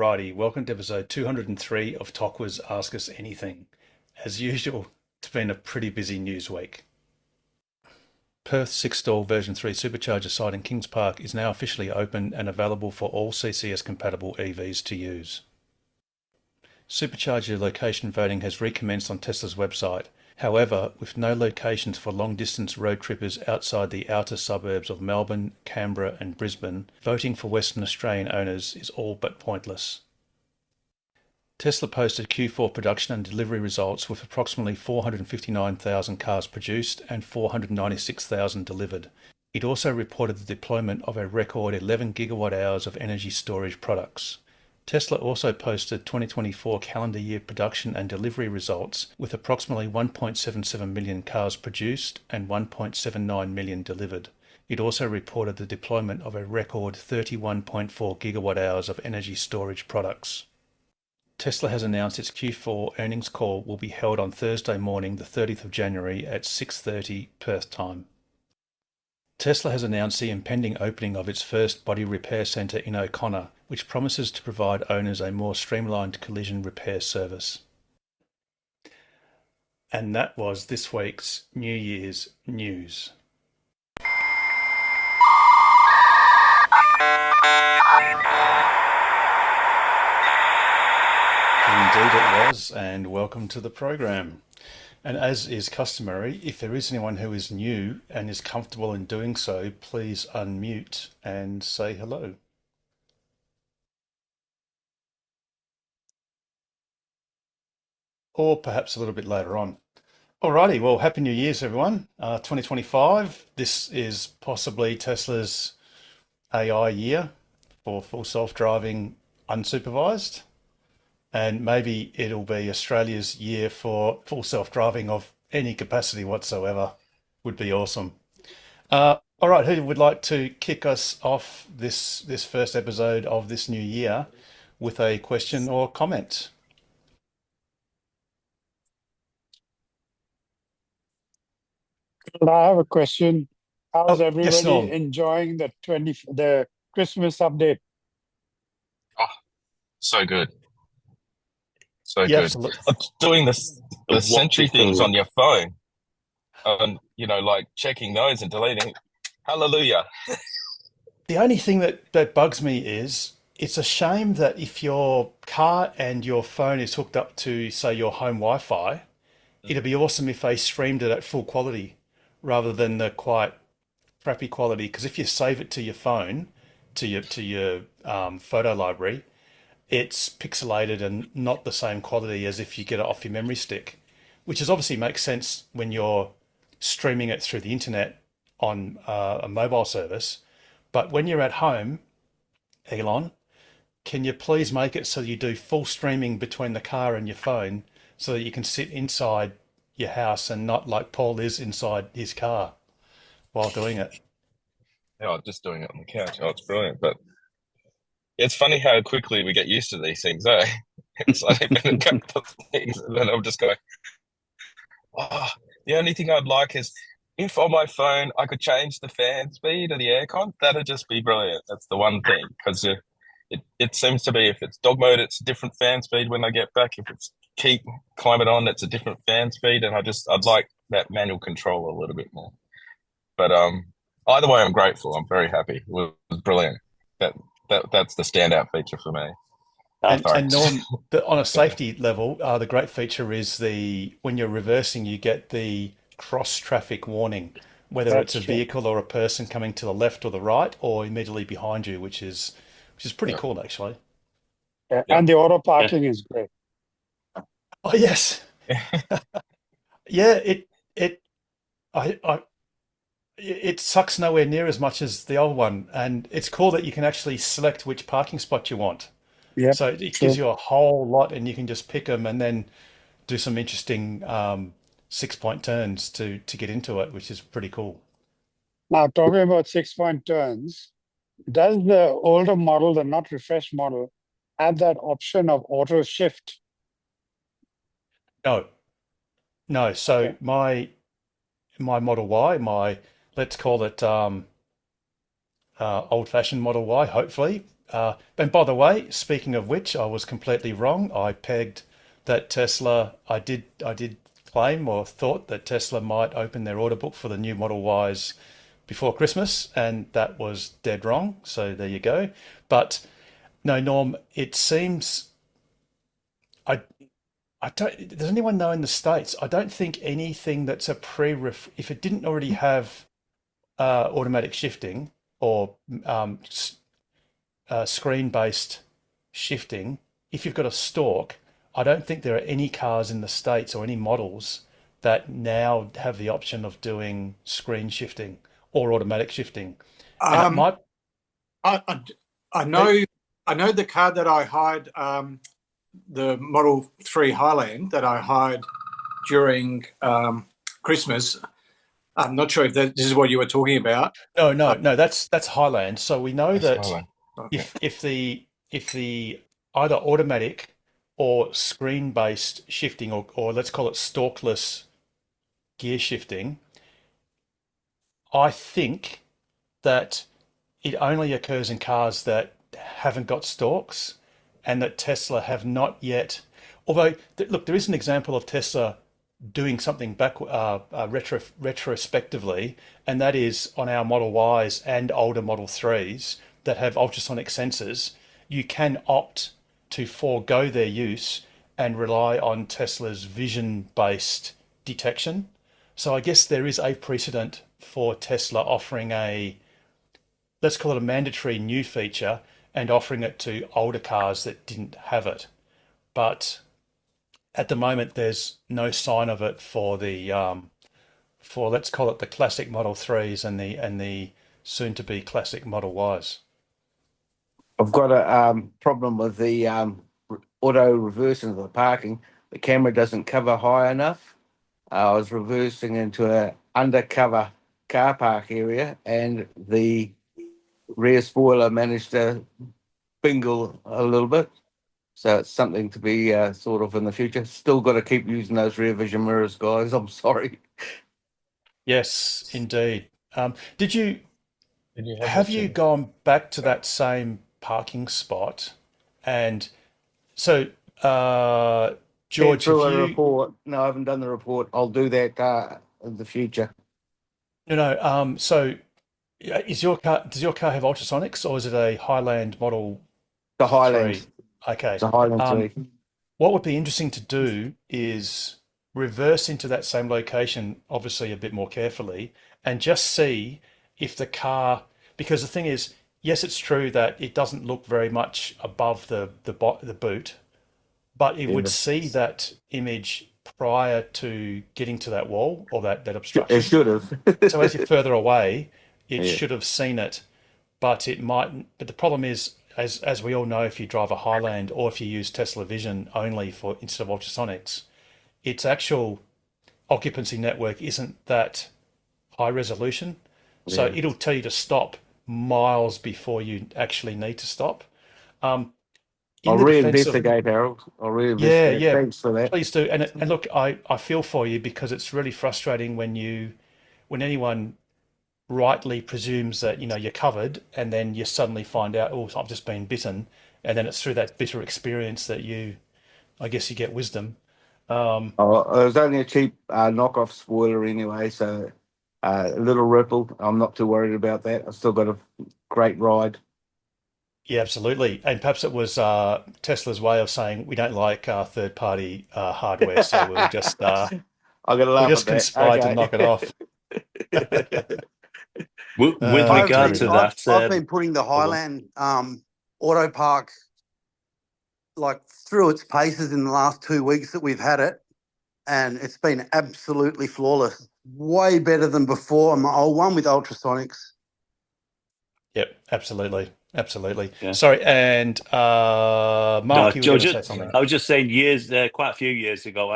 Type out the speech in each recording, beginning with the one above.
Alrighty, welcome to episode 203 of Tokwa's Ask Us Anything. As usual, it's been a pretty busy news week. Perth 6-stall version 3 supercharger site in Kings Park is now officially open and available for all CCS compatible EVs to use. Supercharger location voting has recommenced on Tesla's website. However, with no locations for long-distance road trippers outside the outer suburbs of Melbourne, Canberra and Brisbane, voting for Western Australian owners is all but pointless. Tesla posted Q4 production and delivery results with approximately 459,000 cars produced and 496,000 delivered. It also reported the deployment of a record 11 gigawatt hours of energy storage products. Tesla also posted 2024 calendar year production and delivery results with approximately 1.77 million cars produced and 1.79 million delivered. It also reported the deployment of a record 31.4 gigawatt hours of energy storage products. Tesla has announced its Q4 earnings call will be held on Thursday morning, the 30th of January at 6:30 Perth time. Tesla has announced the impending opening of its first body repair centre in O'Connor, which promises to provide owners a more streamlined collision repair service. And that was this week's New Year's news. Indeed it was, and welcome to the program. And as is customary, if there is anyone who is new and is comfortable in doing so, please unmute and say hello. Or perhaps a little bit later on. Alrighty, well, Happy New Year's, everyone. 2025, this is possibly Tesla's AI year for full self-driving unsupervised. And maybe it'll be Australia's year for full self-driving of any capacity whatsoever. Would be awesome. All right, who would like to kick us off this first episode of this new year with a question or comment? Well, I have a question. How's Oh, yes, everybody Norm. enjoying the Christmas update? Oh, so good. So Yeah, good. absolutely. Doing this The the watch sentry is still things on working. your phone and like checking those and deleting. Hallelujah. The only thing that bugs me is it's a shame that if your car and your phone is hooked up to, say, your home Wi-Fi, it'd be awesome if they streamed it at full quality rather than the quite crappy quality. Because if you save it to your phone, to your photo library, it's pixelated and not the same quality as if you get it off your memory stick, which is obviously makes sense when you're streaming it through the internet on a mobile service. But when you're at home, Elon, can you please make it so you do full streaming between the car and your phone so that you can sit inside your house and not like Paul is inside his car while doing it? Yeah, just doing it on the couch. Oh, it's brilliant. But it's funny how quickly we get used to these things, eh? It's like been a couple of things, and then I'm just going, oh, the only thing I'd like is if on my phone I could change the fan speed of the aircon, that'd just be brilliant. That's the one thing. Because it seems to be if it's dog mode, it's a different fan speed when I get back. If it's keep climate on, it's a different fan speed. And I'd like that manual control a little bit more. But either way, I'm grateful. I'm very happy. It was brilliant. That's the standout feature for me. Sorry. And Norm, on a Yeah. safety level, the great feature is when you're reversing, you get the cross traffic warning, whether it's That's a true. vehicle or a person coming to the left or the right or immediately behind you, which is pretty Yeah. cool actually. Yeah, Yeah. and the auto Yeah. parking is great. Oh yes, yeah. It I it sucks nowhere near as much as the old one, and it's cool that you can actually select which parking spot you want. Yep, So it gives true. you a whole lot, and you can just pick them and then do some interesting 6-point turns to get into it, which is pretty cool. Now, talking about 6-point turns, does the older model, the not refreshed model, have that option of auto shift? No, no. So Okay. my Model Y, let's call it old-fashioned Model Y, hopefully, And by the way, speaking of which, I was completely wrong. I pegged that Tesla. I did claim or thought that Tesla might open their order book for the new Model Ys before Christmas, and that was dead wrong. So there you go. But no, Norm, it seems I I don't. Does anyone know in the States? I don't think anything that's a if it didn't already have automatic shifting or screen-based shifting, if you've got a stalk, I don't think there are any cars in the States or any models that now have the option of doing screen shifting or automatic shifting. And it Um, might I, I, I be, know I know the car that I hired, the Model 3 Highland that I hired during Christmas. I'm not sure if this is what you were talking about. no, no, no, that's Highland. So we know That's that Highland. Okay. if the either automatic or screen-based shifting or let's call it stalkless gear shifting, I think that it only occurs in cars that haven't got stalks and that Tesla have not yet. Although, look, there is an example of Tesla doing something retrospectively, and that is on our Model Ys and older Model 3s that have ultrasonic sensors. You can opt to forego their use and rely on Tesla's vision-based detection. So I guess there is a precedent for Tesla offering let's call it a mandatory new feature and offering it to older cars that didn't have it. But at the moment, there's no sign of it for let's call it the classic Model 3s and the soon to be classic Model Ys. I've got a problem with the auto reversing of the parking. The camera doesn't cover high enough. I was reversing into an undercover car park area, and the rear spoiler managed to bingle a little bit. So it's something to be thought of in the future. Still got to keep using those rear vision mirrors, guys. I'm sorry. Yes, indeed. Did you Did you have have that you too? gone back to that same parking spot? And so, Sent George, have through a you? report. No, I haven't done the report. I'll do that in the future. No, no. So, is your car? Does your car have ultrasonics, or is it a Highland Model The 3? Highlands. Okay. It's a Highland Um, 3. what would be interesting to do is reverse into that same location, obviously a bit more carefully, and just see if the car. Because the thing is, yes, it's true that it doesn't look very much above the boot, but it Yeah. would see that image prior to getting to that wall or that It obstruction. should have. So as you're further away, it Yeah. should have seen it, but it might. But the problem is, as we all know, if you drive a Highland or if you use Tesla Vision only for instead of ultrasonics, its actual occupancy network isn't that high resolution. So Yeah. it'll tell you to stop miles before you actually need to stop. Um, in I'll the defense of, reinvestigate, Harold. I'll yeah, reinvestigate. yeah, Thanks for that. please do. And look, I feel for you because it's really frustrating when anyone rightly presumes that you're covered, and then you suddenly find out, oh, I've just been bitten, and then it's through that bitter experience that I guess you get wisdom. Um, Oh, it was only a cheap knockoff spoiler anyway, so a little ripple. I'm not too worried about that. I've still got a great ride. yeah, absolutely. And perhaps it was Tesla's way of saying we don't like third-party hardware, so I'm gonna we'll laugh just at that. conspire to knock it off. With Oh regard dear. to I've that, been putting the hold on. Highland auto park like through its paces in the last 2 weeks that we've had it, and it's been absolutely flawless. Way better than before on my old one with ultrasonics. Yep, absolutely, absolutely. Yeah. Sorry, and No, Mark, you were going to say George, something. I was just saying quite a few years ago,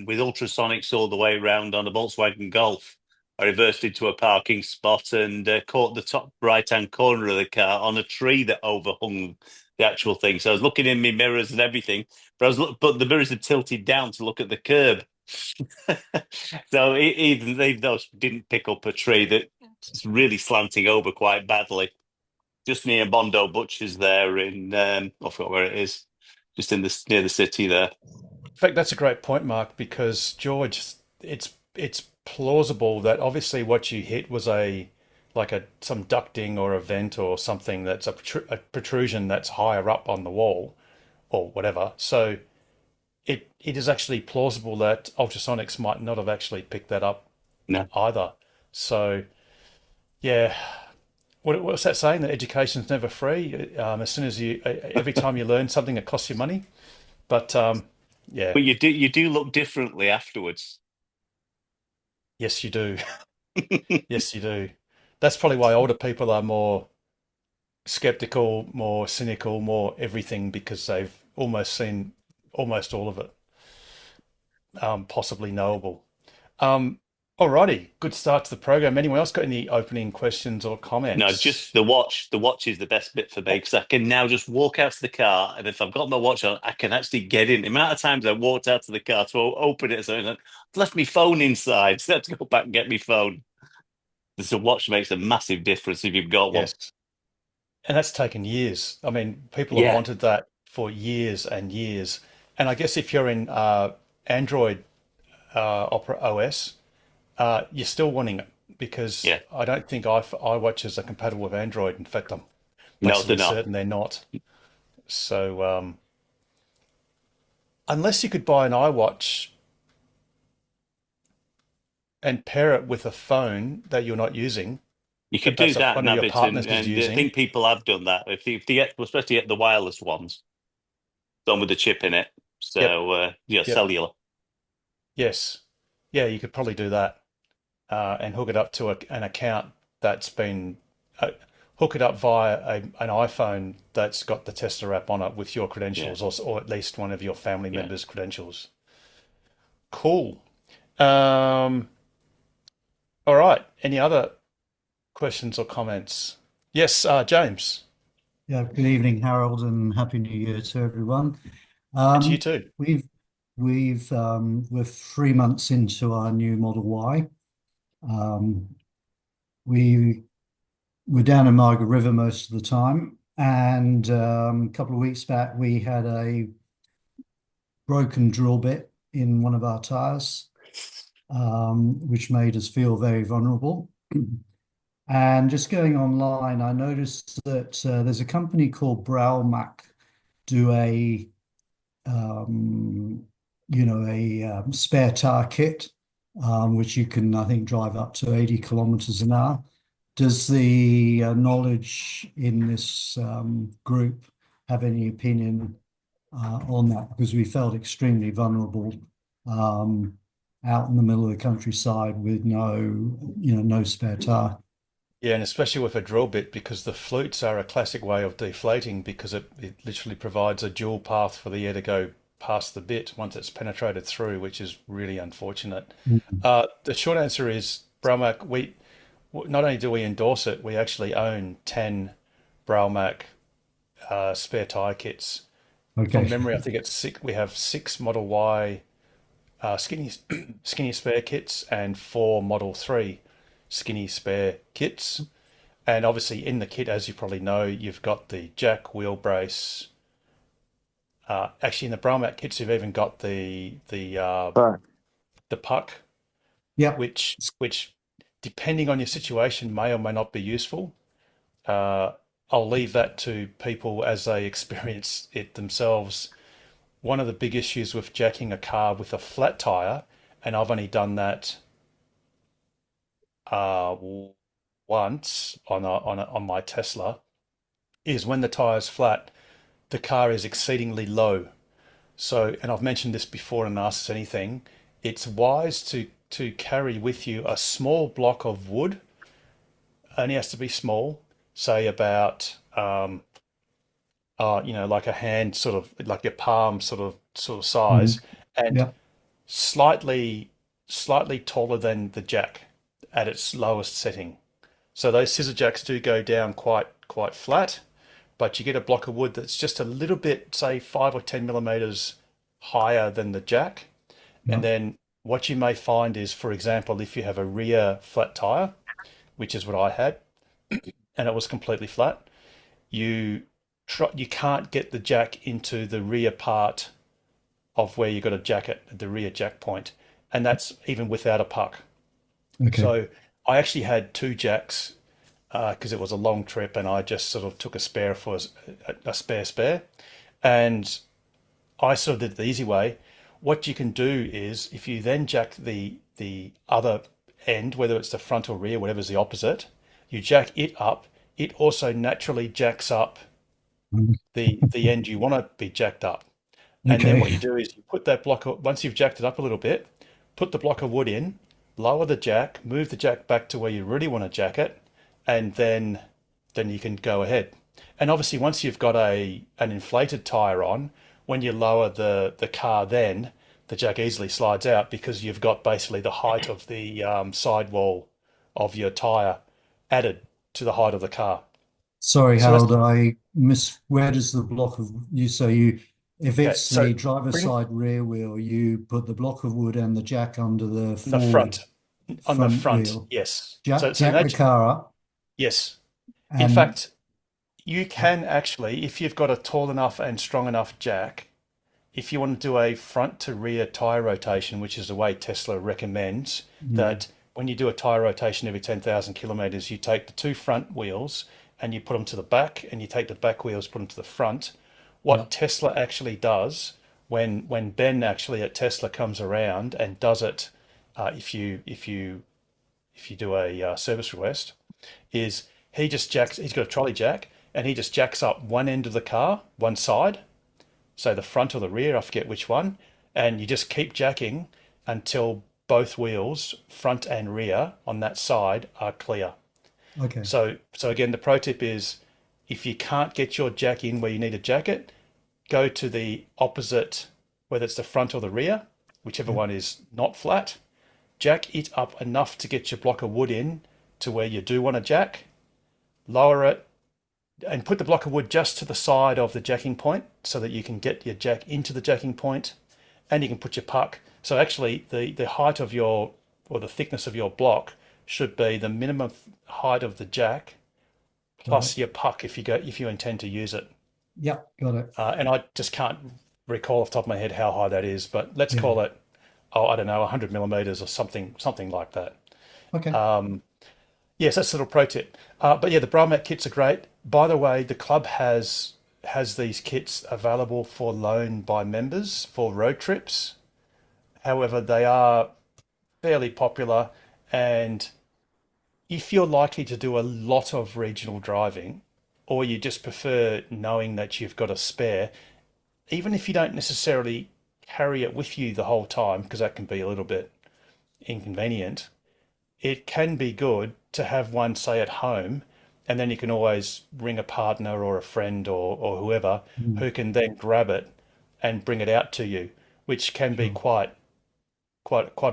with ultrasonics all the way around on a Volkswagen Golf, I reversed into a parking spot and caught the top right-hand corner of the car on a tree that overhung the actual thing. So I was looking in my mirrors and everything, but the mirrors had tilted down to look at the curb. So even those didn't pick up a tree that's really slanting over quite badly. just near Bondo Butchers there in I forgot where it is, just in the near the city there. In fact, that's a great point, Mark, because George, it's plausible that obviously what you hit was some ducting or a vent or something that's a protrusion that's higher up on the wall or whatever. So it is actually plausible that ultrasonics might not have actually picked that up No. either. So yeah, what's that saying? That education's never free. As soon as every time you learn something, it costs you money. But yeah, But you do look differently afterwards. yes, you do. Yes, you do. That's probably why older people are more skeptical, more cynical, more everything because they've almost seen almost all of it, possibly knowable. Alrighty, good start to the program. Anyone else got any opening questions or comments? No, just the watch. The watch is the best bit for me because I can now just walk out to the car, and if I've got my watch on, I can actually get in. The amount of times I walked out to the car to open it, so I've left my phone inside, so I have to go back and get my phone. The watch makes a massive difference if you've got one. Yes. And that's taken years. I mean, people have Yeah. wanted that for years and years. And I guess if you're in Android Opera OS, you're still wanting it because Yeah. I don't think iWatches are compatible with Android. In fact, I'm No, basically they're not. certain they're not. So unless you could buy an iWatch and pair it with a phone that you're not using, You could that do perhaps that, one of your Nabbit, partners is and I using. think people have done that. If they get, especially get the wireless ones, done with the chip in it. So Yep. cellular. Yes. Yeah, you could probably do that and hook it up to an account that's been hook it up via an iPhone that's got the Tesla app on it with your credentials or at least one of your family Yeah. members' credentials. Cool. All right. Any other questions or comments? Yes, James. Yeah, good evening, Harold, and Happy New Year to everyone. And to you too. We're 3 months into our new Model Y. We were down in Margaret River most of the time, and a couple of weeks back we had a broken drill bit in one of our tires, which made us feel very vulnerable. And just going online, I noticed that there's a company called Browmac do a spare tire kit, which you can, I think, drive up to 80 kilometers an hour. Does the knowledge in this group have any opinion on that? Because we felt extremely vulnerable out in the middle of the countryside with no spare tire. Yeah, and especially with a drill bit, because the flutes are a classic way of deflating because it literally provides a dual path for the air to go past the bit once it's penetrated through, which is really unfortunate. The short answer is Browmac, we not only do we endorse it, we actually own 10 Browmac spare tire kits. Okay. From memory, I think we have 6 Model Y skinny spare kits and 4 Model 3 skinny spare kits. And obviously in the kit, as you probably know, you've got the jack, wheel brace. Actually in the Browmac kits, you've even got the puck, Yeah. which depending on your situation may or may not be useful. I'll leave that to people as they experience it themselves. One of the big issues with jacking a car with a flat tire, and I've only done that once on my Tesla, is when the tire's flat, the car is exceedingly low. So, and I've mentioned this before and Ask Us Anything, it's wise to carry with you a small block of wood. Only has to be small, say about like a hand, sort of like your palm sort of size, and Yeah. slightly taller than the jack at its lowest setting. So those scissor jacks do go down quite flat, but you get a block of wood that's just a little bit, say 5 or 10 millimeters higher than the jack. Yeah. And then what you may find is, for example, if you have a rear flat tire, which is what I had, and it was completely flat, you you can't get the jack into the rear part of where you got to jack it at the rear jack point, and that's even without a puck. Okay. So I actually had two jacks because it was a long trip, and I just sort of took a spare for a spare, and I sort of did it the easy way. What you can do is if you then jack the other end, whether it's the front or rear, whatever's the opposite, you jack it up. It also naturally jacks up the end you want to be jacked up. And then what you Okay. do is you put that block of, once you've jacked it up a little bit, put the block of wood in, lower the jack, move the jack back to where you really want to jack it, and then you can go ahead. And obviously once you've got an inflated tire on, when you lower the car, then the jack easily slides out because you've got basically the height of the sidewall of your tire added to the height of the car. Sorry, So that's Harold, I miss where does the block of you so you if okay. it's So the driver's bring side rear wheel, you put the block of wood and the jack under the the forward front on the front front, wheel. yes. Jack So jack the car up yes. In and fact, you can actually, if you've got a tall enough and strong enough jack, if you want to do a front to rear tire rotation, which is the way Tesla recommends, yeah, that when you do a tire rotation every 10,000 kilometers, you take the two front wheels and you put them to the back, and you take the back wheels, put them to the front. yeah, What Tesla actually does when Ben actually at Tesla comes around and does it, if you do a service request, is he just jacks. He's got a trolley jack, and he just jacks up one end of the car, one side, so the front or the rear, I forget which one, and you just keep jacking until both wheels, front and rear, on that side are clear. okay, So again, the pro tip is if you can't get your jack in where you need to jack it, go to the opposite, whether it's the front or the rear, whichever yeah, one is not flat, jack it up enough to get your block of wood in to where you do want to jack, lower it, and put the block of wood just to the side of the jacking point so that you can get your jack into the jacking point, and you can put your puck. So actually the height of your, or the thickness of your block should be the minimum height of the jack got it. plus your puck if you intend to use it. Yeah, got it. And I just can't recall off the top of my head how high that is, but let's Yeah. call it, oh, I don't know, 100 millimeters or something like that. Okay. Yes, that's a little pro tip. But yeah, the Bromat kits are great. By the way, the club has these kits available for loan by members for road trips. However, they are fairly popular, and if you're likely to do a lot of regional driving, or you just prefer knowing that you've got a spare, even if you don't necessarily carry it with you the whole time, because that can be a little bit inconvenient, it can be good to have one, say, at home, and then you can always ring a partner or a friend or whoever Mm, who can then grab it and bring it out to you, which can be sure. quite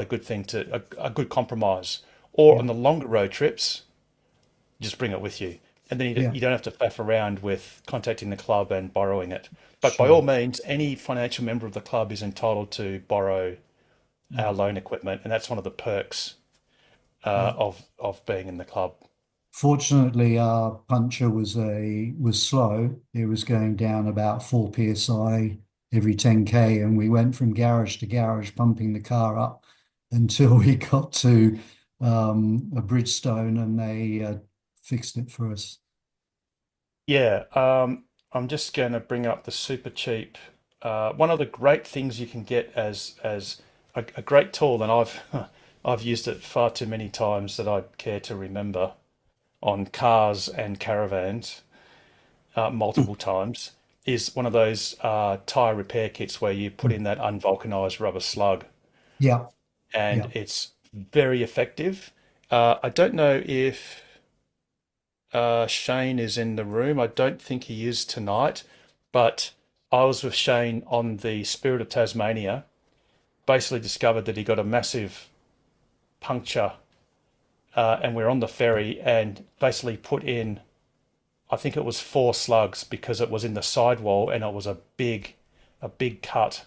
a good thing a good compromise. Or Yeah. on the longer road trips, just bring it with you, and then Yeah. you don't have to faff around with contacting the club and borrowing it. But by all Sure. means, any financial member of the club is entitled to borrow our Yeah. loan equipment, and that's one of the perks Yeah. of being in the club. Fortunately, our puncture was slow. It was going down about 4 psi every 10k, and we went from garage to garage pumping the car up until we got to a Bridgestone, and they fixed it for us. Yeah, I'm just going to bring up the super cheap. One of the great things you can get as a great tool, and I've used it far too many times that I care to remember on cars and caravans, multiple times, is one of those tire repair kits where you put in that unvulcanized rubber slug, Yeah, and yeah. it's very effective. I don't know if Shane is in the room. I don't think he is tonight, but I was with Shane on the Spirit of Tasmania. Basically, discovered that he got a massive puncture, and we're on the ferry, and basically put in, I think it was four slugs because it was in the sidewall and it was a big cut,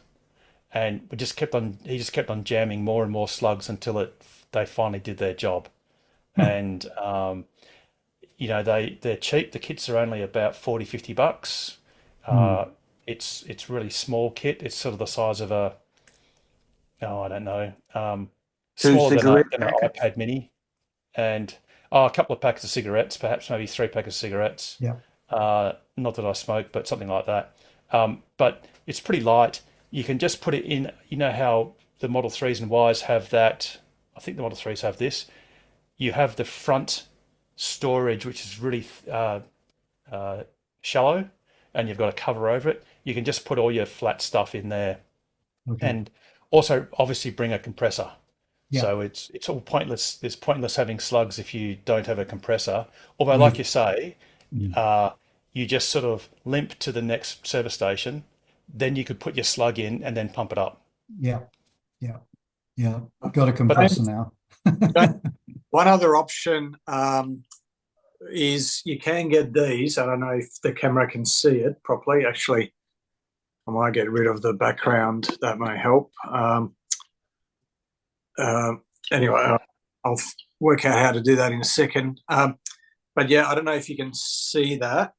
and he just kept on jamming more and more slugs until they finally did their job. Hmm. And you know, they're cheap. The kits are only about 40, $50. Hmm. It's really small kit. It's sort of the size of a, oh, I don't know, Two smaller cigarette than an packets. iPad mini, and a couple of packets of cigarettes, perhaps maybe 3 packets of cigarettes. Yeah. Not that I smoke, but something like that. But it's pretty light. You can just put it in. You know how the Model 3s and Ys have that. I think the Model 3s have this. You have the front storage, which is really shallow, and you've got a cover over it. You can just put all your flat stuff in there, Okay. and also obviously bring a compressor. Yeah. So it's all pointless. It's pointless having slugs if you don't have a compressor. Although, Mm. like you say, Mm. you just sort of limp to the next service station, then you could put your slug in and then pump it up. Yeah. Yeah. Yeah. Got a But compressor now. One other option is you can get these. I don't know if the camera can see it properly. Actually, I might get rid of the background. That may help. Anyway, I'll work out how to do that in a second. But yeah, I don't know if you can see that.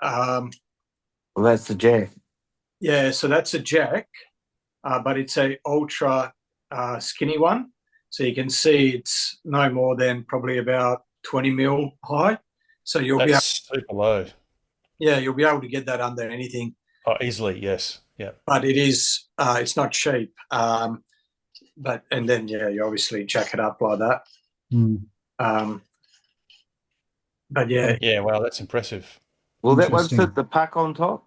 Well, that's the jack. Yeah, so that's a jack, but it's a ultra skinny one. So you can see it's no more than probably about 20 mil high. So that's super low. You'll be able to get that under anything. Oh, easily, yes. Yeah. But it is, it's not cheap. And then you obviously jack it up like that. Mm. But yeah. Yeah, wow, that's impressive. Will that one Interesting. fit the puck on top?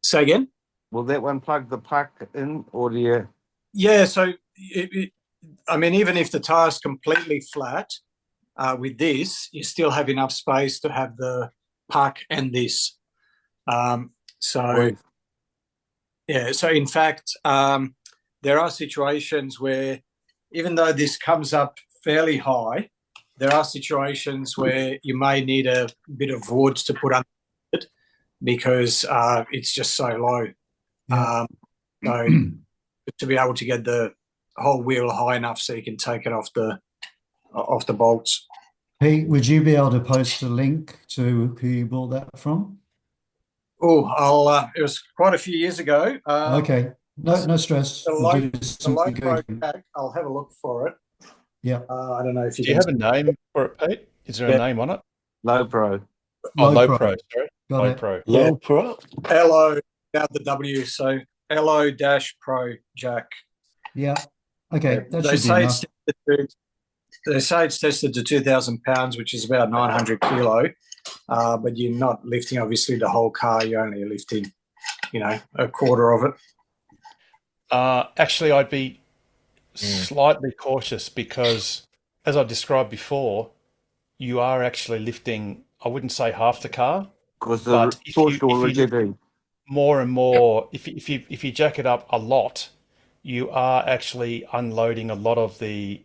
Say again? Will that one plug the puck in, or do you? Yeah, so I mean, even if the tire's completely flat, with this, you still have enough space to have the puck and this. So in fact, there are situations where even though this comes up fairly high, there are situations where you may need a bit of wood to put under it because it's just so low. Yeah. So to be able to get the whole wheel high enough so you can take it off the bolts. Pete, would you be able to post a link to who you bought that from? Oh, it was quite a few years ago. Okay. No stress. The We'll do low some pro Googling. pack, I'll have a look for it. Yeah. I don't know if you Do you can. have a name for it, Pete? Is there a name on it? Low Pro. Oh, Low Low Pro. Pro, sorry. Got Low it. Pro. Yeah. Low Pro. LO without the W, so LO-Pro jack. Yeah. Okay. That They should be say enough. it's tested to 2,000 pounds, which is about 900 kilo. But you're not lifting obviously the whole car. You're only lifting, a quarter of it. Actually, I'd be slightly cautious because, as I described before, you are actually lifting, I wouldn't say half the car, Because the but social rigidity. more and more, if you jack it up a lot, you are actually unloading a lot of the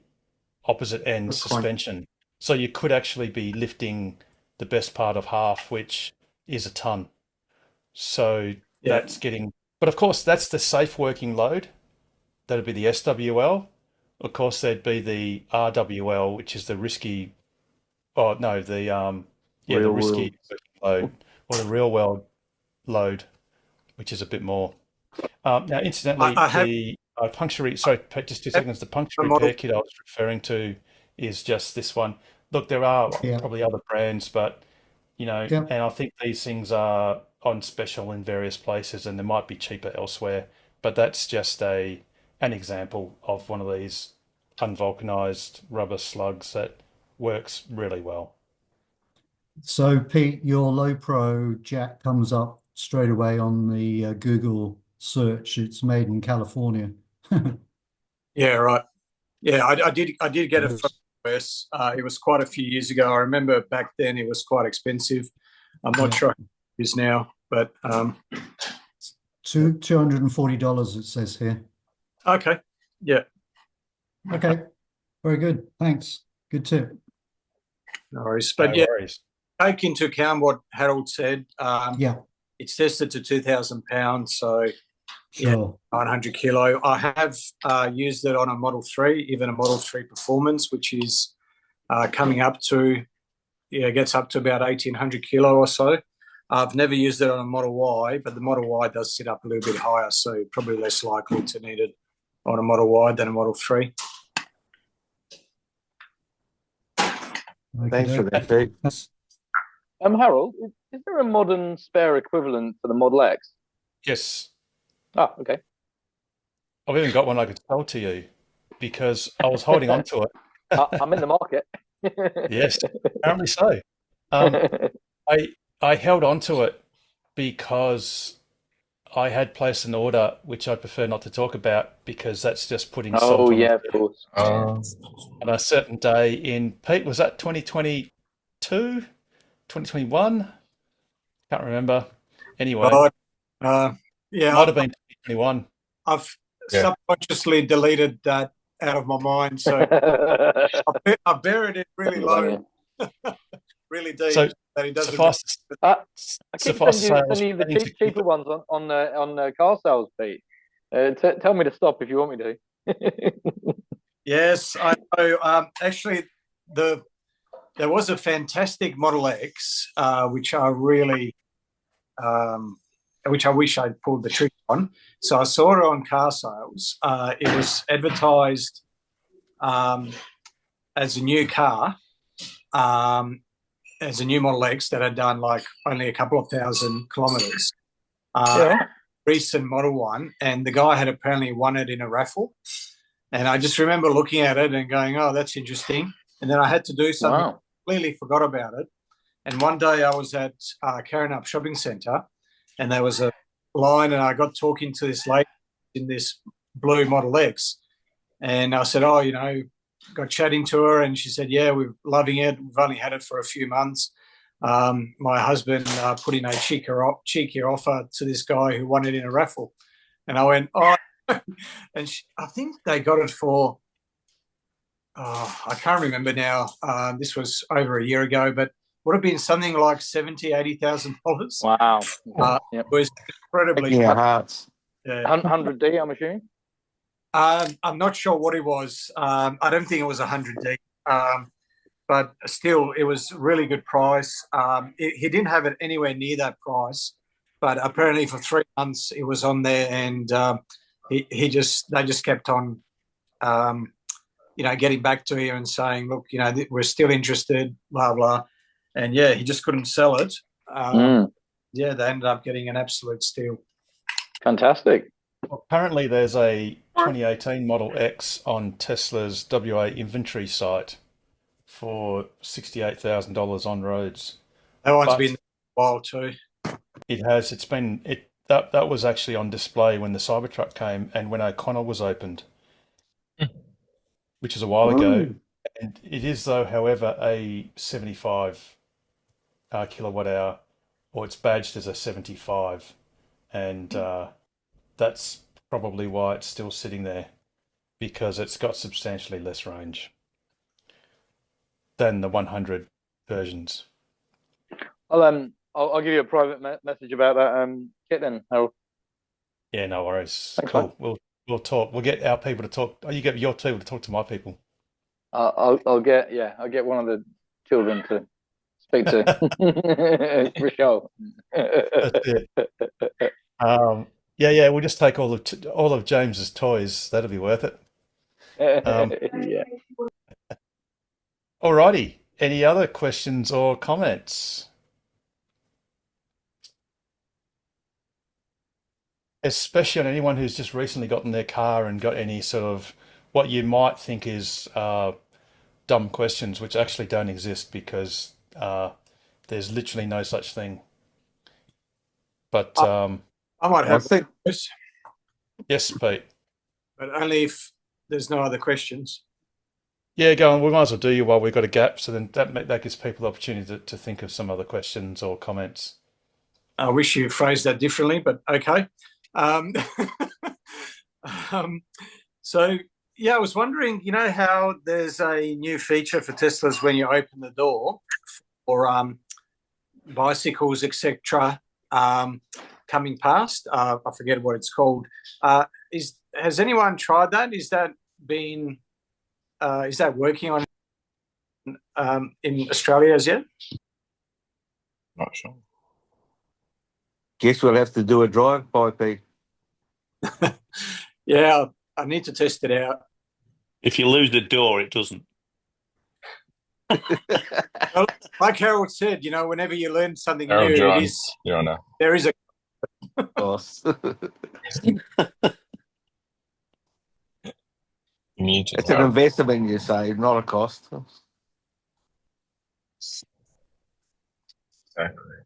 opposite end Good point. suspension. So you could actually be lifting the best part of half, which is a ton. So Yeah. that's getting, but of course that's the safe working load. That'd be the SWL. Of course, there'd be the RWL, which is the risky. Oh no, the Real risky load or the real world load, which is a bit more. Now, incidentally, I have- the puncture. Sorry, Pete, just 2 seconds. The puncture The model- repair kit I was referring to is just this one. Look, there are Yeah. probably other brands, but Yeah. and I think these things are on special in various places, and they might be cheaper elsewhere. But that's just an example of one of these unvulcanized rubber slugs that works really well. So, Pete, your Low Pro jack comes up straight away on the Google search. It's made in California. Yeah, right. Yeah, I did get it from the US. It was quite a few years ago. I remember back then it was quite expensive. I'm not Yeah. sure how it is now, but $240 it says here. okay. Yeah, Okay. Very good. Thanks. Good tip. no worries. No But yeah, worries. take into account what Harold said. Yeah, It's tested to 2,000 pounds, so Yeah. sure. 900 kilo. I have used it on a Model 3, even a Model 3 Performance, which is coming up to yeah, gets up to about 1,800 kilo or so. I've never used it on a Model Y, but the Model Y does sit up a little bit higher, so probably less likely to need it on a Model Y than a Model 3. Thanks for that, Pete. Harold, is there a modern spare equivalent for the Model X? Yes, Oh, okay. I've even got one I could sell to you because I was holding on to it. I'm in the market. Yes, apparently so. I held on to it because I had placed an order, which I prefer not to talk about because that's just putting salt Oh on yeah, the of course. Um, on a certain day in Pete, was that 2022, 2021? Can't remember. Anyway, Yeah, might have been 2021. I've Yeah. subconsciously deleted that out of my mind, so I buried it really low, really deep, So that it doesn't. suffice I keep suffice to say, I was sending you the planning to keep cheaper ones on car sales, Pete. Tell me to stop if you want me to. Yes, I know. Actually, there was a fantastic Model X, which I really, which I wish I'd pulled the trigger on. So I saw it on car sales. It was advertised as a new car, as a new Model X that had done like only a couple of thousand kilometres. Yeah. Recent Model 1, and the guy had apparently won it in a raffle. And I just remember looking at it and going, oh, that's interesting. And then I had to do something. Wow. Completely forgot about it. And one day I was at Karrinyup Shopping Centre, and there was a line, and I got talking to this lady in this blue Model X. And I said, oh, got chatting to her, and she said, yeah, we're loving it. We've only had it for a few months. My husband put in a cheeky offer to this guy who won it in a raffle. And I went, oh, and I think they got it for, I can't remember now. This was over a year ago, but would have been something like $70,000, $80,000. Wow. It was incredibly. Breaking our hearts. Yeah. 100D, I'm assuming. I'm not sure what it was. I don't think it was 100D. But still, it was a really good price. He didn't have it anywhere near that price, but apparently for 3 months it was on there, and they just kept on, getting back to him and saying, look, we're still interested, blah blah, and yeah, he just couldn't sell it. Yeah, they ended up getting an absolute steal. Fantastic. Apparently, there's a 2018 Model X on Tesla's WA inventory site for $68,000 on roads. That one's been a while too. It has. That was actually on display when the Cybertruck came and when O'Connell was opened, which is a while ago. And it is, though, however, a 75 kilowatt hour, or it's badged as a 75, and that's probably why it's still sitting there, because it's got substantially less range than the 100 versions. I'll give you a private message about that kit then, Harold. Yeah, no worries. Thanks, cool. We'll talk. We'll get our people to talk. Oh, you get your people to talk to my people. I'll get one of the children to speak to Rochelle. That's it. Yeah. We'll just take all of James's toys. That'll be worth it. Yeah. Alrighty. Any other questions or comments? Especially on anyone who's just recently gotten their car and got any sort of what you might think is dumb questions, which actually don't exist because there's literally no such thing. But I might have this, yes, Pete. but only if there's no other questions. Yeah, go on. We might as well do you while we've got a gap, so then that gives people the opportunity to think of some other questions or comments. I wish you phrased that differently, but okay. So, yeah, I was wondering, how there's a new feature for Teslas when you open the door for bicycles, etc., coming past. I forget what it's called. Has anyone tried that? Is that working on? in Australia as yet? Not sure. Guess we'll have to do a drive-by, Pete. Yeah, I need to test it out. If you lose the door, it doesn't. Well, like Harold said, whenever you learn something Harold, new, you're it on. is You're on now. there is a Cost. Muted. It's an investment, you say, not a cost. Exactly.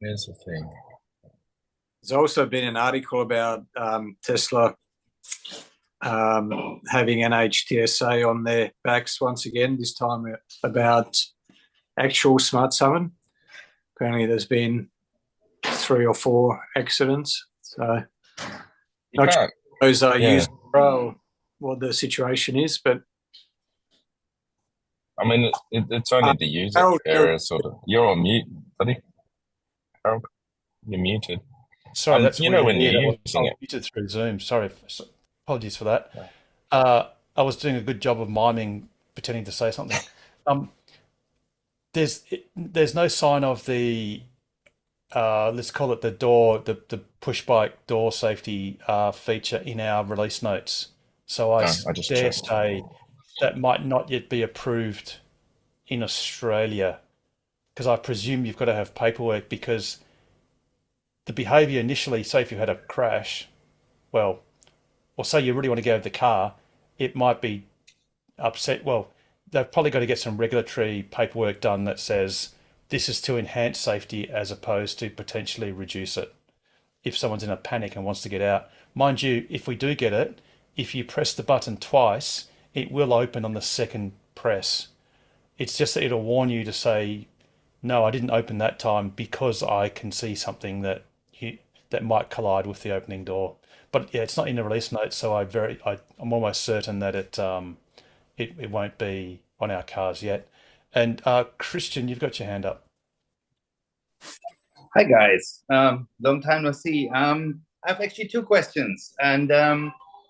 Here's the thing. There's also been an article about Tesla having NHTSA on their backs once again, this time about actual smart summon. Apparently there's been 3 or 4 accidents. So not sure those are used for what the situation is, but I mean, it's only the user Harold, area, sort of. You're on mute, buddy. Harold, you're muted. Sorry, that's you know when you're I using was it. muted through Zoom. Sorry, apologies for that. Yeah. I was doing a good job of miming, pretending to say something. There's no sign of the let's call it the door, the push bike door safety feature in our release notes. So I just dare checked. say that might not yet be approved in Australia, because I presume you've got to have paperwork, because the behavior initially, say if you had a crash, well, or say you really want to get out of the car, it might be upset. Well, they've probably got to get some regulatory paperwork done that says this is to enhance safety as opposed to potentially reduce it if someone's in a panic and wants to get out. Mind you, if we do get it, if you press the button twice, it will open on the second press. It's just that it'll warn you to say, no, I didn't open that time because I can see something that might collide with the opening door. But yeah, it's not in the release notes, so I'm almost certain that it won't be on our cars yet. And Christian, you've got your hand up. Hi guys, long time no see. I have actually 2 questions, and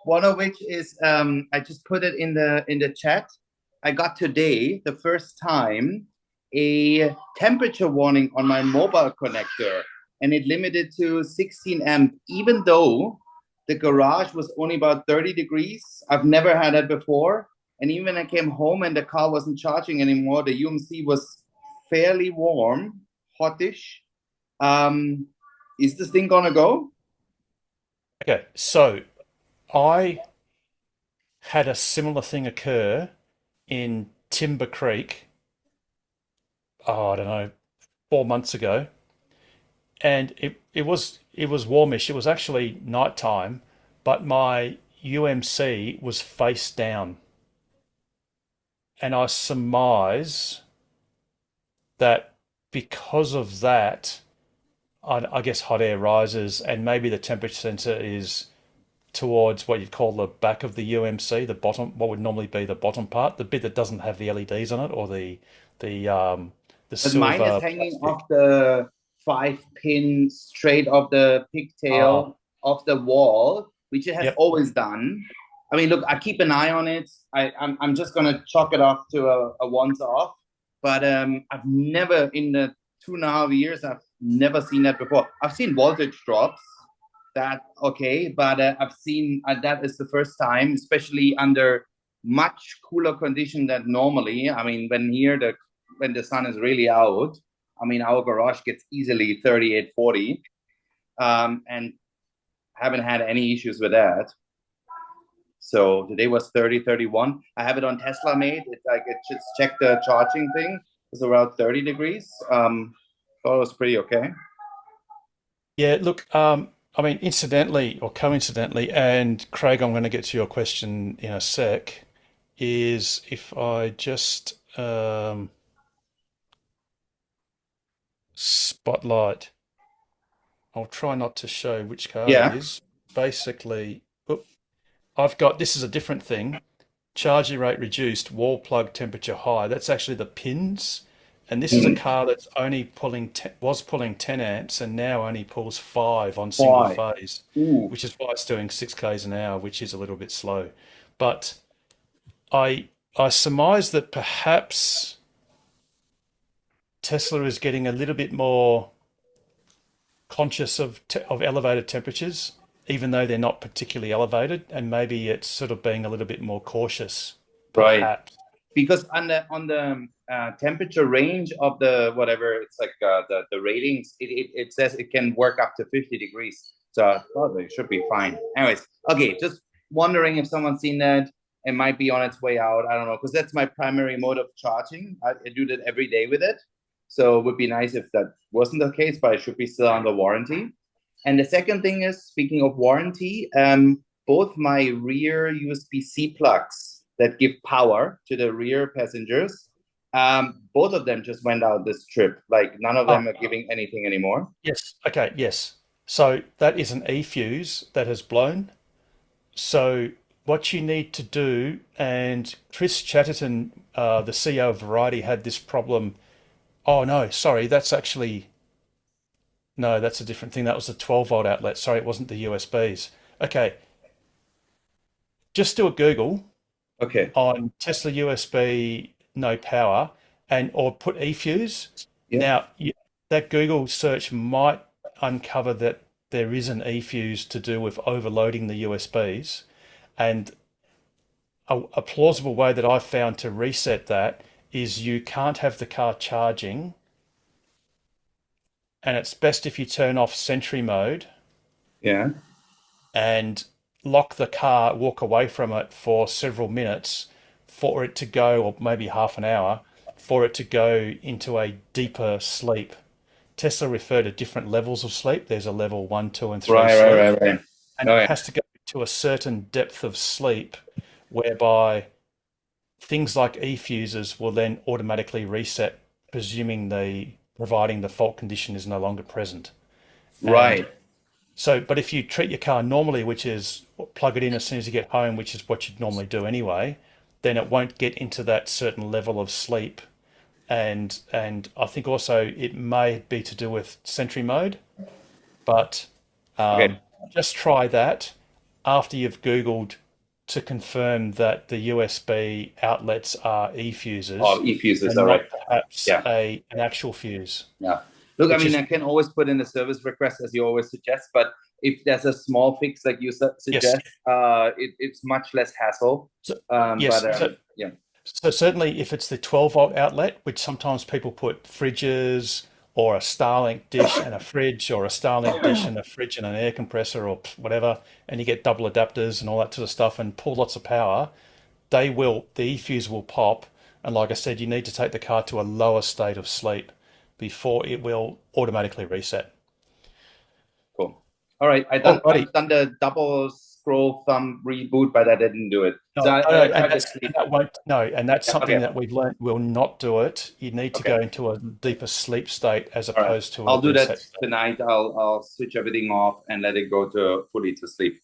one of which is I just put it in the chat. I got today the first time a temperature warning on my mobile connector, and it limited to 16 amp, even though the garage was only about 30 degrees. I've never had that before. And even when I came home and the car wasn't charging anymore, the UMC was fairly warm, hottish. Is this thing gonna go? Okay, so I had a similar thing occur in Timber Creek, I don't know, 4 months ago. And it was warmish. It was actually nighttime, but my UMC was face down. And I surmise that because of that, I guess hot air rises, and maybe the temperature sensor is towards what you'd call the back of the UMC, the bottom, what would normally be the bottom part, the bit that doesn't have the LEDs on it, or the silver. Mine is hanging off the 5-pin straight off the pigtail of the wall, which it has always done. I mean, look, I keep an eye on it. I'm just gonna chalk it off to a once off. But I've never, in the 2.5 years, I've never seen that before. I've seen voltage drops, that okay, but I've seen that is the first time, especially under much cooler condition than normally. I mean, when the sun is really out, I mean, our garage gets easily 38, 40, and haven't had any issues with that. So today was 30, 31. I have it on Tesla Made. It's like it just checked the charging thing. It's around 30 degrees. Thought it was pretty okay. Yeah, look, I mean, incidentally or coincidentally, and Craig, I'm going to get to your question in a sec, is if I just spotlight, I'll try not to show which car it is. Basically, I've got, this is a different thing, charging rate reduced, wall plug temperature high. That's actually the pins. And this is a car that's only was pulling 10 amps and now only pulls 5 on single phase, which is why it's doing 6 k's an hour, which is a little bit slow. But I I surmise that perhaps Tesla is getting a little bit more conscious of elevated temperatures, even though they're not particularly elevated, and maybe it's sort of being a little bit more cautious, Right. perhaps. Because on the temperature range of the whatever, it's like the ratings, it says it can work up to 50 degrees. So I thought it should be fine. Anyways, okay, just wondering if someone's seen that. It might be on its way out. I don't know, because that's my primary mode of charging. I do that every day with it. So it would be nice if that wasn't the case, but it should be still under warranty. And the second thing is, speaking of warranty, both my rear USB-C plugs that give power to the rear passengers, both of them just went out this trip. Like none of them are giving anything anymore. Yes. Okay. Yes. So that is an E-fuse that has blown. So what you need to do, and Chris Chatterton, the CEO of Variety, had this problem. Oh no, sorry, that's a different thing. That was a 12-volt outlet. Sorry, it wasn't the USBs. Okay, just do a Google Okay. on Tesla USB no power or put eFuse. Yeah. Now, that Google search might uncover that there is an eFuse to do with overloading the USBs. And a plausible way that I've found to reset that is you can't have the car charging, and it's best if you turn off Sentry mode Yeah. and lock the car, walk away from it for several minutes for it to go, or maybe half an hour, for it to go into a deeper sleep. Tesla refer to different levels of sleep. There's a level 1, 2, and 3 sleep. Right. And it has to go to a certain depth of sleep whereby things like eFuses will then automatically reset, providing the fault condition is no longer present. Right. So, but if you treat your car normally, which is plug it in as soon as you get home, which is what you'd normally do anyway, then it won't get into that certain level of sleep. And I think also it may be to do with Sentry mode, but just try that after you've Googled to confirm that the USB outlets are eFuses. Oh, eFuses, and all not right. perhaps Yeah. an actual fuse. Yeah. Look, I Which mean, is- I can always put in a service request as you always suggest, but if there's a small fix like you suggest, it's much less hassle. Yes. Yeah. So certainly if it's the 12-volt outlet, which sometimes people put fridges or a Starlink dish and a fridge, or a Starlink dish and a fridge and an air compressor or whatever, and you get double adapters and all that sort of stuff and pull lots of power, the eFuse will pop. And like I said, you need to take the car to a lower state of sleep before it will automatically reset. Cool. All right. I've done the double scroll thumb reboot, but I didn't do it. And that's something that we've learned will not do it. You need to go into a deeper sleep state as opposed to I'll do that reset state. tonight. I'll switch everything off and let it go fully to sleep.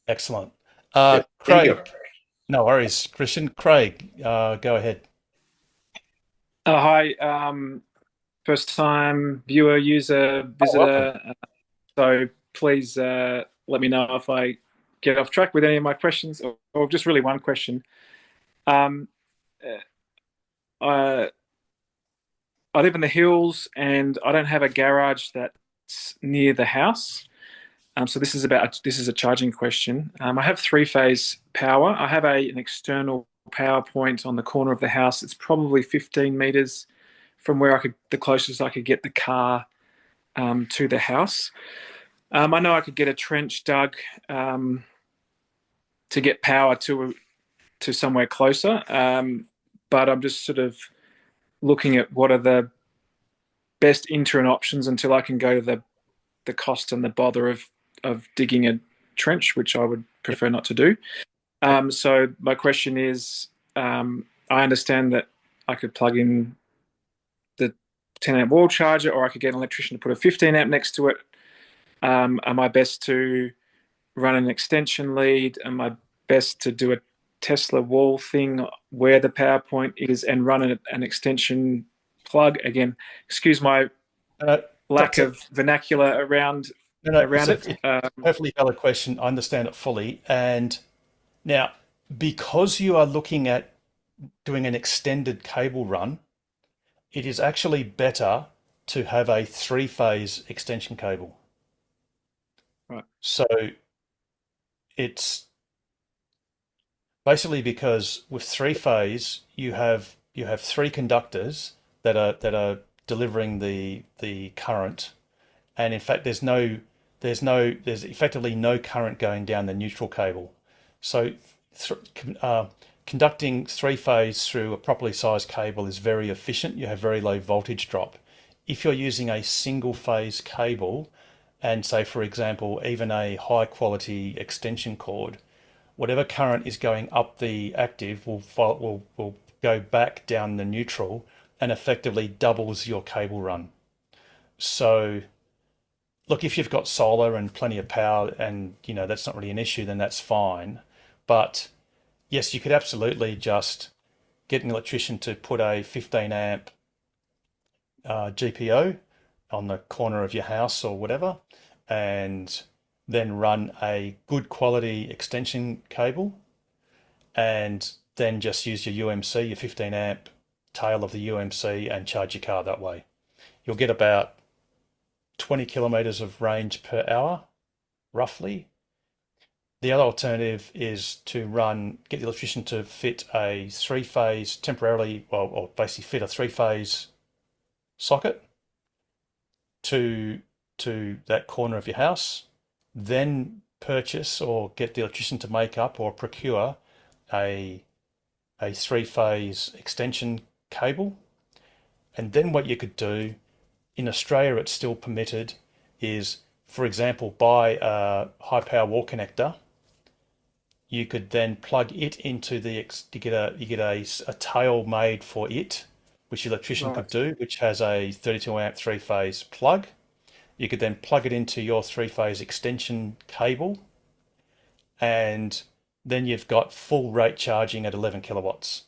Excellent. Thank Craig. you. No worries, Christian. Craig, go ahead. Hi. First time viewer, user, visitor. So please let me know if I get off track with any of my questions, or just really one question. I live in the hills and I don't have a garage that's near the house. So this is a charging question. I have 3-phase power. I have an external power point on the corner of the house. It's probably 15 meters from where the closest I could get the car to the house. I know I could get a trench dug to get power to somewhere closer, but I'm just sort of looking at what are the best interim options until I can go to the cost and the bother of digging a trench, which I would prefer not to do. So my question is, I understand that I could plug in the 10-amp wall charger, or I could get an electrician to put a 15-amp next to it. Am I best to run an extension lead? Am I best to do a Tesla wall thing where the power point is and run an extension plug? Again, excuse my lack of vernacular around it. Perfectly valid question. I understand it fully. And now, because you are looking at doing an extended cable run, it is actually better to have a 3-phase extension cable. Right. So it's basically because with 3-phase you have 3 conductors that are delivering the current, and in fact there's effectively no current going down the neutral cable. So conducting 3-phase through a properly sized cable is very efficient. You have very low voltage drop. If you're using a single phase cable, and say for example even a high quality extension cord, whatever current is going up the active will go back down the neutral and effectively doubles your cable run. So look, if you've got solar and plenty of power and that's not really an issue, then that's fine. But yes, you could absolutely just get an electrician to put a 15 amp GPO on the corner of your house or whatever, and then run a good quality extension cable, and then just use your UMC, your 15 amp tail of the UMC, and charge your car that way. You'll get about 20 kilometers of range per hour, roughly. The other alternative is to get the electrician to fit a 3-phase temporarily, or basically fit a 3-phase socket to that corner of your house, then purchase or get the electrician to make up or procure a 3-phase extension cable. And then what you could do, in Australia it's still permitted, is, for example, buy a high power wall connector. You could then plug it into you get a tail made for it, which the electrician could do, which has a 32 amp 3-phase plug. You could then plug it into your 3-phase extension cable, and then you've got full rate charging at 11 kilowatts.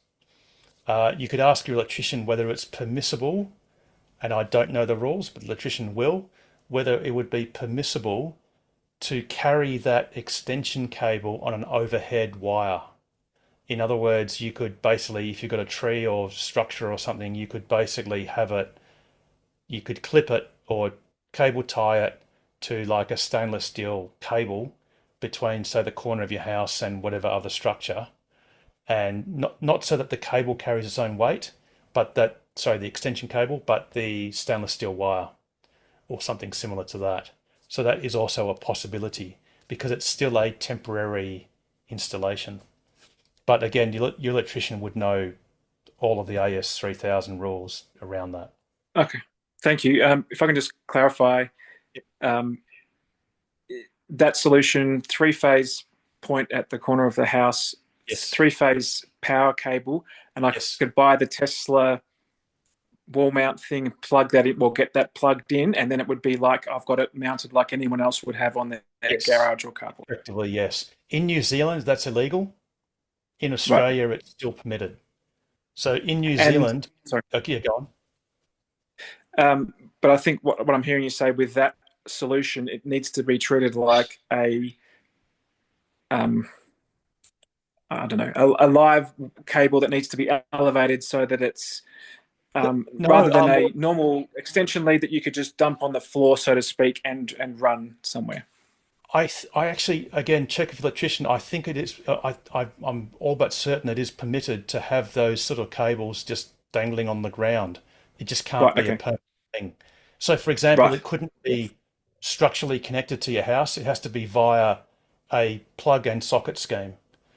You could ask your electrician whether it's permissible, and I don't know the rules, but the electrician will, whether it would be permissible to carry that extension cable on an overhead wire. In other words, you could basically, if you've got a tree or structure or something, you could basically you could clip it or cable tie it to like a stainless steel cable between, say, the corner of your house and whatever other structure, and not so that the cable carries its own weight, but the extension cable, but the stainless steel wire or something similar to that. So that is also a possibility, because it's still a temporary installation. But again, your electrician would know all of the AS3000 rules around that. Okay, thank you. If I can just clarify, that solution, 3-phase point at the corner of the house, Yes. 3-phase power cable, and I could buy the Tesla wall mount thing and plug that in, or get that plugged in, and then it would be like I've got it mounted like anyone else would have on their garage or carport. Effectively, yes. In New Zealand, that's illegal. In Australia, it's still permitted. So in New Zealand, okay, go on. But I think what I'm hearing you say with that solution, it needs to be treated like a a live cable that needs to be elevated so that it's rather than a normal extension lead that you could just dump on the floor, so to speak, and run somewhere. I actually, again, check with the electrician. I think it is, I'm all but certain it is permitted to have those sort of cables just dangling on the ground. It just can't be a permanent thing. So, for example, it couldn't be structurally connected to your house. It has to be via a plug and socket scheme.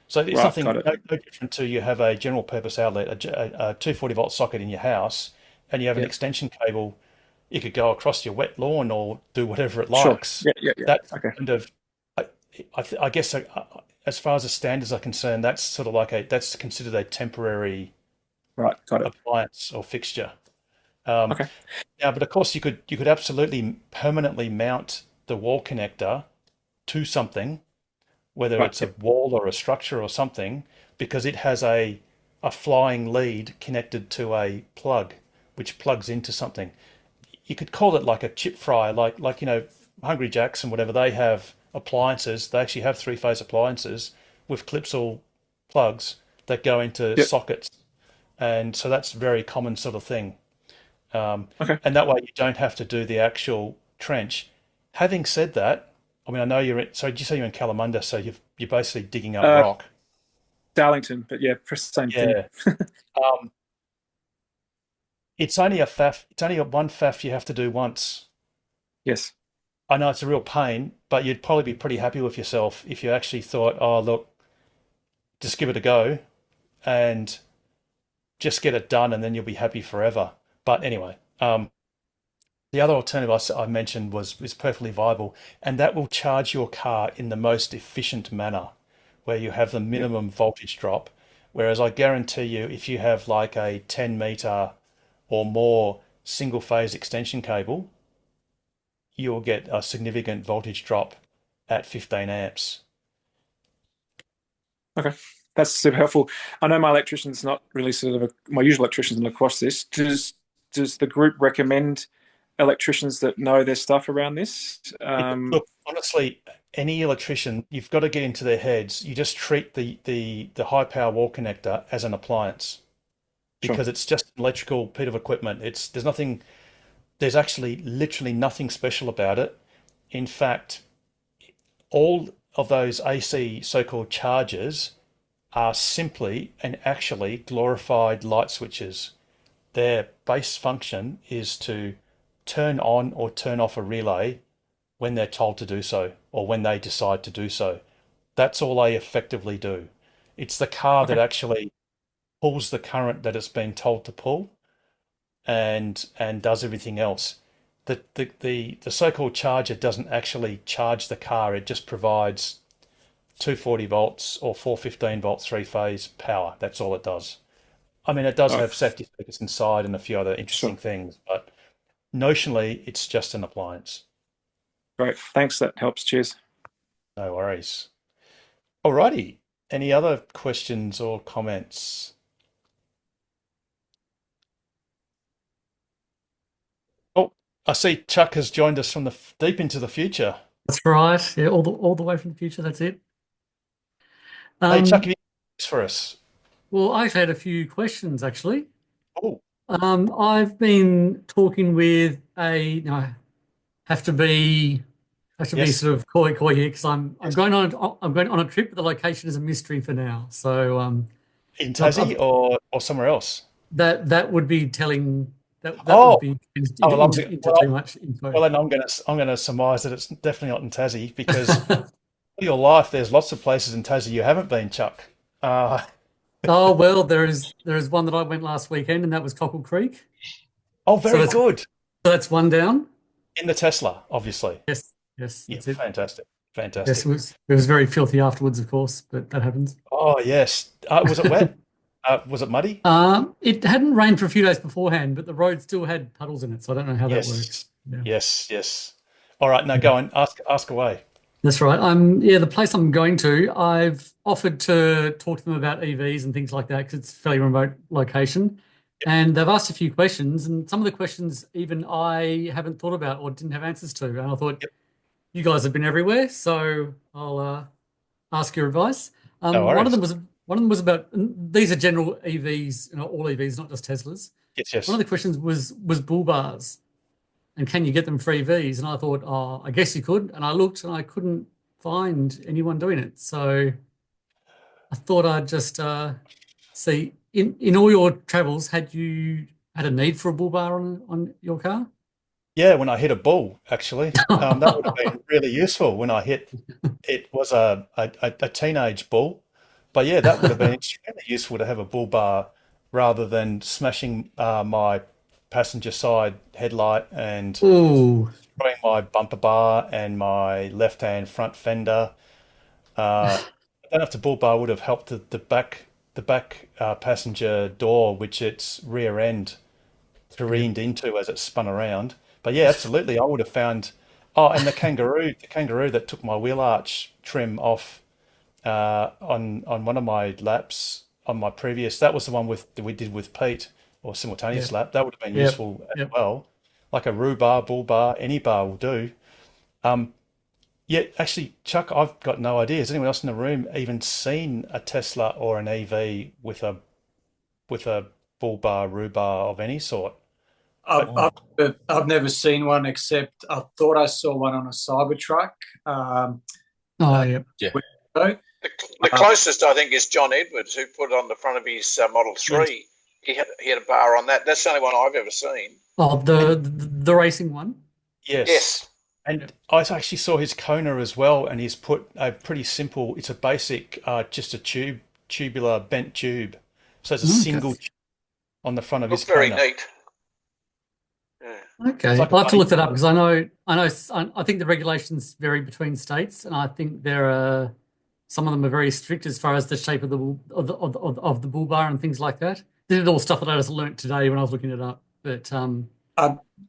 So it's nothing no different to you have a general purpose outlet, a 240 volt socket in your house, and you have an extension cable. You could go across your wet lawn or do whatever it likes. That's kind of, I guess, as far as the standards are concerned, that's sort of like that's considered a temporary appliance or fixture. Yeah, but of course you could absolutely permanently mount the wall connector to something, whether it's a wall or a structure or something, because it has a flying lead connected to a plug, which plugs into something. You could call it like a chip fryer, like Hungry Jack's and whatever. They have appliances. They actually have 3-phase appliances with clips or plugs that go into sockets And so that's a very common sort of thing. Okay. And that way you don't have to do the actual trench. Having said that, I mean, I know so did you say you're in Kalamunda, so you're basically digging up rock. Darlington, but yeah, same thing. Yeah. It's only a faff. It's only one faff you have to do once. Yes. I know it's a real pain, but you'd probably be pretty happy with yourself if you actually thought, oh, look, just give it a go and just get it done, and then you'll be happy forever. But anyway, the other alternative I mentioned is perfectly viable, and that will charge your car in the most efficient manner, where you have the minimum voltage drop. Whereas I guarantee you, if you have like a 10-meter or more single phase extension cable, you'll get a significant voltage drop at 15 amps. Okay, that's super helpful. I know my electrician's not really my usual electrician's not across this. Does the group recommend electricians that know their stuff around this? Look, honestly, any electrician, you've got to get into their heads. You just treat the high power wall connector as an appliance, because it's just an electrical piece of equipment. There's actually literally nothing special about it. In fact, all of those AC so-called chargers are simply and actually glorified light switches. Their base function is to turn on or turn off a relay when they're told to do so, or when they decide to do so. That's all they effectively do. It's the car that actually pulls the current that it's been told to pull, and does everything else. The so-called charger doesn't actually charge the car. It just provides 240 volts or 415 volts three-phase power. That's all it does. I mean, it does have safety circuits inside and a few other interesting things, but notionally, it's just an appliance. Great. Thanks. That helps. Cheers. No worries. Alrighty. Any other questions or comments? Oh, I see Chuck has joined us from the deep into the future. That's right. Yeah, all the way from the future. That's it. Hey, Chuck, have you got for us? Well, I've had a few questions actually. Oh. I've been talking with have to be sort of coy here, because I'm going on a trip, but the location is a mystery for now. So in Tassie or somewhere else? That would be telling. That would be into too much info. Well, then I'm going to surmise that it's definitely not in Tassie, because in your life there's lots of places in Tassie you haven't been, Chuck. Oh well, there is one that I went last weekend, and that was Cockle Creek. Oh, very good. So that's one down. In the Tesla, obviously. Yes, that's it. Fantastic. Yes, it was very filthy afterwards, of course, but that happens. Oh yes. Was it wet? Was it muddy? It hadn't rained for a few days beforehand, but the road still had puddles in it, so I don't know how that works. Yeah. Yes. All right, now go on. Ask away. That's right. The place I'm going to, I've offered to talk to them about EVs and things like that, because it's a fairly remote location. And they've asked a few questions, and some of the questions even I haven't thought about or didn't have answers to. And I thought, you guys have been everywhere, so I'll ask your advice. No worries. One of them was about, these are general EVs, all EVs, not just Teslas. Yes. One of the questions was bull bars, and can you get them for EVs? And I thought, I guess you could. And I looked, and I couldn't find anyone doing it. So I thought I'd just see, in all your travels, had you had a need for a bull bar on your car? Yeah, when I hit a bull, actually, that would have been really useful. When I hit, it was a teenage bull, but yeah, that would have been extremely useful to have a bull bar rather than smashing my passenger side headlight and destroying my bumper bar and my left-hand front fender. I don't know if the bull bar would have helped the back passenger door, which its rear end careened into as it spun around. But yeah, absolutely, I would have found. Oh, and the kangaroo that took my wheel arch trim off on one of my laps on my previous. That was the one that we did with Pete, or simultaneous lap. That would have been useful as well. Like a roo bar, bull bar, any bar will do. Yeah, actually, Chuck, I've got no idea. Has anyone else in the room even seen a Tesla or an EV with a bull bar, roo bar of any sort. I've never seen one, except I thought I saw one on a Cybertruck. Yeah. The closest, I think, is John Edwards, who put it on the front of his Model 3. Yes. He had a bar on that. That's the only one I've ever seen. Oh, the racing one? Yes. And I actually saw his Kona as well, and he's put a pretty simple, it's a basic, just a tubular bent tube. So it's a single tube on the front of his very Kona. neat. Okay, I'll have to look that up because I think the regulations vary between states, and I think some of them are very strict as far as the shape of the bull bar and things like that. This is all stuff that I just learnt today when I was looking it up. But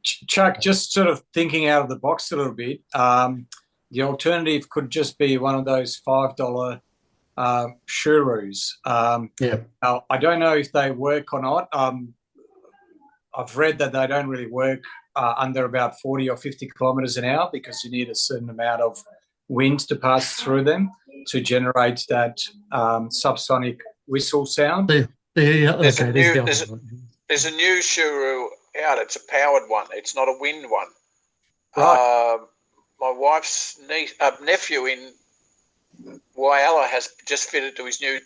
Chuck, just sort of thinking out of the box a little bit, the alternative could just be one of those $5 Shurus. Now, I don't know if they work or not. I've read that they don't really work under about 40 or 50 kilometres an hour because you need a certain amount of wind to pass through them to generate that subsonic whistle sound. There's a new Shuru out. It's a powered one. It's not a wind one. Right. My wife's nephew in Whyalla has just fitted to his new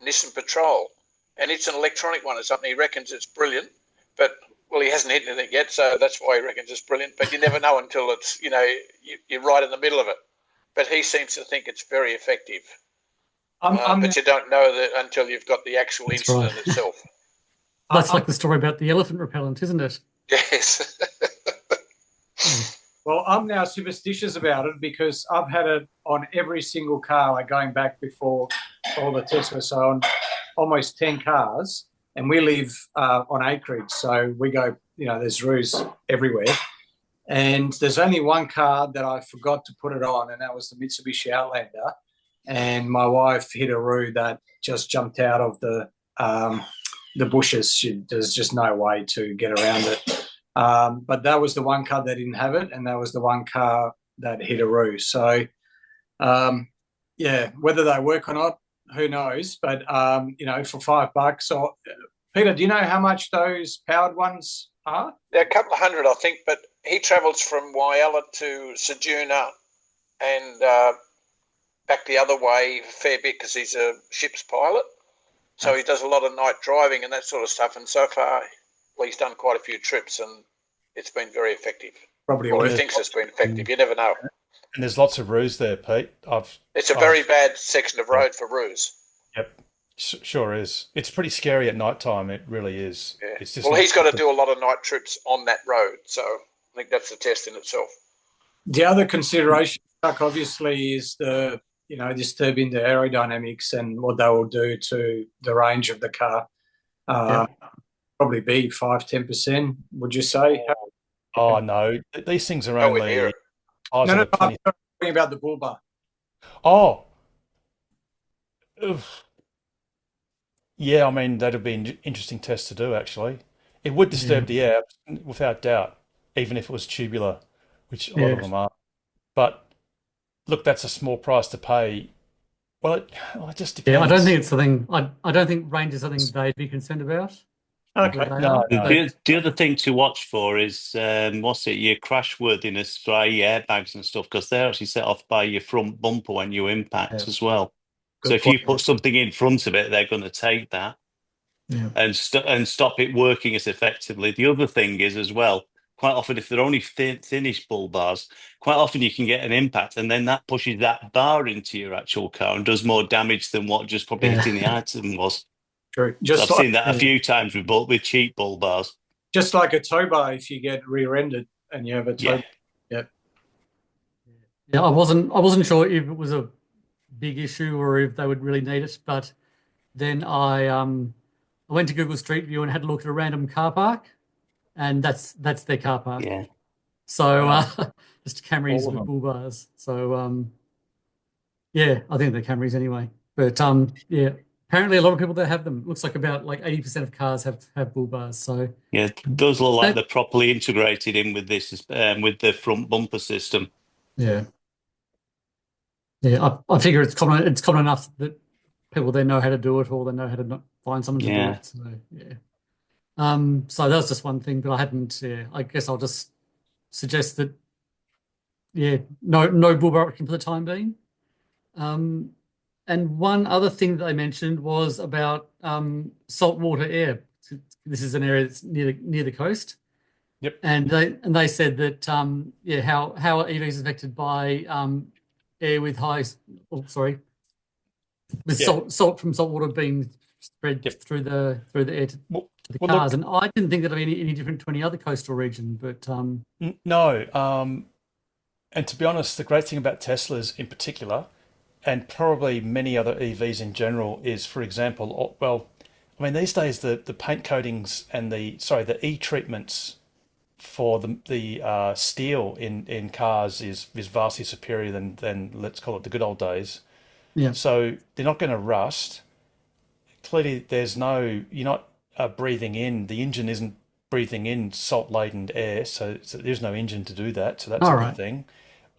Nissan Patrol, and it's an electronic one or something. He reckons it's brilliant, but he hasn't hit anything yet, so that's why he reckons it's brilliant. But you never know until it's you're right in the middle of it. But he seems to think it's very effective. But you don't know that until you've got the actual incident itself. That's like the story about the elephant repellent, isn't it? Yes. Well, I'm now superstitious about it because I've had it on every single car, like going back before all the tests were so on almost 10 cars, and we live on acreage, so we go, there's roos everywhere. And there's only one car that I forgot to put it on, and that was the Mitsubishi Outlander. And my wife hit a roo that just jumped out of the bushes. There's just no way to get around it. But that was the one car that didn't have it, and that was the one car that hit a roo. So, whether they work or not, who knows? But, for $5. So, Peter, do you know how much those powered ones are? They're a couple of hundred, I think, but he travels from Whyalla to Ceduna and back the other way a fair bit because he's a ship's pilot. So he does a lot of night driving and that sort of stuff. And so far, he's done quite a few trips and it's been very effective. Probably he thinks it's been effective. You never know. And there's lots of roos there, Pete. It's a very bad section of road for roos. Yep, sure is. It's pretty scary at night time. It really is. Yeah. It's just he's got to do a lot of night trips on that road. So I think that's the test in itself. The other consideration, Chuck, obviously, is the disturbing the aerodynamics and what they will do to the range of the car. Probably be 5-10%, would you say? Oh, no. These things are only... No, I'm talking about the bull bar. Oh. Oof. Yeah, I mean, that'd be an interesting test to do, actually. It would disturb the air, without doubt, even if it was tubular, which a lot of them are. But... look, that's a small price to pay. Well, it just depends. Yeah, I don't think it's something. I don't think range is something they'd be concerned about. Okay. No. The other thing to watch for is your crashworthiness for your airbags and stuff, because they're actually set off by your front bumper when you impact as well. So if you put something in front of it, they're going to take that and stop it working as effectively. The other thing is as well, quite often, if they're only thinnish bull bars, quite often you can get an impact and then that pushes that bar into your actual car and does more damage than what just probably hitting the item was. True. I've seen that a few times with cheap bull bars. Just like a tow bar, if you get rear-ended and you have a tow. Yeah, I wasn't sure if it was a big issue or if they would really need it, but then I went to Google Street View and had a look at a random car park. And that's their car park. Yeah. So just Camrys with bull bars. So I think they're Camrys anyway. But apparently a lot of people that have them. Looks like about 80% of cars have bull bars. So yeah, those look like they're properly integrated in with this with the front bumper system. Yeah. Yeah, I figure it's common enough that people there know how to do it, or they know how to not find someone to do Yeah. it. So yeah. So that was just one thing, but I hadn't. Yeah, I guess I'll just suggest that. Yeah, no bull barking for the time being. And one other thing that they mentioned was about saltwater air. This is an area that's near the coast. Yep. And they said that how are EVs affected by air with salt from saltwater being spread through the air to the cars. And I didn't think that'd be any different to any other coastal region, but no. And to be honest, the great thing about Teslas in particular, and probably many other EVs in general, is, for example, these days the paint coatings and the e-treatments for the steel in cars is vastly superior than let's call it the good old days. Yeah. So they're not going to rust. Clearly, you're not breathing in. The engine isn't breathing in salt-laden air, so there's no engine to do that. So that's a good thing.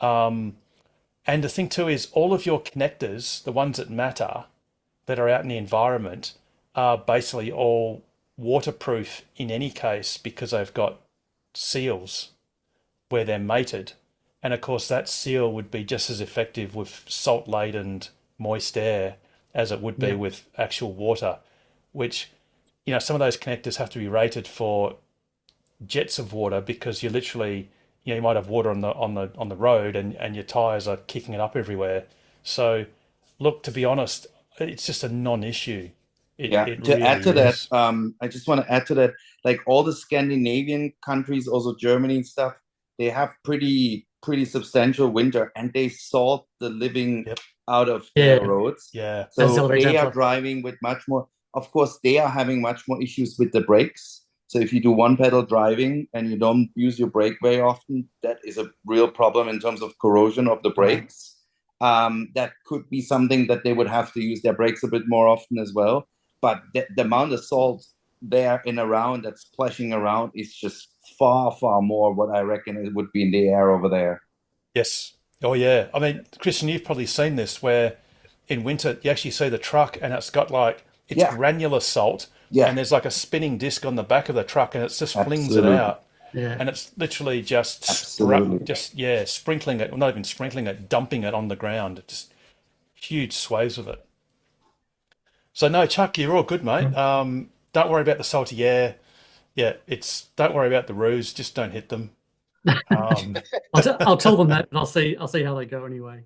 And the thing too is all of your connectors, the ones that matter, that are out in the environment, are basically all waterproof in any case because they've got seals where they're mated. And of course that seal would be just as effective with salt-laden moist air as it would be with actual water, which, some of those connectors have to be rated for jets of water because you literally, you might have water on the road and your tires are kicking it up everywhere. So look, to be honest, it's just a non-issue. It to really add to that, is. I just want to add to that, like all the Scandinavian countries, also Germany and stuff, they have pretty substantial winter, and they salt the living out of their roads. Yeah. So they are driving with much more. Of course, they are having much more issues with the brakes. So if you do one pedal driving and you don't use your brake very often, that is a real problem in terms of corrosion of the brakes. That could be something that they would have to use their brakes a bit more often as well. But the amount of salt there and around that's splashing around is just far, far more what I reckon it would be in the air over there. Yes. Oh, yeah. I mean, Christian, you've probably seen this where in winter you actually see the truck and it's got granular salt. Yeah. And there's like a spinning disc on the back of the truck and it just flings it out. Yeah. And it's literally just sprinkling it, well, not even sprinkling it, dumping it on the ground. Just huge swathes of it. So no, Chuck, you're all good, mate. Don't worry about the salty air. Yeah, don't worry about the roos. Just don't hit them. I'll tell them that, and I'll see how they go anyway.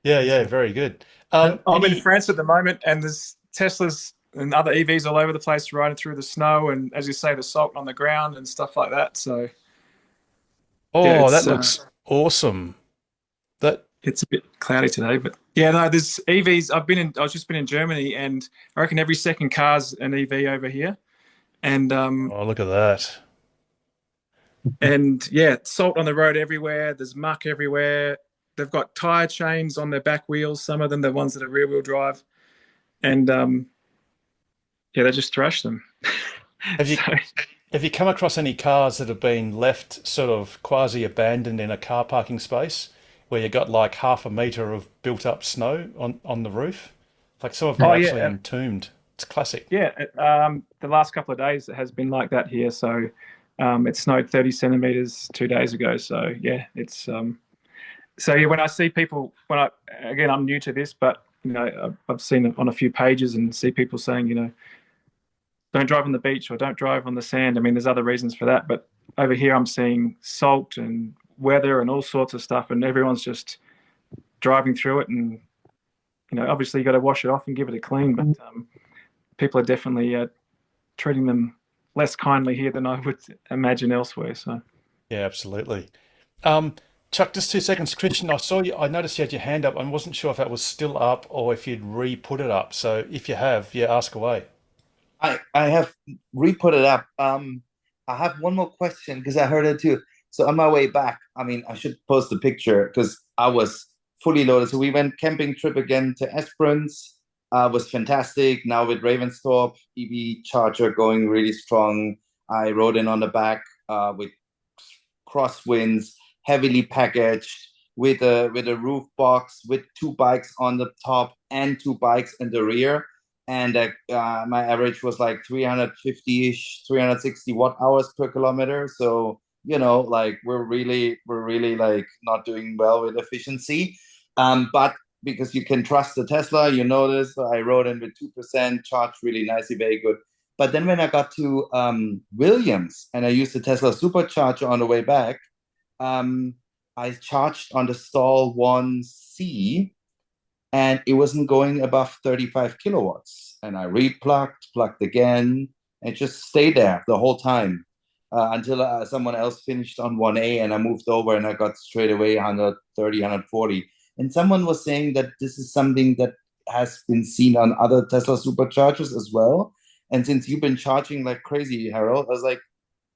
Yeah, very good. I'm in France at the moment, and there's Teslas and other EVs all over the place riding through the snow, and as you say, the salt on the ground and stuff like that. So, that looks awesome. It's a bit cloudy today, but yeah, no, there's EVs. I've just been in Germany, and I reckon every second car's an EV over here. And look at that. And yeah, salt on the road everywhere. There's muck everywhere. They've got tire chains on their back wheels. Some of them, the ones that are rear wheel drive, and they just thrash them. Have you come across any cars that have been left sort of quasi abandoned in a car parking space where you got like half a meter of built up snow on the roof? Like some of them are actually entombed. It's classic. Yeah, the last couple of days it has been like that here. So it snowed 30 centimeters 2 days ago. So yeah, it's when I see people, I'm new to this, but I've seen it on a few pages and see people saying, don't drive on the beach or don't drive on the sand. I mean, there's other reasons for that, but over here I'm seeing salt and weather and all sorts of stuff, and everyone's just driving through it. And obviously you got to wash it off and give it a clean, but people are definitely treating them less kindly here than I would imagine elsewhere. So yeah, absolutely. Chuck, just 2 seconds. Christian, I noticed you had your hand up. I wasn't sure if that was still up or if you'd re-put it up. So if you have, ask away. I have re-put it up. I have one more question because I heard it too. So on my way back, I should post a picture because I was fully loaded. So we went camping trip again to Esperance. Was fantastic. Now with Ravensthorpe, EV charger going really strong. I rode in on the back with crosswinds, heavily packaged. with a roof box with 2 bikes on the top and 2 bikes in the rear, and my average was like 350-ish, 360 watt hours per kilometer. So like we're really like not doing well with efficiency, but because you can trust the Tesla, this. I rode in with 2%, charged really nicely, very good. But then when I got to Williams and I used the Tesla supercharger on the way back, I charged on the stall 1C, and it wasn't going above 35 kilowatts. And I plugged again, and just stayed there the whole time until someone else finished on 1A, and I moved over and I got straight away 130, 140. And someone was saying that this is something that has been seen on other Tesla superchargers as well. And since you've been charging like crazy, Harold, I was like,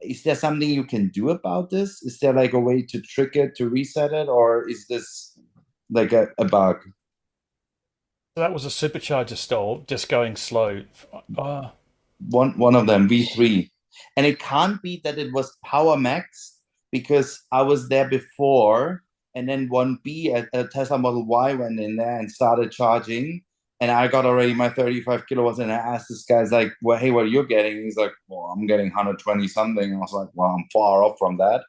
is there something you can do about this? Is there like a way to trick it, to reset it? Or is this like a bug? So that was a supercharger stall, just going slow. One of them, V3. And it can't be that it was power max, because I was there before, and then 1B, a Tesla Model Y went in there and started charging, and I got already my 35 kilowatts, and I asked this guy, like, well, hey, what are you getting? He's like, well, I'm getting 120 something. I was like, well, I'm far off from that.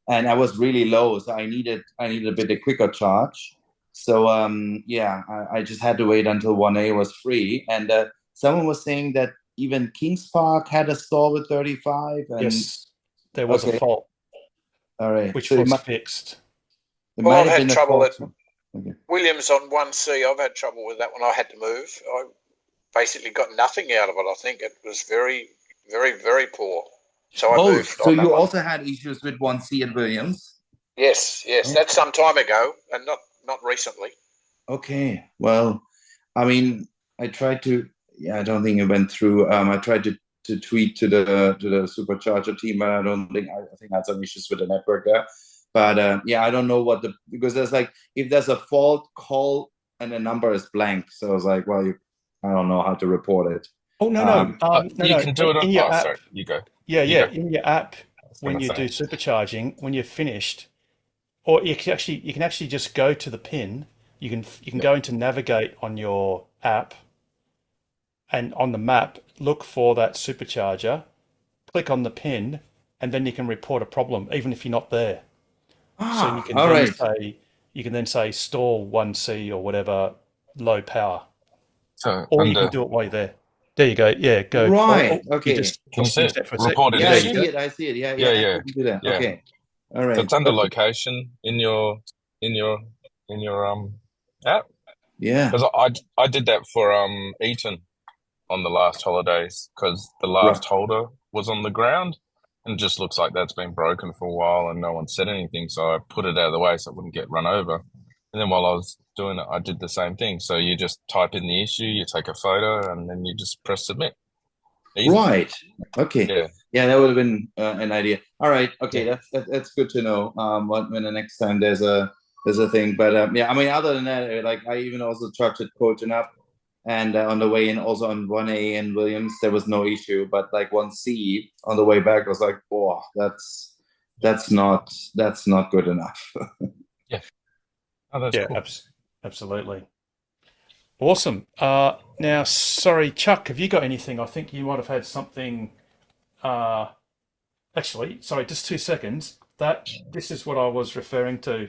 And I was really low, so I needed a bit of quicker charge. So I just had to wait until 1A was free. And someone was saying that even Kings Park had a stall with 35. And Yes, there was a fault. All right, which so was fixed. It Well, might I've have had been a trouble fault. at Okay. Williams on 1C. I've had trouble with that when I had to move. I basically got nothing out of it. I think it was very, very, very poor. So I moved So on that you one. also had issues with 1C at Williams? Yes, Oh. that's some time ago, and not recently. Okay. Well, I mean, I tried to. Yeah, I don't think it went through. I tried to tweet to the supercharger team, but I don't think. I think I had some issues with the network there. But I don't know because there's like, if there's a fault, call and the number is blank. So I was like, well, I don't know how to report it. Oh no, you can do it in on. your Oh, app. sorry, you go. Yeah, You go. in your app when gonna you do say. supercharging, when you're finished, or you can actually just go to the pin. You can go into navigate on your app, and on the map look for that supercharger, click on the pin, and then you can report a problem even if you're not there. So you can all then right. say stall 1C or whatever, low power, So or you under can do it while you're there. There you go. Yeah, go. Right. You Okay. just Can you see use it? that for a sec. Report it Yeah, There I in. you see go. it. I see it. Yeah, Yeah, I can do that. yeah. Okay. All right. So it's under Okay. location in your app. Yeah. Because I did that for Eton on the last holidays, because the last holder was on the ground and it just looks like that's been broken for a while and no one said anything. So I put it out of the way so it wouldn't get run over. And then while I was doing it, I did the same thing. So you just type in the issue, you take a photo, and then you just press submit. Easy. Right. Okay. Yeah. Yeah, that would have been an idea. All right. Okay, Yeah. that's good to know. When the next time there's a thing, but I mean, other than that, like I even also charged Colton up, and on the way in, also on 1A and Williams, there was no issue. But like 1C on the way back, I was like, oh, that's not good enough. Yeah. Oh, that's Yeah, cool. absolutely. Awesome. Now, sorry, Chuck, have you got anything? I think you might have had something. Actually, sorry, just 2 seconds. This is what I was referring to.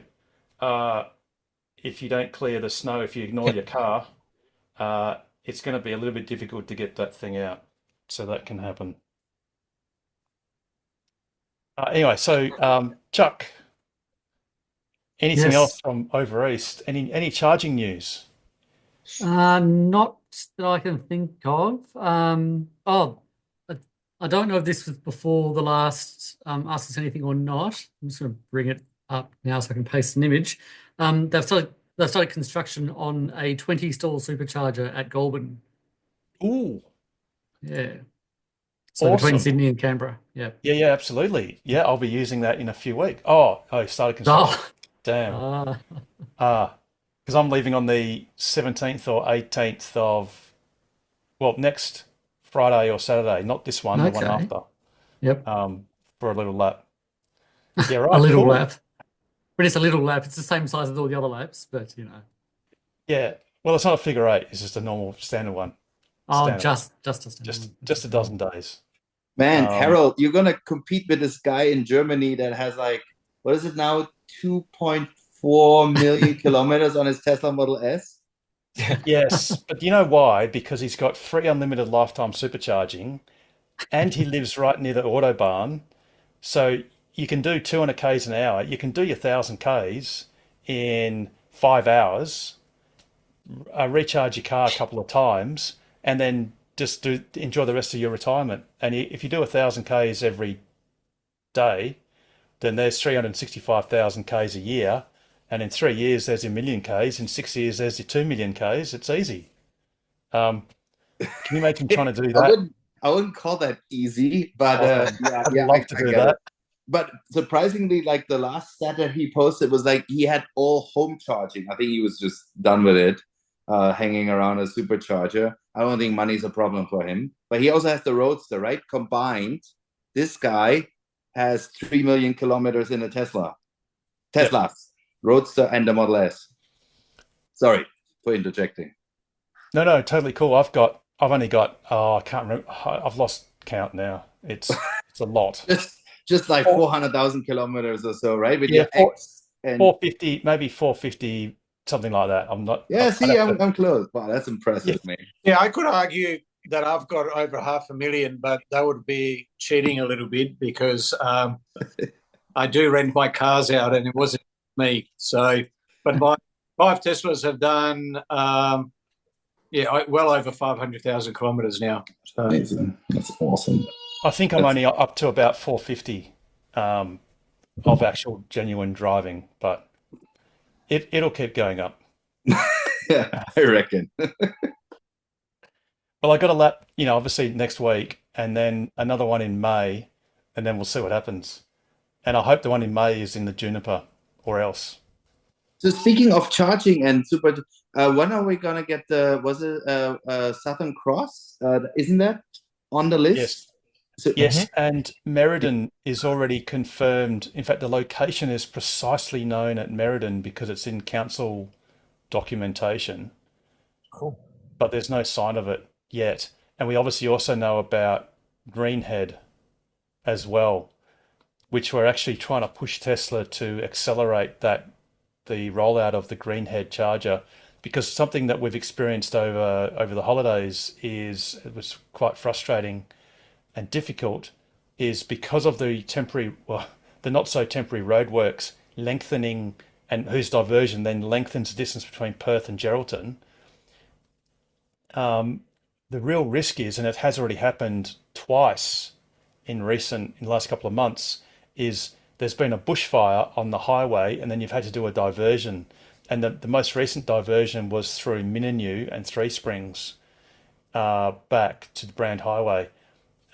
If you don't clear the snow, if you ignore your car, it's going to be a little bit difficult to get that thing out. So that can happen. Anyway, so Chuck, anything Yes. else from over east? Any charging news? Not that I can think of. I don't know if this was before the last Ask Us Anything or not. I'm just going to bring it up now so I can paste an image. They've started construction on a 20-stall supercharger at Goulburn. Ooh. Yeah. So between Awesome. Sydney and Canberra. Yeah. Yeah, absolutely. Yeah, I'll be using that in a few weeks. Oh, started construction. Oh. Damn. Because I'm leaving on the 17th or 18th of, well, next Friday or Saturday, not this one, the one Okay. after. Yep. For a little lap. Yeah, right. A little cool. lap. But it's a little lap. It's the same size as all the other laps, but you know. Yeah. Well, it's not a figure eight. It's just a normal standard one. Oh, Standard. just a standard one. Just a dozen days. Man, Um, Harold, you're gonna compete with this guy in Germany that has like, what is it now, 2.4 million kilometers on his Tesla Model S? Yes, but you know why? Because he's got free unlimited lifetime supercharging, and he lives right near the Autobahn. So you can do 200 Ks an hour. You can do your 1,000 Ks in 5 hours, recharge your car a couple of times, and then just enjoy the rest of your retirement. And if you do 1,000 Ks every day, then there's 365,000 Ks a year. And in 3 years, there's 1,000,000 Ks. In 6 years, there's your 2,000,000 Ks. It's easy. Can you imagine trying to do that? I wouldn't call that easy, but I'd love to do that. But surprisingly, like the last stat that he posted was like he had all home charging. I think he was just done with it, hanging around a supercharger. I don't think money's a problem for him. But he also has the Roadster, right? Combined, this guy has 3 million kilometers in a Tesla. Teslas, Roadster, and the Model S. Sorry for interjecting. No, totally cool. I've only got, I can't remember. I've lost count now. It's a lot. Just like 400,000 kilometers or so, right? With Yeah, your X and 450, maybe 450, something like that. I'm not. yeah. I'd See, have to- I'm close. Wow, that's impressive, man. Yeah, I could argue that I've got over 500,000, but that would be cheating a little bit because I do rent my cars out, and it wasn't me. So, but my 5 Teslas have done, well over 500,000 kilometers now. So, Amazing. That's awesome. I think I'm only up to about 450 of actual genuine driving, but it'll keep going up. Yeah, I reckon. Well, I got a lap, obviously next week, and then another one in May, and then we'll see what happens. And I hope the one in May is in the Juniper, or else. So speaking of charging and super, when are we gonna get Southern Cross? Isn't that on the list? Yes. So, Yes, and Meriden is already confirmed. In fact, the location is precisely known at Meriden because it's in council documentation. Cool. But there's no sign of it yet. And we obviously also know about Greenhead as well, which we're actually trying to push Tesla to accelerate the rollout of the Greenhead charger, because something that we've experienced over the holidays it was quite frustrating and difficult, is because of the not so temporary roadworks lengthening, and whose diversion then lengthens the distance between Perth and Geraldton. The real risk is, and it has already happened twice in the last couple of months, is there's been a bushfire on the highway, and then you've had to do a diversion. And the most recent diversion was through Mininu and Three Springs back to the Brand Highway.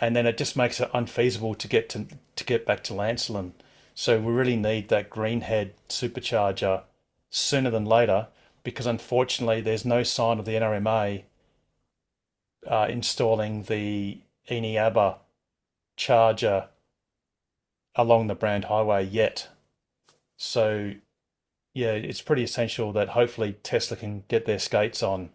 And then it just makes it unfeasible to get back to Lancelin. So we really need that Greenhead supercharger sooner than later, because unfortunately there's no sign of the NRMA installing the Eneabba charger along the Brand Highway yet. So yeah, it's pretty essential that hopefully Tesla can get their skates on.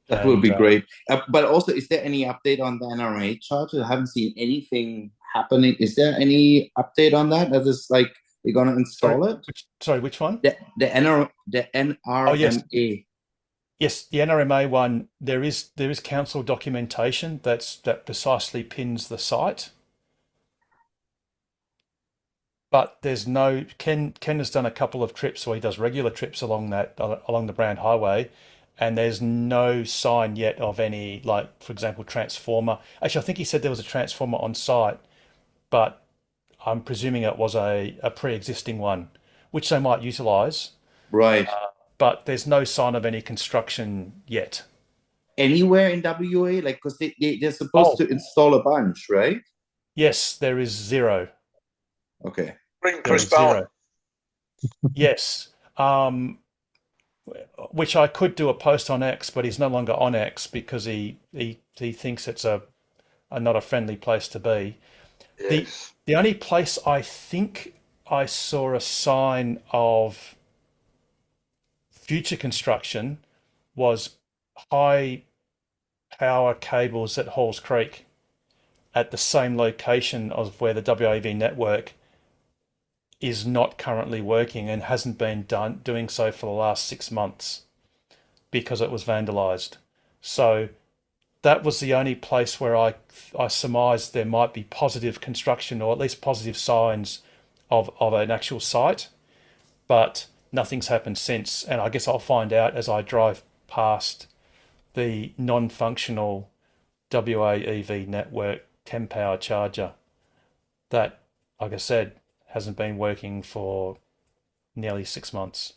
That would be great. But also, is there any update on the NRMA charger? I haven't seen anything happening. Is there any update on that? Is this like they're gonna install it? Sorry, which one? The NRMA. Oh, yes. Yes, the NRMA one. There is council documentation that precisely pins the site. But there's no Ken has done a couple of trips, or he does regular trips along the Brand Highway, and there's no sign yet of any, like, for example, transformer. Actually, I think he said there was a transformer on site, but I'm presuming it was a pre-existing one, which they might utilize. Right. But there's no sign of any construction yet. Anywhere in WA? Like, because they're supposed to install a bunch, right? Yes, there is zero. Okay. Bring Chris Bowen. Yes. Which I could do a post on X, but he's no longer on X because he thinks it's not a friendly place to be. Yes. The only place I think I saw a sign of future construction was high power cables at Halls Creek at the same location of where the WAV network is not currently working and hasn't been doing so for the last 6 months because it was vandalized. So that was the only place where I surmised there might be positive construction or at least positive signs of an actual site, but nothing's happened since. And I guess I'll find out as I drive past the non-functional WAEV network 10 power charger that, like I said, hasn't been working for nearly 6 months,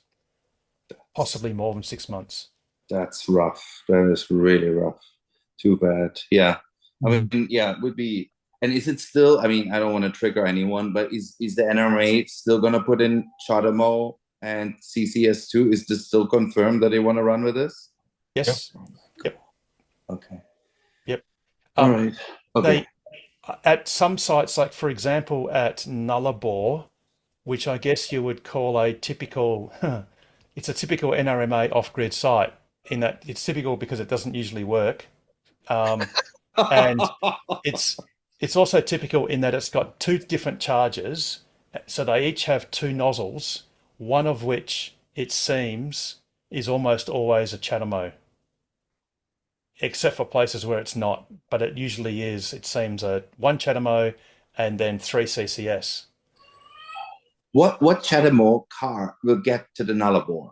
possibly more than 6 months. That's rough. That is really rough. Too bad. Yeah. I mean, yeah, it would be. And is it still, I mean, I don't want to trigger anyone, but is the NRMA still going to put in CHAdeMO and CCS2? Is this still confirmed that they want to run with this? Yes. Yep. Okay. Yep. All right. Okay. At some sites, like for example at Nullarbor, which I guess you would call a typical, it's a typical NRMA off-grid site in that it's typical because it doesn't usually work. And it's also typical in that it's got 2 different chargers. So they each have 2 nozzles, one of which it seems is almost always a CHAdeMO, except for places where it's not, but it usually is, it seems, one CHAdeMO and then 3 CCS. What CHAdeMO car will get to the Nullarbor?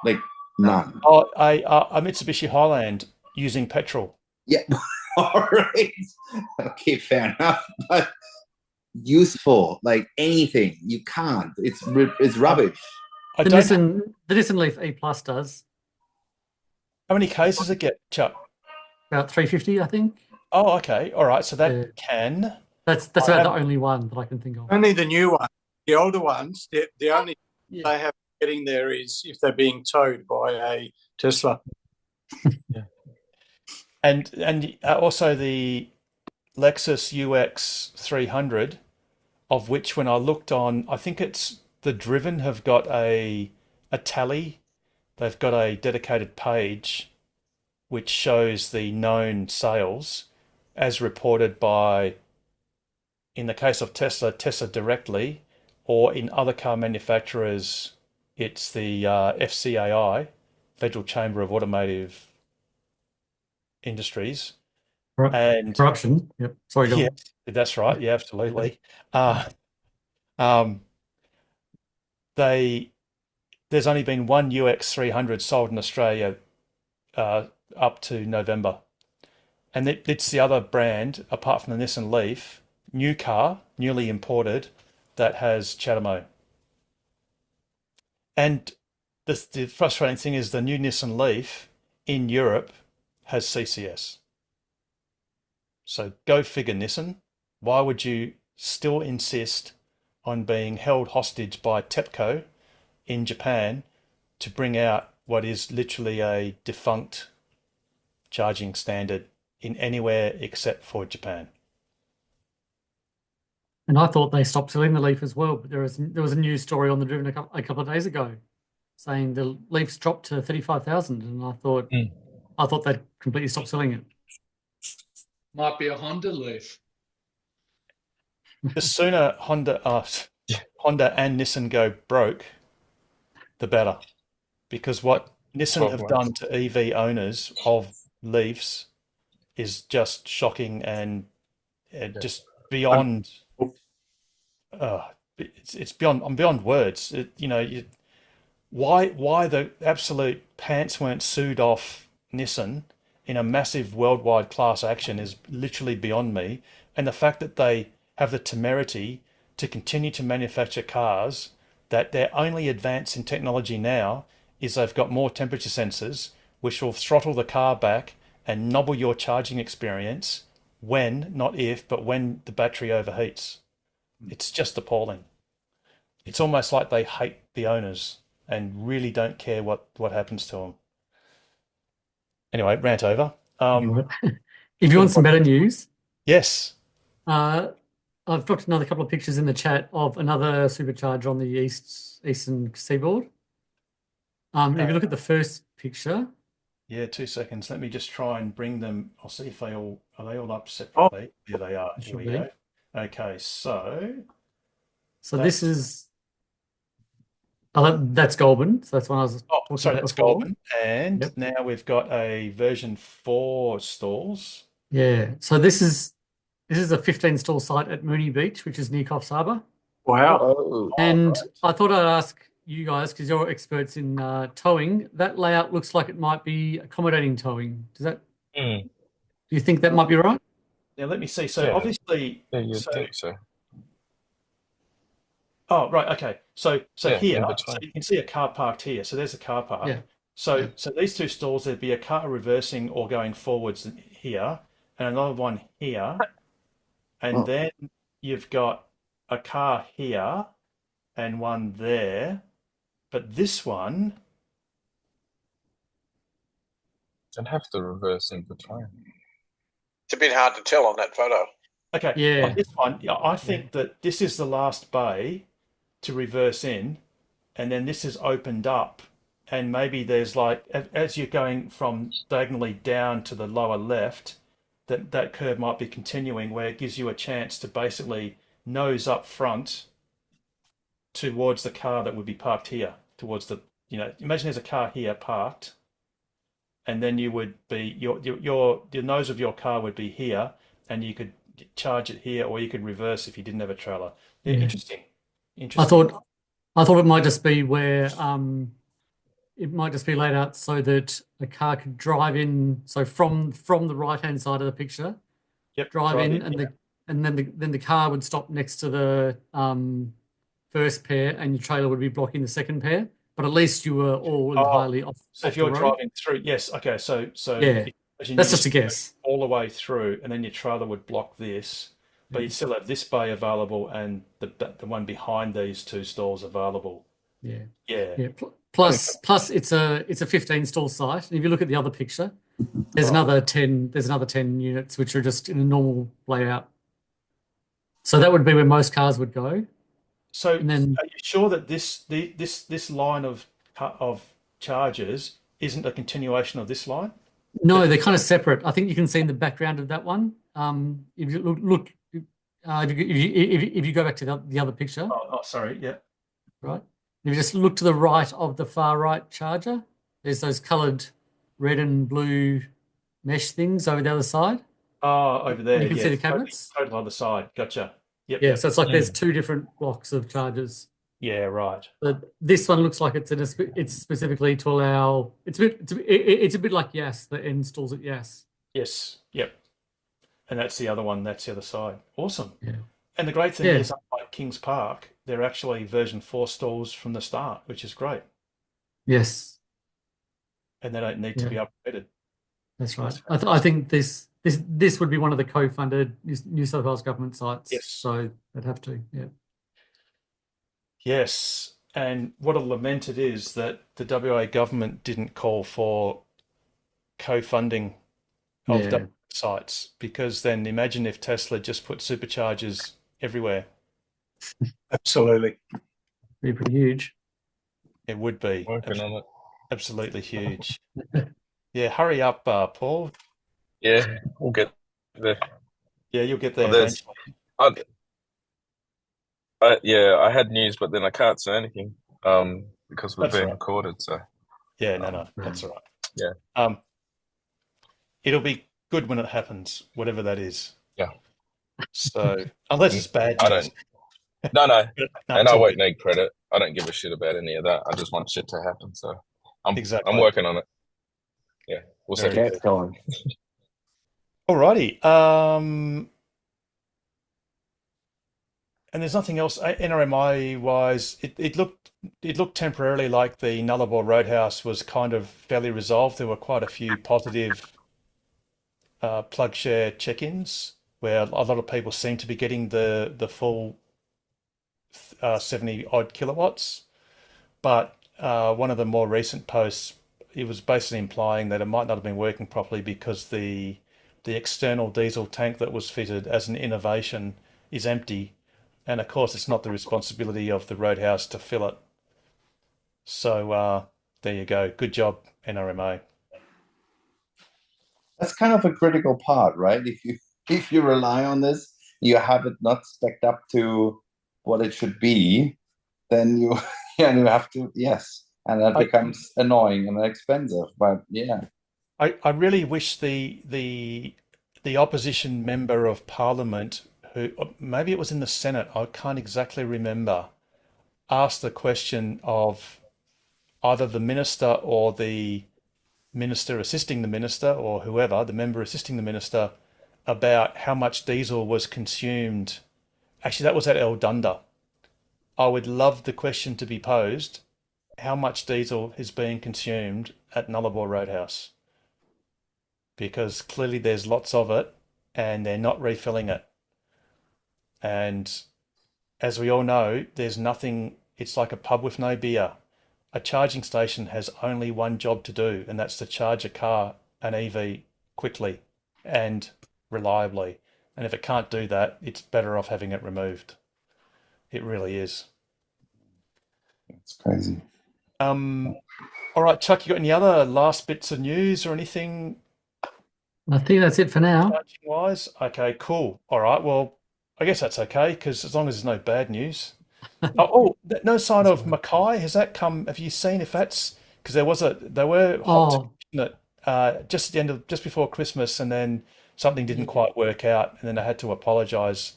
Like none. Oh, a Mitsubishi Highland using petrol. Yeah. All right. Okay, fair enough. But useful, like anything, you can't. It's rubbish. The Nissan Leaf E Plus does. How many cases it get, Chuck? About 350, I think. Oh, okay. All right. So that can. That's about the only one that I can think of. Only the new one. The older ones, the only they have getting there is if they're being towed by a Tesla. Yeah. And also the Lexus UX 300, of which when I looked on, I think it's the Driven have got a tally. They've got a dedicated page which shows the known sales as reported by, in the case of Tesla directly, or in other car manufacturers, it's the FCAI, Federal Chamber of Automotive Industries. And corruption. Yep. Sorry, go on. That's right. Yeah, absolutely. There's only been one UX 300 sold in Australia up to November. And it's the other brand, apart from the Nissan Leaf, new car, newly imported, that has CHAdeMO. And the frustrating thing is the new Nissan Leaf in Europe has CCS. So go figure, Nissan. Why would you still insist on being held hostage by TEPCO in Japan to bring out what is literally a defunct charging standard in anywhere except for Japan? And I thought they stopped selling the Leaf as well, but there was a news story on the Driven a couple of days ago saying the Leaf's dropped to 35,000, and I thought they'd completely stopped selling it. Might be a Honda Leaf. The sooner Honda and Nissan go broke, the better, because what Nissan have done to EV owners of Leafs is just shocking and just beyond. It's beyond. I'm beyond words. Why the absolute pants weren't sued off Nissan in a massive worldwide class action is literally beyond me. And the fact that they have the temerity to continue to manufacture cars, that their only advance in technology now is they've got more temperature sensors, which will throttle the car back and nobble your charging experience when, not if, but when the battery overheats. It's just appalling. It's almost like they hate the owners and really don't care what happens to them. Anyway, rant over. If you want some better news. Yes. I've dropped another couple of pictures in the chat of another supercharger on the eastern seaboard. If you look at the first picture, Yeah, 2 seconds. Let me just try and bring them. I'll see if are they all up Oh, separately? Yeah, they are. it Here should we be. go. Okay, so So this that's is that's Goulburn. So that's one I was talking sorry, about that's before. Goulburn. And Yep. now we've got a version 4 stalls. Yeah. So this is a 15 stall site at Mooney Beach, which is near Coffs Harbour. wow. Oh, And I thought I'd ask you guys, because you're experts in towing, that layout looks like it might be accommodating towing. Do you think that might be right? Now let me see. So Yeah. obviously, Yeah, you'd think so. oh right, okay. So Yeah, here, in so between. you can see a car parked here. So there's a car park. Yeah. So these two stalls, there'd be a car reversing or going forwards here, and another one here, and then you've got a car here and one there, but this one, Don't have to reverse in between. It's a bit hard to tell on that photo. okay, Yeah. on this one, I think that this is the last bay to reverse in, and then this is opened up, and maybe there's like, as you're going from diagonally down to the lower left, that curve might be continuing, where it gives you a chance to basically nose up front towards the car that would be parked here, towards the, imagine there's a car here parked, and then you would be, the nose of your car would be here, and you could charge it here, or you could reverse if you didn't have a trailer. Yeah, Yeah. interesting. I thought it might just be where it might just be laid out so that a car could drive in. So from the right hand side of the picture, drive in, and then the car would stop next to the first pair, and your trailer would be blocking the second pair. But at least you were all entirely off. So if off you're the road. driving through, yes, okay. So Yeah, imagine that's you just a guess. all the way through, and then your trailer would block this, but you'd still have this bay available and the one behind these two stalls available. Yeah. Yeah. Yeah. Plus it's a 15 stall site. And if you look at the other picture, there's another 10 units which are just in a normal layout. So that would be where most cars would go. So And then are you sure that this line of chargers isn't a continuation of this line? no, they're kind of separate. I think you can see in the background of that one. If you look if you go back to the other picture, Oh, sorry, yeah. right? If you just look to the right of the far right charger, there's those coloured red and blue mesh things over the other side. Oh, over there. You can yeah, see the it's totally- cabinets. Total other side. Gotcha. Yep. Yeah, yep. so it's like there's two different blocks of chargers. Yeah, right. But this one looks like it's specifically to allow. It's a bit like Yass, the end stalls at Yass. Yes. Yep. And that's the other one. That's the other side. Awesome. Yeah. And the great thing Yeah. is, unlike Kings Park, they're actually version 4 stalls from the start, which is great. Yes, And they don't need to be upgraded. that's right. I think this would be one of the co-funded New South Wales government sites. Yes. So they'd have to. Yeah. Yes. And what a lament it is that the WA government didn't call for co-funding of Yeah. WA sites, because then imagine if Tesla just put superchargers everywhere. Absolutely. Be pretty huge. It would be Working on it. absolutely huge. Yeah, hurry up, Paul. Yeah, we'll get there. Yeah, you'll get there Well, there's- eventually. I had news, but then I can't say anything because we're That's being right. recorded. So Yeah, no, that's all right. yeah, It'll be good when it happens, whatever that is. yeah. So unless it's bad I news. don't. No, No, and it's I all won't good. need credit. I don't give a shit about any of that. I just want shit to happen. So Exactly. I'm working on it. Yeah, we'll see. Very Cat time. Alrighty. And there's nothing else NRMI wise. It looked temporarily like the Nullarbor Roadhouse was kind of fairly resolved. There were quite a few positive plug share check-ins where a lot of people seem to be getting the full 70 odd kilowatts. But one of the more recent posts, it was basically implying that it might not have been working properly because the external diesel tank that was fitted as an innovation is empty. And of course, it's not the responsibility of the Roadhouse to fill it. So there you go. Good job, NRMA. That's kind of a critical part, right? If you rely on this, you have it not spec'd up to what it should be, then you have to, yes, and that becomes annoying and expensive. But yeah, I really wish the opposition member of Parliament, who maybe it was in the Senate, I can't exactly remember, asked the question of either the minister or the minister assisting the minister, or whoever, the member assisting the minister, about how much diesel was consumed. Actually, that was at El Dunda. I would love the question to be posed: how much diesel is being consumed at Nullarbor Roadhouse? Because clearly there's lots of it and they're not refilling it. And as we all know, there's nothing, it's like a pub with no beer. A charging station has only one job to do, and that's to charge a car, an EV, quickly and reliably. And if it can't do that, it's better off having it removed. It really is. It's crazy. All right, Chuck, you got any other last bits of news or anything I think that's it for now. charging wise? Okay, cool. All right, well, I guess that's okay, because as long as there's no bad news. No sign of Mackay. Has that come? Have you seen if that's, because they were hot just at the end of, just before Christmas, and then something didn't quite work out, and then they had to apologise.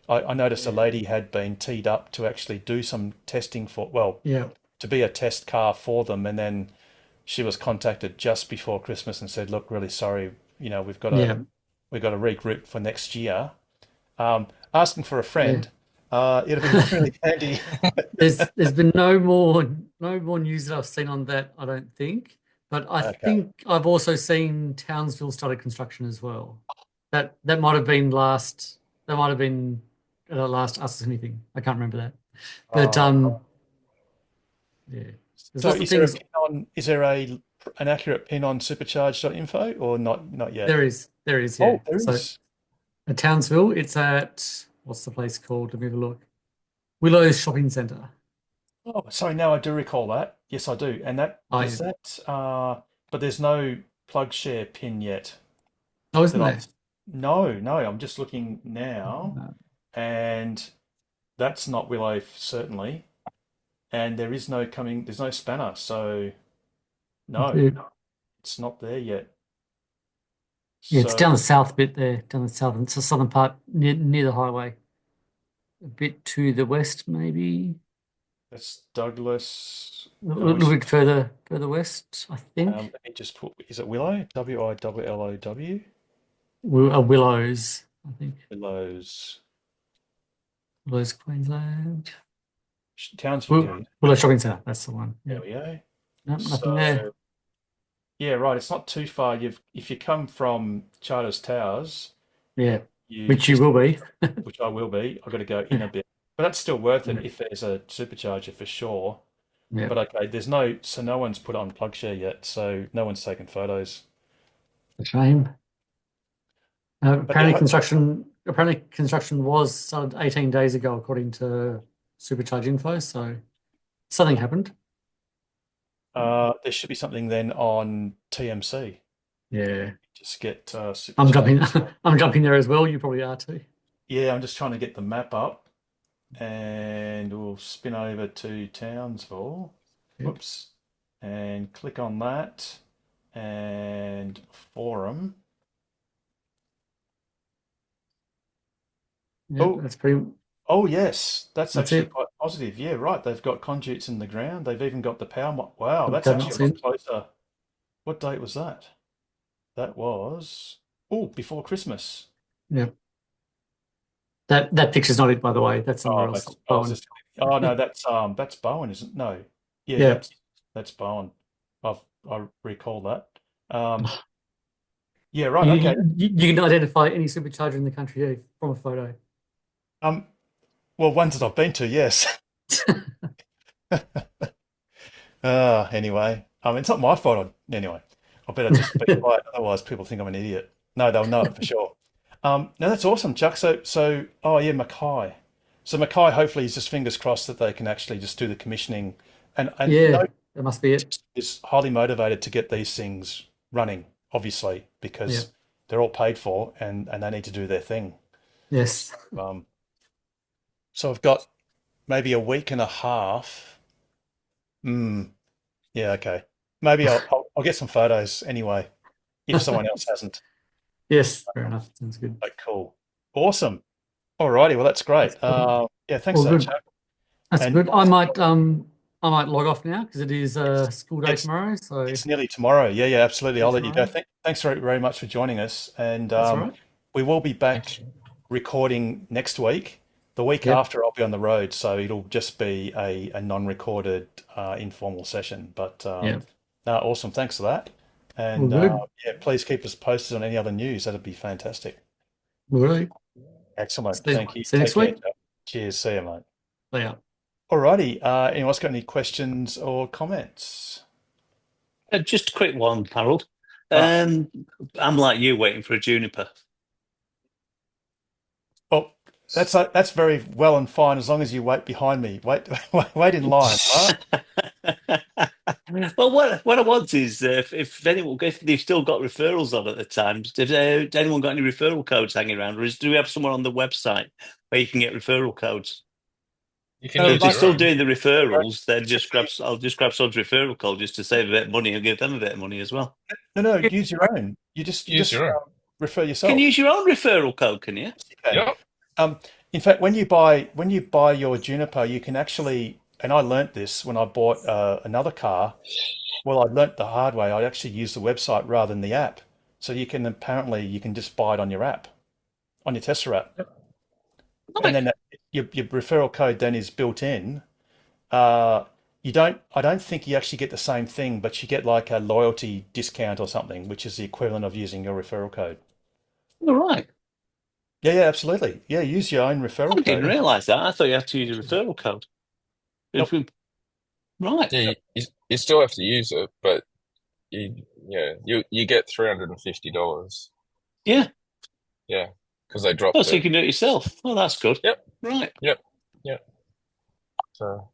I noticed a lady had been teed up to actually do some testing to be a test car for them, and then she was contacted just before Christmas and said, "Look, really sorry, we've got to regroup for next year." Asking for a friend. It'd be really handy. There's been no more news that I've seen on that, I don't think. But I think I've also seen Townsville started construction as well. That might have been last. That might have been last Ask Us Anything. I can't remember that. But yeah. There's So lots of things. is there an accurate pin on supercharge.info or not yet? There is, yeah. Oh, there So is. at Townsville, it's at, what's the place called? Let me have a look. Willow's Shopping Centre. Oh, sorry, now I do recall that. Yes, I do. And but there's no plug share pin yet. Oh, isn't that there? No, I'm just looking now, and that's not Willow certainly. And there's no spanner, so no, it's not there yet. Yeah, it's down So the south bit there, down the southern, it's the southern part near the highway. A bit to the west, maybe. that's Douglas. A little bit further west, I think. Let me just put, is it Willow? Willow? Willows, I think. Willows. Willows, Queensland. Townsville. Willow Shopping Centre, that's the one. There we go. No, nothing there. Yeah, right. It's not too far. If you come from Charters Towers, Yeah, which you will be. which I will be, I've got to go in a bit. But that's still worth it if there's a supercharger for sure. Yeah. But okay, no one's put on PlugShare yet, so no one's taken photos. A shame. Apparently yeah, construction was started 18 days ago, according to Supercharge Info. So something happened. There should be something then on TMC. Yeah. Just get I'm supercharged. I'm jumping there as well. You probably are too. Yeah, I'm just trying to get the map up, and we'll spin over to Townsville. Yep. Whoops. And click on that and forum. Yeah, that's pretty. Oh, yes, that's That's actually it. quite positive. Yeah, right. They've got conduits in the ground. They've even got the power. Wow, Got that's that actually a nuts lot in. closer. What date was that? That was before Christmas. Yeah. That picture's not it, by the way. That's somewhere Oh, else. that's, I was Bowen. just, oh no, that's Bowen, isn't it? No, yeah, Yeah. that's Bowen. I recall that. Yeah, right. Okay. You can identify any supercharger in the country from a photo. Well, ones that I've been to, yes. Anyway, it's not my fault. Anyway, I better just be quiet, otherwise people think I'm an idiot. No, they'll know it for sure. No, that's awesome, Chuck. So, oh yeah, Mackay. So Mackay, hopefully, is just fingers crossed that they can actually just do the commissioning, and Yeah, no that must be it. is highly motivated to get these things running, obviously, Yeah. because they're all paid for and they need to do their thing. Yes. So I've got maybe a week and a half. Yeah, okay. Maybe I'll get some photos anyway, if someone else hasn't. Yes, fair enough. Sounds good. Oh, cool. Awesome. Alrighty, well that's great. Yeah, thanks All for that, good. Chuck. That's And good. I might log off now because it is school day it's tomorrow. So it's nearly tomorrow. Yeah, absolutely. I'll let you go. tomorrow. Thanks very much for joining us. And That's all right. we will be back recording next week. The week Yep. after, I'll be on the road, so it'll just be a non-recorded informal session. But Yeah. no, awesome. Thanks for that. All And good. yeah, please keep us posted on any other news. That'd be fantastic. All right. Excellent. See Thank you. you next Take care, week. Chuck. Cheers. See you, mate. Yeah. Alrighty. Anyone else got any questions or comments? Just a quick one, Harold. I'm like you, waiting for a juniper. Well, that's very well and fine as long as you wait behind me. Wait in line. Well, what I want is if they've still got referrals on at the time, if anyone got any referral codes hanging around, or do we have someone on the website where you can get referral codes? You can If use they're your still own. doing the referrals, then I'll just grab someone's referral code just to save a bit of money and give them a bit of money as well. No, use your own. You just Use your own. refer You yourself. can use your own referral code, can you? Yep. In fact, when you buy your Juniper, you can actually, and I learnt this when I bought another car. Well, I learnt the hard way. I actually use the website rather than the app. So you can just buy it on your app, on your Tesla app, and then your referral code then is built in. I don't think you actually get the same thing, but you get like a loyalty discount or something, which is the equivalent of using your referral code. All right. Yeah, absolutely. Yeah, use your own referral I didn't code. realise that. I thought you had to use a referral code. Nope. Right. Yeah, you still have to use it, but you get $350. Yeah. Yeah, because they dropped Oh, so you it. can do it yourself. Oh, that's good. Yep. Right. Yep. So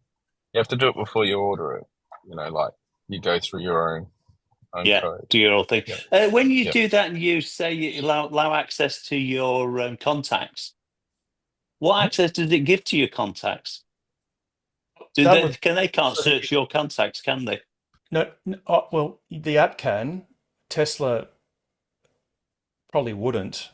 you have to do it before you order it. Like you go through your own Yeah, code. do your own thing. Yeah. When you Yep. do that and you say you allow access to your contacts, what access does it give to your contacts? They can't search your contacts, can they? No, well, the app can. Tesla probably wouldn't.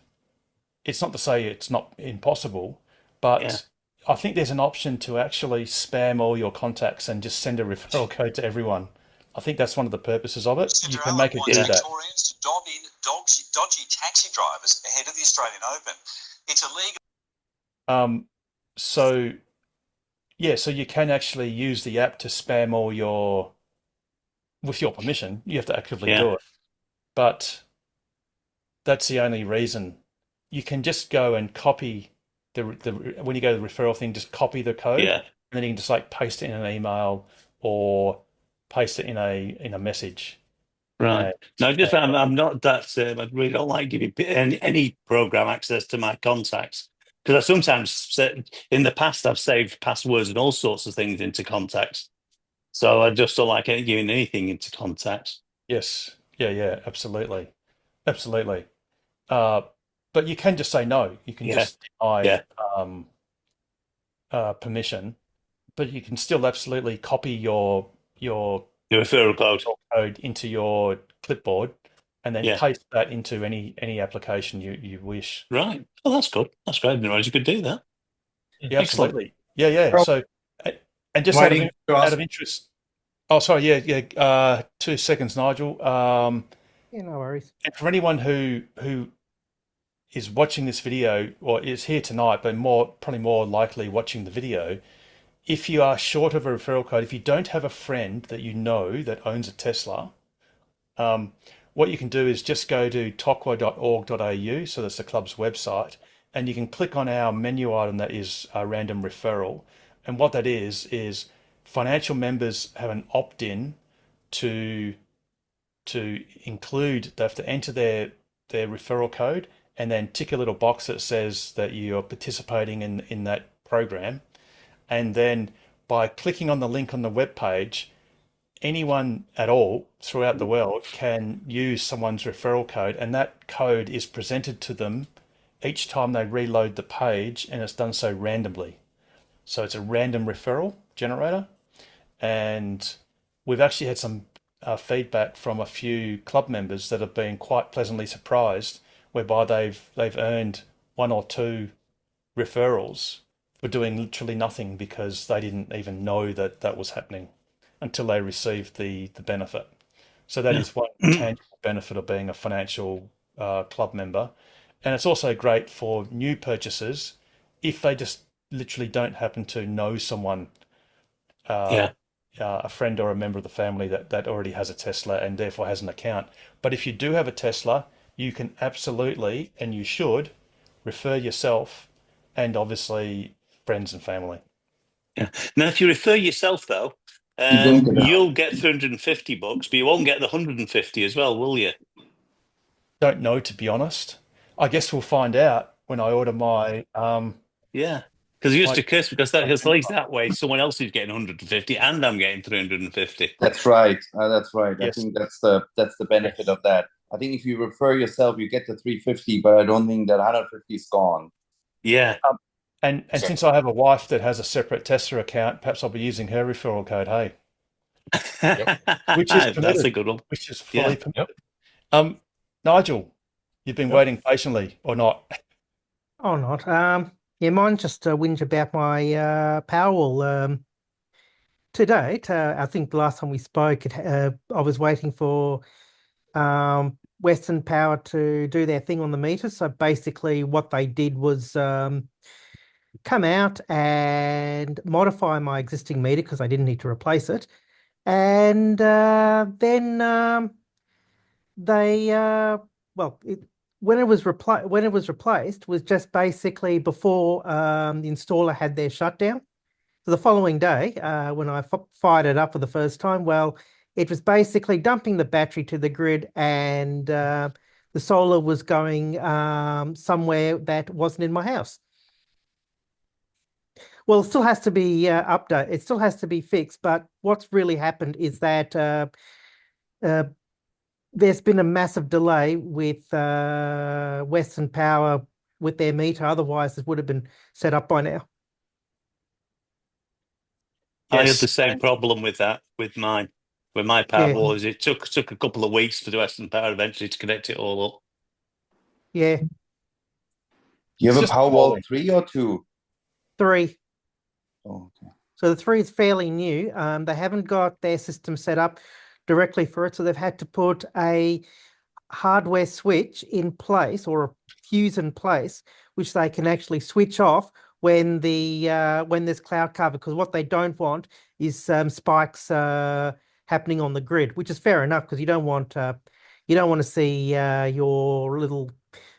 It's not to say it's not impossible, but I think there's an option to actually spam all your contacts and just send a referral code to everyone. I think that's one of the purposes of it. You can make it do that. Victorians to dob in dodgy taxi drivers ahead of the Australian Open. It's illegal. So you can actually use the app to spam all with your permission. You have to actively do it. But that's the only reason. You can just go and copy when you go to the referral thing, just copy the code. Yeah. And then you can just like paste it in an email or paste it in a message. Right. No, I'm not that. I really don't like giving any program access to my contacts because I sometimes in the past I've saved passwords and all sorts of things into contacts. So I just don't like giving anything into contacts. Yes. Yeah. Absolutely. But you can just say no. You can just deny permission, but you can still absolutely copy your referral code into your clipboard and then paste that into any application you wish. Right. Oh, that's good. That's great. I didn't realize you could do that. Yeah, absolutely. Yeah. So, and just out of interest. Oh, sorry. Yeah. 2 seconds, Nigel. Yeah, no worries. And for anyone who is watching this video or is here tonight, but probably more likely watching the video, if you are short of a referral code, if you don't have a friend that you know that owns a Tesla, what you can do is just go to tokwa.org.au, so that's the club's website, and you can click on our menu item that is a random referral. And what that is financial members have an opt-in to include, they have to enter their referral code and then tick a little box that says that you're participating in that program. And then by clicking on the link on the web page, anyone at all throughout the world can use someone's referral code, and that code is presented to them each time they reload the page, and it's done so randomly. So it's a random referral generator. And we've actually had some feedback from a few club members that have been quite pleasantly surprised, whereby they've earned 1 or 2 referrals for doing literally nothing because they didn't even know that that was happening until they received the benefit. So that is one tangible benefit of being a financial club member. And it's also great for new purchasers if they just literally don't happen to know someone, a friend or a member of the family that already has a Tesla and therefore has an account. But if you do have a Tesla, you can absolutely, and you should, refer yourself and obviously friends and family. Yeah. Now, if you refer yourself, though, you'll get $350, but you won't get the 150 as well, will you? Don't know, to be honest. I guess we'll find out when I order my yeah. Because it used to occur because at least that way someone else is getting 150 and I'm getting 350. That's right. That's right. Yes. I think that's the benefit of that. I think if you refer yourself, you get the 350, but I don't think that 150 is gone. Yeah. And since I have a wife that has a separate Tesla account, perhaps I'll be using her referral code, hey? Which is permitted. That's a good one. Which is fully permitted. Nigel, you've been waiting patiently or not? Oh, not. Yeah, mine just whinge about my Powerwall. To date, I think the last time we spoke, I was waiting for Western Power to do their thing on the meter. So basically what they did was come out and modify my existing meter because I didn't need to replace it. And then they, when it was replaced was just basically before the installer had their shutdown. So the following day, when I fired it up for the first time, well, it was basically dumping the battery to the grid, and the solar was going somewhere that wasn't in my house. Well, it still has to be updated. It still has to be fixed. But what's really happened is that there's been a massive delay with Western Power with their meter. Otherwise, it would have been set up by now. I had the same problem with that with mine. With my Powerwall, is it took a couple of weeks for the Western Power eventually to connect it all up. Yeah. You have a Powerwall 3 or 2? 3. Oh, okay. So the 3 is fairly new. They haven't got their system set up directly for it, so they've had to put a hardware switch in place or a fuse in place, which they can actually switch off when there's cloud cover. Because what they don't want is spikes happening on the grid, which is fair enough because you don't want to see your little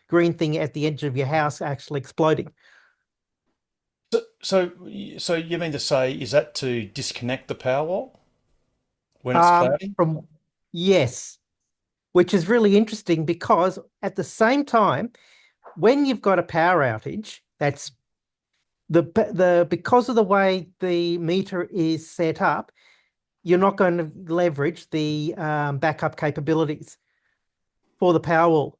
green thing at the edge of your house actually exploding. So you mean to say, is that to disconnect the Powerwall when it's cloudy? Yes, which is really interesting because at the same time, when you've got a power outage, that's because of the way the meter is set up, you're not going to leverage the backup capabilities for the Powerwall.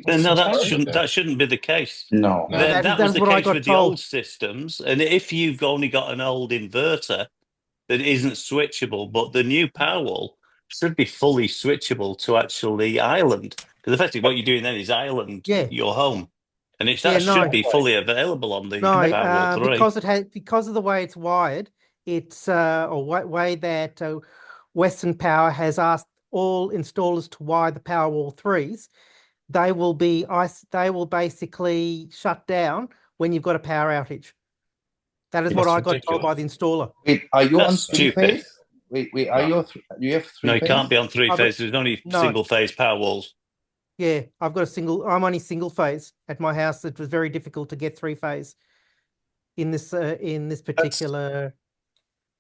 No, that shouldn't be the case. No. That was the case with the old systems. And if you've only got an old inverter that isn't switchable, but the new Powerwall should be fully switchable to actually island. Because effectively what you're doing then is island your home. And that should be fully available on the Powerwall 3. Because of the way it's wired, it's way that Western Power has asked all installers to wire the Powerwall 3s. They will basically shut down when you've got a power outage. That is what I got told by the installer. Wait, are you on 3-phase? Wait, are you have 3-phase? No, you can't be on 3-phase. There's only single-phase Powerwalls. Yeah, I'm only single phase at my house. It was very difficult to get 3-phase in this particular.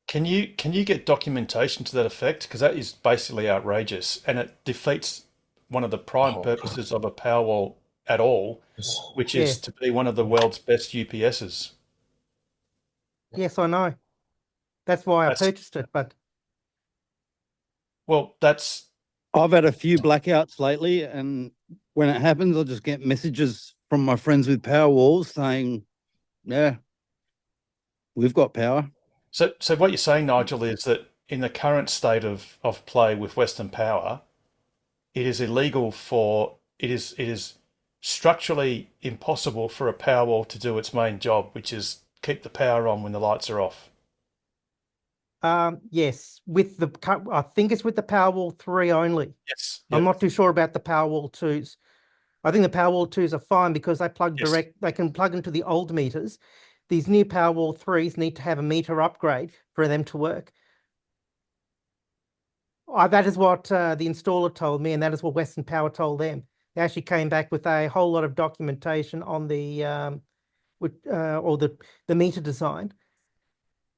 Can you get documentation to that effect? Because that is basically outrageous, and it defeats one of the prime purposes of a Powerwall at all, which Yeah. is to be one of the world's best UPSs. Yes, I know. That's why I That's- purchased it. But Well, that's I've had a few blackouts lately, and when it happens, I'll just get messages from my friends with Powerwalls saying, "Yeah, we've got power." so. So what you're saying, Nigel, is that in the current state of play with Western Power, it is illegal for it is structurally impossible for a Powerwall to do its main job, which is keep the power on when the lights are off. yes, with I think it's with the Powerwall 3 only. Yes. I'm Yep. not too sure about the Powerwall 2s. I think the Powerwall 2s are fine because they plug Yes. direct. They can plug into the old meters. These new Powerwall 3s need to have a meter upgrade for them to work. That is what the installer told me, and that is what Western Power told them. They actually came back with a whole lot of documentation on the or the meter design,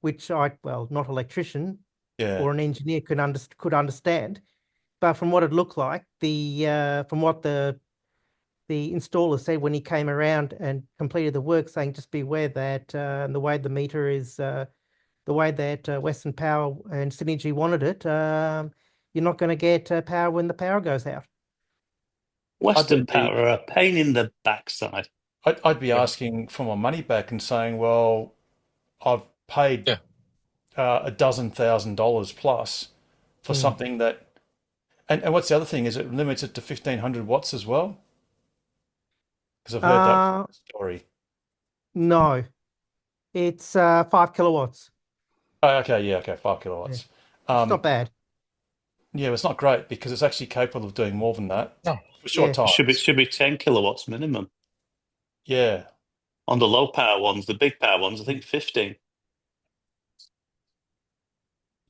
which well, not electrician Yeah. or an engineer could understand, but from what it looked like, from what the installer said when he came around and completed the work, saying just be aware that the way the meter is, the way that Western Power and Synergy wanted it, you're not going to get power when the power goes out. Western I'd be- Power are a pain in the backside. I'd be asking for my money back and saying, well, I've paid $12,000 plus for something that, and what's the other thing? Is it limits it to 1,500 watts as well? Because I've heard that story. No, it's 5 kilowatts. Oh, okay, yeah, okay, 5 kilowatts. It's not bad. Yeah, it's not great because it's actually capable of doing more than that No. for short Yeah. time. Should be 10 kilowatts minimum. Yeah. On the low power ones, the big power ones, I think 15.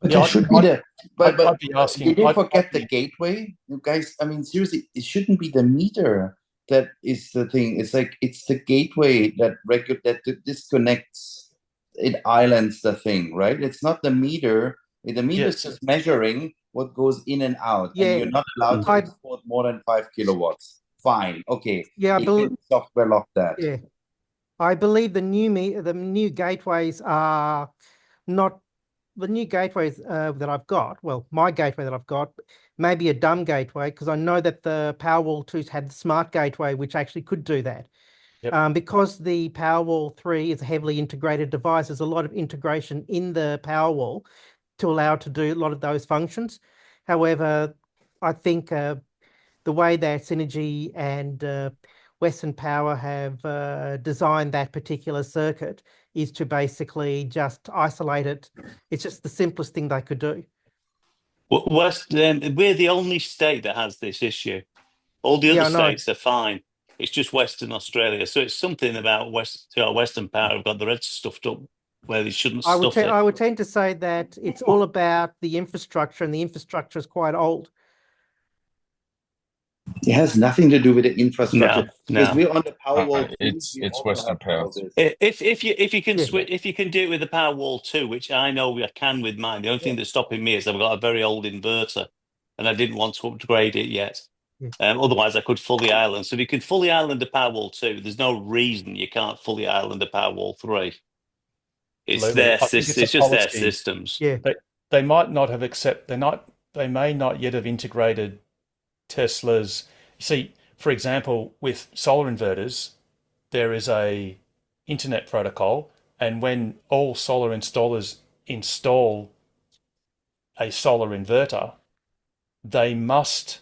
But Yeah, there I'd- should be I'd- but I'd be asking- did you I'd- forget I'd the be- gateway? You guys, I mean, seriously, it shouldn't be the meter that is the thing. It's like it's the gateway that disconnects, it islands the thing, right? It's not the meter. The meter is Yes. just measuring what goes in and out, Yeah, and you're not allowed to I- export more than 5 kilowatts. Fine, okay. Yeah, I You believe. can software lock that. Yeah, I believe the new gateways are not the new gateways that I've got. Well, my gateway that I've got may be a dumb gateway because I know that the Powerwall 2s had the smart gateway, which actually could do that. Yep. Because the Powerwall 3 is a heavily integrated device, there's a lot of integration in the Powerwall to allow it to do a lot of those functions. However, I think the way that Synergy and Western Power have designed that particular circuit is to basically just isolate it. It's just the simplest thing they could do. We're the only state that has this issue. All the Yeah, other I know. states are fine. It's just Western Australia. So it's something about Western Power have got their heads stuffed up where they shouldn't I would stuff it. I would tend to say that it's all about the infrastructure, and the infrastructure is quite old. It has nothing to do with the infrastructure. No. Because we're on the Powerwall. It's we also Western have Power. all this. If you can Yeah. switch, if you can do it with the Powerwall 2, which I know I can with mine, the only thing that's stopping me is I've got a very old inverter, and I didn't want to upgrade it yet. Yeah. Otherwise, I could fully island. So if you can fully island a Powerwall 2, there's no reason you can't fully island a Powerwall 3. It's Absolutely. their I think system. it's It's a just their policy. systems. Yeah. They might not have they may not yet have integrated Tesla's. See, for example, with solar inverters, there is a internet protocol, and when all solar installers install a solar inverter, they must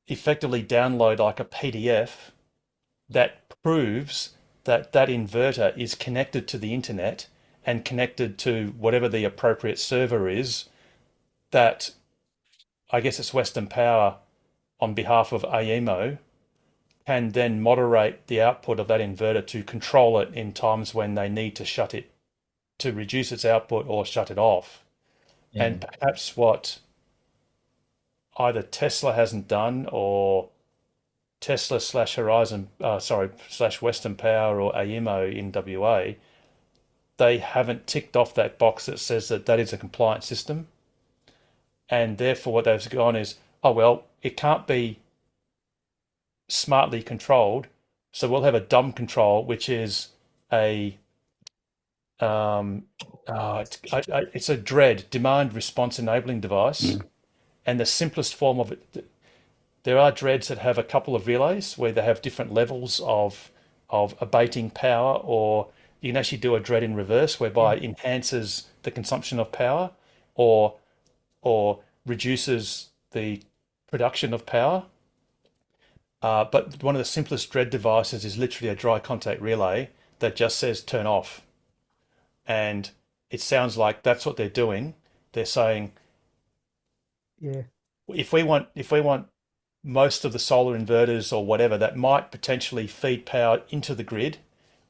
effectively download like a PDF that proves that that inverter is connected to the internet and connected to whatever the appropriate server is, that I guess it's Western Power on behalf of AEMO can then moderate the output of that inverter to control it in times when they need to shut it, to reduce its output or shut it off. And perhaps what either Tesla hasn't done, or Tesla slash Western Power or AEMO in WA, they haven't ticked off that box that says that that is a compliant system. And therefore what they've gone is, oh, well, it can't be smartly controlled, so we'll have a dumb control, which is a it's a DRED, demand response enabling device, and the simplest form of it. There are DREDs that have a couple of relays where they have different levels of abating power, or you can actually do a DRED in reverse, whereby it enhances the consumption of power, or reduces the production of power. But one of the simplest DRED devices is literally a dry contact relay that just says turn off. And it sounds like that's what they're doing. They're saying, Yeah. if we want most of the solar inverters or whatever that might potentially feed power into the grid,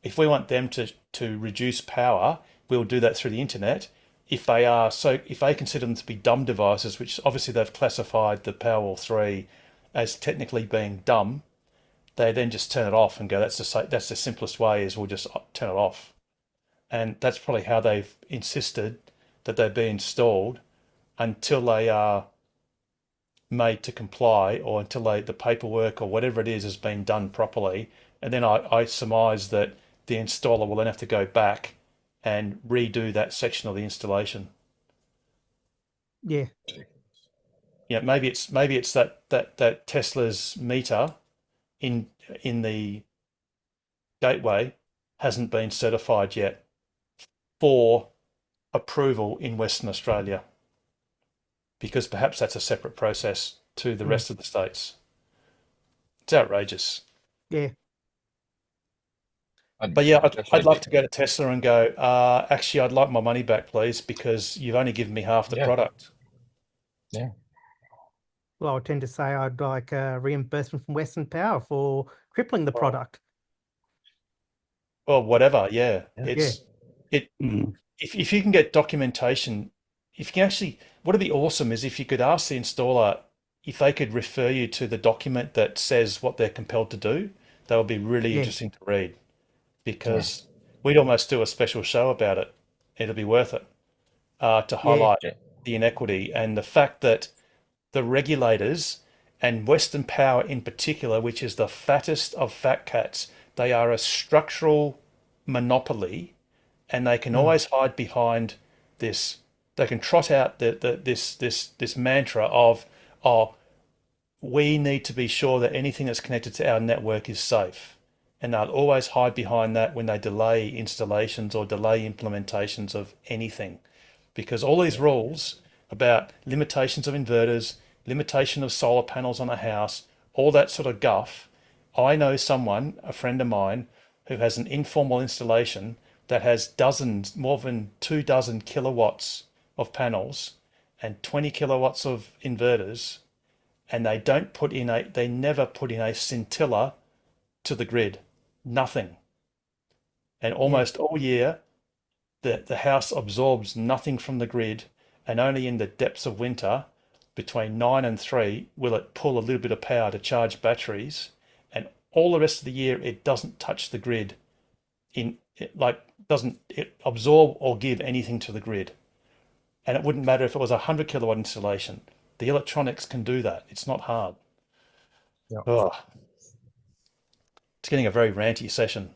if we want them to reduce power, we'll do that through the internet. If they consider them to be dumb devices, which obviously they've classified the Powerwall 3 as technically being dumb, they then just turn it off and go, that's the simplest way, is we'll just turn it off. And that's probably how they've insisted that they be installed until they are made to comply, or until the paperwork or whatever it is has been done properly. And then I surmise that the installer will then have to go back and redo that section of the installation. Yeah. Yeah, maybe it's that Tesla's meter in the gateway hasn't been certified yet for approval in Western Australia, because perhaps that's a separate process to the rest of the states. It's outrageous. Yeah. But yeah, I'd love to go to Tesla and go, actually, I'd like my money back, please, because you've only given me half the product. Yeah. Well, I would tend to say I'd like a reimbursement from Western Power for crippling the product. Or whatever, yeah. If you can get documentation, if you can actually, what would be awesome is if you could ask the installer if they could refer you to the document that says what they're compelled to do. That would be really interesting to read, because we'd almost do a special show about it. It'll be worth it to highlight the inequity and the fact that the regulators, and Western Power in particular, which is the fattest of fat cats, they are a structural monopoly, and they can always hide behind this. They can trot out this mantra of, oh, we need to be sure that anything that's connected to our network is safe. And they'll always hide behind that when they delay installations or delay implementations of anything. Because all these rules about limitations of inverters, limitation of solar panels on a house, all that sort of guff. I know someone, a friend of mine, who has an informal installation that has dozens, more than 24 kilowatts of panels and 20 kilowatts of inverters, and they never put in a scintilla to the grid. Nothing. And almost all year, the house absorbs nothing from the grid, and only in the depths of winter, between 9 and 3, will it pull a little bit of power to charge batteries, and all the rest of the year it doesn't touch the grid. Doesn't absorb or give anything to the grid. And it wouldn't matter if it was a 100 kilowatt installation. The electronics can do that. It's not hard. Oh. It's getting a very ranty session.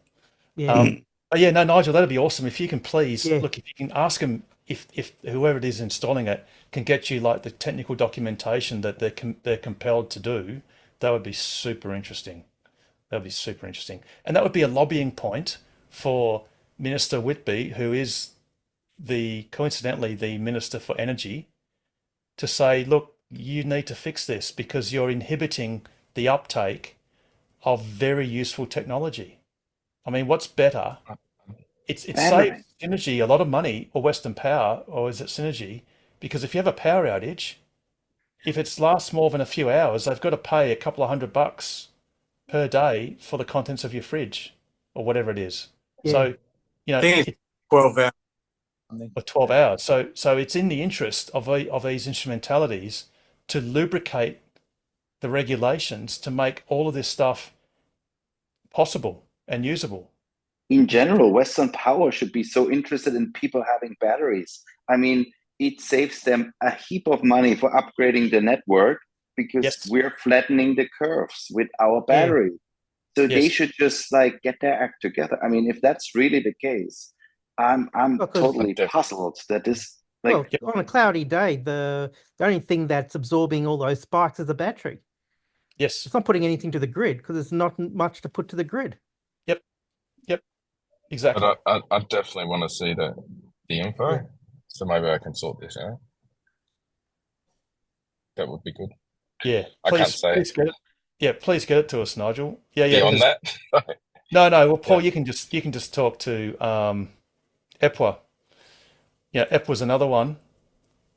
But yeah, no, Nigel, that'd be awesome. If you can please, look, if you can ask them if whoever it is installing it can get you like the technical documentation that they're compelled to do, that would be super interesting. That would be super interesting. And that would be a lobbying point for Minister Whitby, who is coincidentally the Minister for Energy, to say, look, you need to fix this because you're inhibiting the uptake of very useful technology. I mean, what's better? It saves Synergy a lot of money, or Western Power, or is it Synergy? Because if you have a power outage, if it lasts more than a few hours, they've got to pay a couple of $100 per day for the contents of your fridge or whatever it is. So, you know, 12 hours. Or 12 hours. So it's in the interest of these instrumentalities to lubricate the regulations to make all of this stuff possible and usable. In general, Western Power should be so interested in people having batteries. I mean, it saves them a heap of money for upgrading the network, because Yes. we're flattening the curves with our battery. So they Yes. should just like get their act together. I mean, if that's really the case, I'm Well, 'cause- totally puzzled that this like Well, on a cloudy day, the only thing that's absorbing all those spikes is the battery. Yes. It's not putting anything to the grid because there's not much to put to the grid. Yep. Exactly. But I definitely want to see the info, Yeah. so maybe I can sort this out. That would be good. Yeah. I can't Please, say please get it. Yeah, please get it to us, Nigel. Yeah. beyond because- that. No. Well, Paul, you can just talk to Epwa. Yeah, Epwa's another one.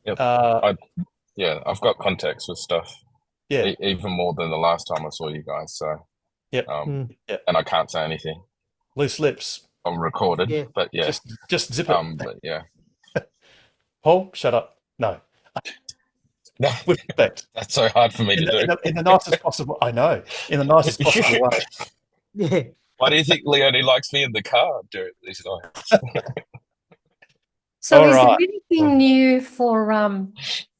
Yep. Uh, I've got context with stuff. Yeah. Even more than the last time I saw you guys. So. Yep. And I can't say anything. Loose lips. I'm recorded, Yeah. but yeah. Just zip it. But yeah. Paul, shut up. No. No. With respect. That's so hard for me to do. In the nicest possible. I know. In the nicest possible way. Yeah. Why do you think Leonie likes me in the car during these nights? So All is right. there anything new for I'm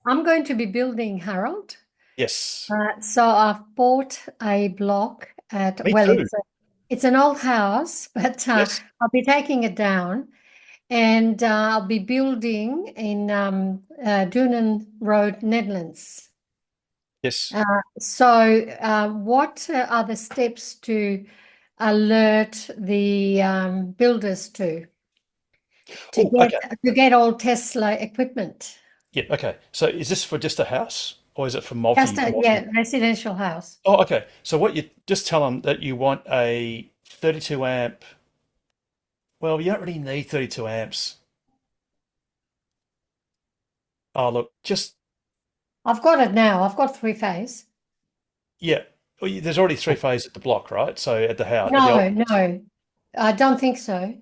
going to be building, Harold. Yes. So I've bought a block at Me well too. it's an old house, but Yes. I'll be taking it down and I'll be building in Doonan Road, Netherlands. Yes. So what are the steps to alert the builders to Okay. get all Tesla equipment? Yeah. Okay. So is this for just a house or is it for multi? Just a residential house. Oh, okay. So what you just tell them that you want a 32 amp. Well, you don't really need 32 amps. Oh, look, just I've got it now. I've got 3-phase. yeah. Well, there's already 3-phase at the block, right? So at the house. No, I don't think so.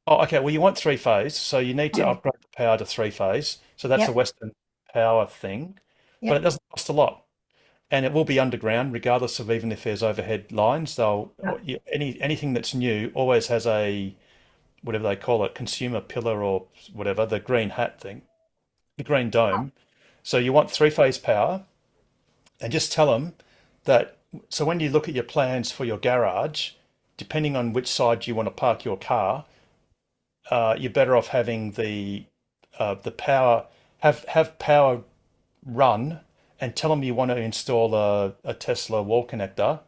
Oh, okay. Well, you want 3-phase, so you need to upgrade the power to 3-phase. So that's Yep. a Western Power thing, but Yep. it doesn't cost a lot, and it will be underground, regardless of even if there's overhead lines. Anything that's new always has a whatever they call it, consumer pillar or whatever, the green hat thing, the green dome. So you want 3-phase power, and just tell them that. So when you look at your plans for your garage, depending on which side you want to park your car, you're better off having the power have power run, and tell them you want to install a Tesla wall connector,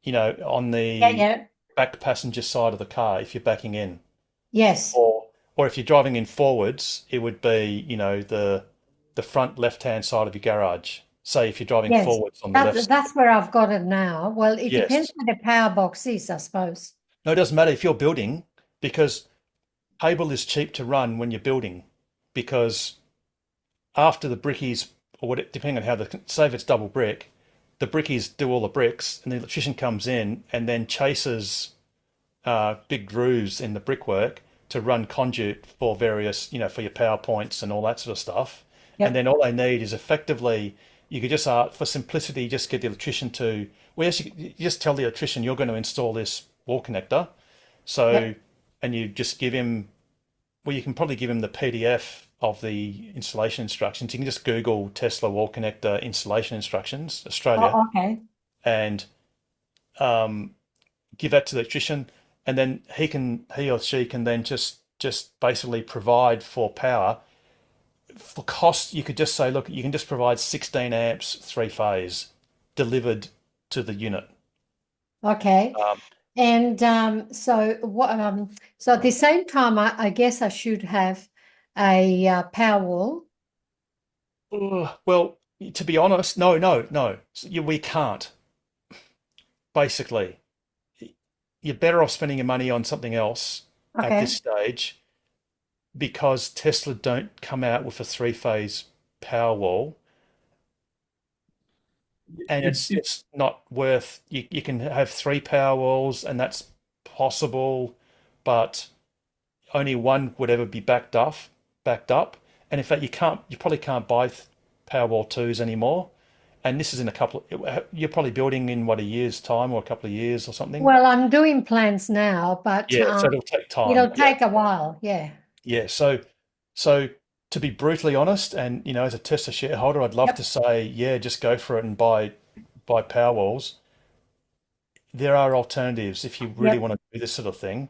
on the back passenger side of the car if you're backing in. Yes. Or if you're driving in forwards, it would be, the front left-hand side of your garage. Say if you're driving Yes. forwards on the left side. That's where I've got it now. Well, it Yes. depends where the power box is, I suppose. No, it doesn't matter if you're building, because cable is cheap to run when you're building, because after the brickies, or depending on say if it's double brick, the brickies do all the bricks, and the electrician comes in and then chases big grooves in the brickwork to run conduit for various, for your PowerPoints and all that sort of stuff. Yep. And then all they need is effectively, you could just, for simplicity, just get the electrician to, you just tell the electrician you're going to install this wall connector. So, Yep. and you just give him, you can probably give him the PDF of the installation instructions. You can just Google Tesla wall connector installation instructions, Australia. Oh, okay. And give that to the electrician, and then he or she can then just basically provide for power. For cost, you could just say, look, you can just provide 16 amps 3-phase delivered to the unit. Okay. And so what? So at the same time, I guess I should have a power wall. Well, to be honest, no. We can't. Basically, you're better off spending your money on something else at Okay. this stage, because Tesla don't come out with a 3-phase power wall, and it's not worth. You can have 3 power walls, and that's possible, but only one would ever be backed up. And in fact, you probably can't buy Powerwall 2s anymore. And this is in you're probably building in a year's time or a couple of years or something. Well, I'm doing plans now, but Yeah, so it'll take time. it'll take a while. Yeah. Yeah, so to be brutally honest, and as a Tesla shareholder, I'd love to say, yeah, just go for it and buy Powerwalls. There are alternatives if you really want to do this sort of thing.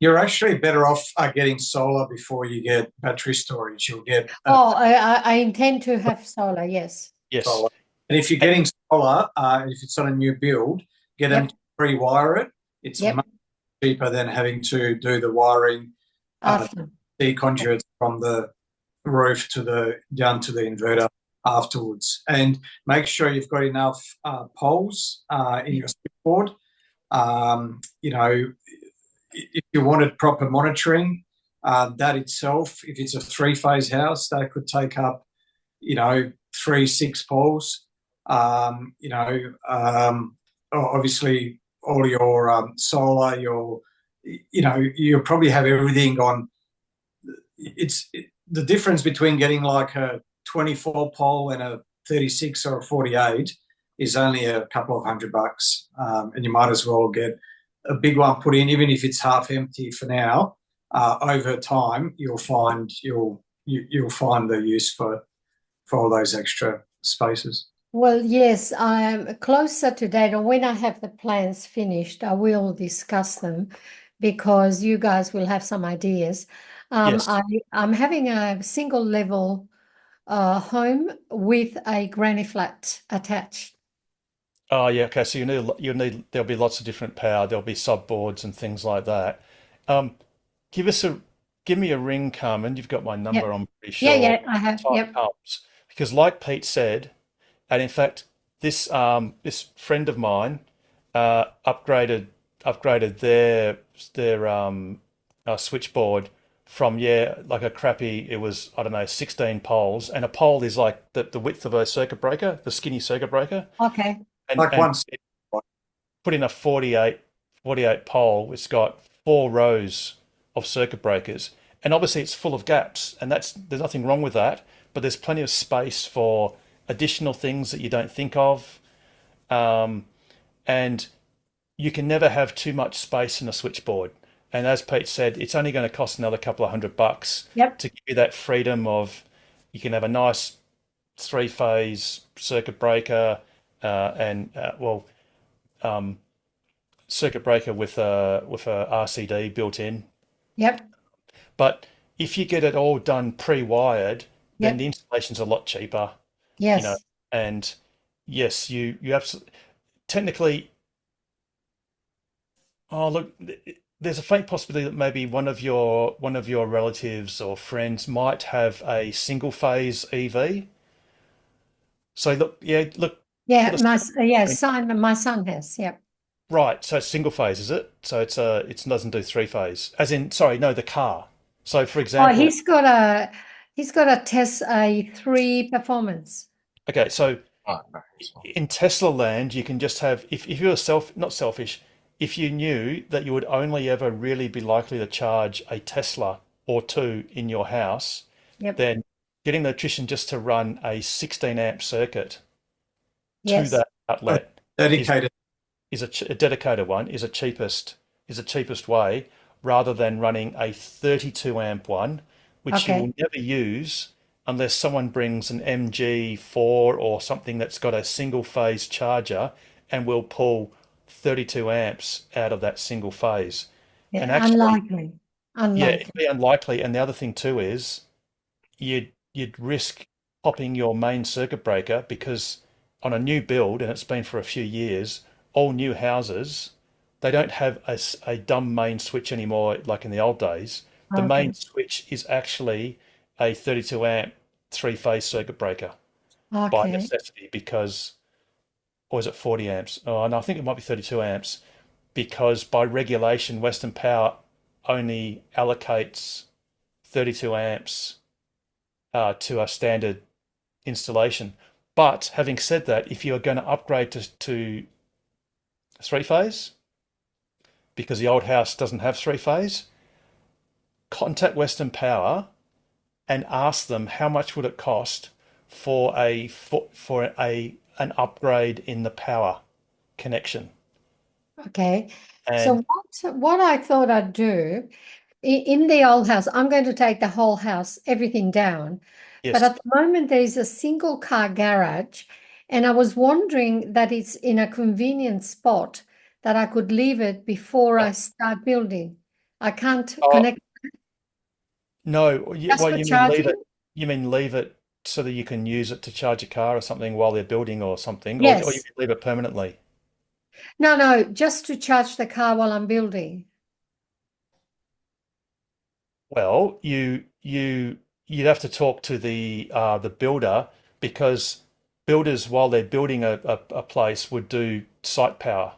You're actually better off getting solar before you get battery storage. You'll get I intend to have solar, yes. solar. And if you're getting solar, if it's on a new build, get them to pre-wire it. It's much cheaper than having to do the wiring, the conduits from the roof down to the inverter afterwards. And make sure you've got enough poles in your switchboard. If you wanted proper monitoring, that itself, if it's a 3-phase house, that could take up, 3-6 poles. Obviously all your solar, you'll probably have everything on. The difference between getting like a 24 pole and a 36 or a 48 is only a couple of $100, and you might as well get a big one put in, even if it's half empty for now. Over time, you'll find the use for all those extra spaces. Well, yes, I am closer to that. And when I have the plans finished, I will discuss them because you guys will have some ideas. Yes. I'm having a single level home with a granny flat attached. Oh yeah, okay. So there'll be lots of different power. There'll be subboards and things like that. Give me a ring, Carmen. You've got my number, I'm pretty sure. Yeah, I have. Time comes. Because like Pete said, and in fact, this friend of mine upgraded their switchboard from like a crappy, it was, I don't know, 16 poles, and a pole is like the width of a circuit breaker, the skinny circuit breaker. Okay. And, Like and one. put in a 48 pole. It's got 4 rows of circuit breakers, and obviously it's full of gaps, and there's nothing wrong with that, but there's plenty of space for additional things that you don't think of, and you can never have too much space in a switchboard. And as Pete said, it's only going to cost another couple of $100 to give you that freedom of, you can have a nice 3-phase circuit breaker, circuit breaker with a RCD built in. Yep. But if you get it all done pre-wired, then the installation's a lot cheaper. Yes. And yes, you absolutely, technically, look, there's a faint possibility that maybe one of your relatives or friends might have a single phase EV. So my son has. Yep. Right, so it's single phase, is it? So it doesn't do 3-phase. As in, sorry, no, the car. So for example, he's got a Tesla 3 Performance. Okay, so in Tesla land, you can just have, if you're not selfish, if you knew that you would only ever really be likely to charge a Tesla or 2 in your house, then getting the electrician just to run a 16 amp circuit to that outlet is a dedicated one, is a cheapest way, rather than running a 32 amp one, which you will never use unless someone brings an MG4 or something that's got a single phase charger and will pull 32 amps out of that single phase. Yeah, and actually, unlikely. Yeah, it'd be unlikely. And the other thing too is you'd risk popping your main circuit breaker, because on a new build, and it's been for a few years, all new houses, they don't have a dumb main switch anymore like in the old days. The main switch is actually a 32 amp 3-phase circuit breaker by necessity, because, or is it 40 amps? Oh, no, I think it might be 32 amps, because by regulation, Western Power only allocates 32 amps to a standard installation. But having said that, if you're going to upgrade to 3-phase, because the old house doesn't have 3-phase, contact Western Power and ask them how much would it cost for an upgrade in the power connection. Okay. And So what I thought I'd do in the old house, I'm going to take the whole house, everything down. But Yes. at the moment, there is a single car garage, and I was wondering that it's in a convenient spot that I could leave it before I start building. I can't connect No, just well, for you mean leave charging. it. You mean leave it so that you can use it to charge a car or something while they're building or something, or you Yes. leave it permanently. No, just to charge the car while I'm building. Well, you'd have to talk to the builder, because builders, while they're building a place, would do site power,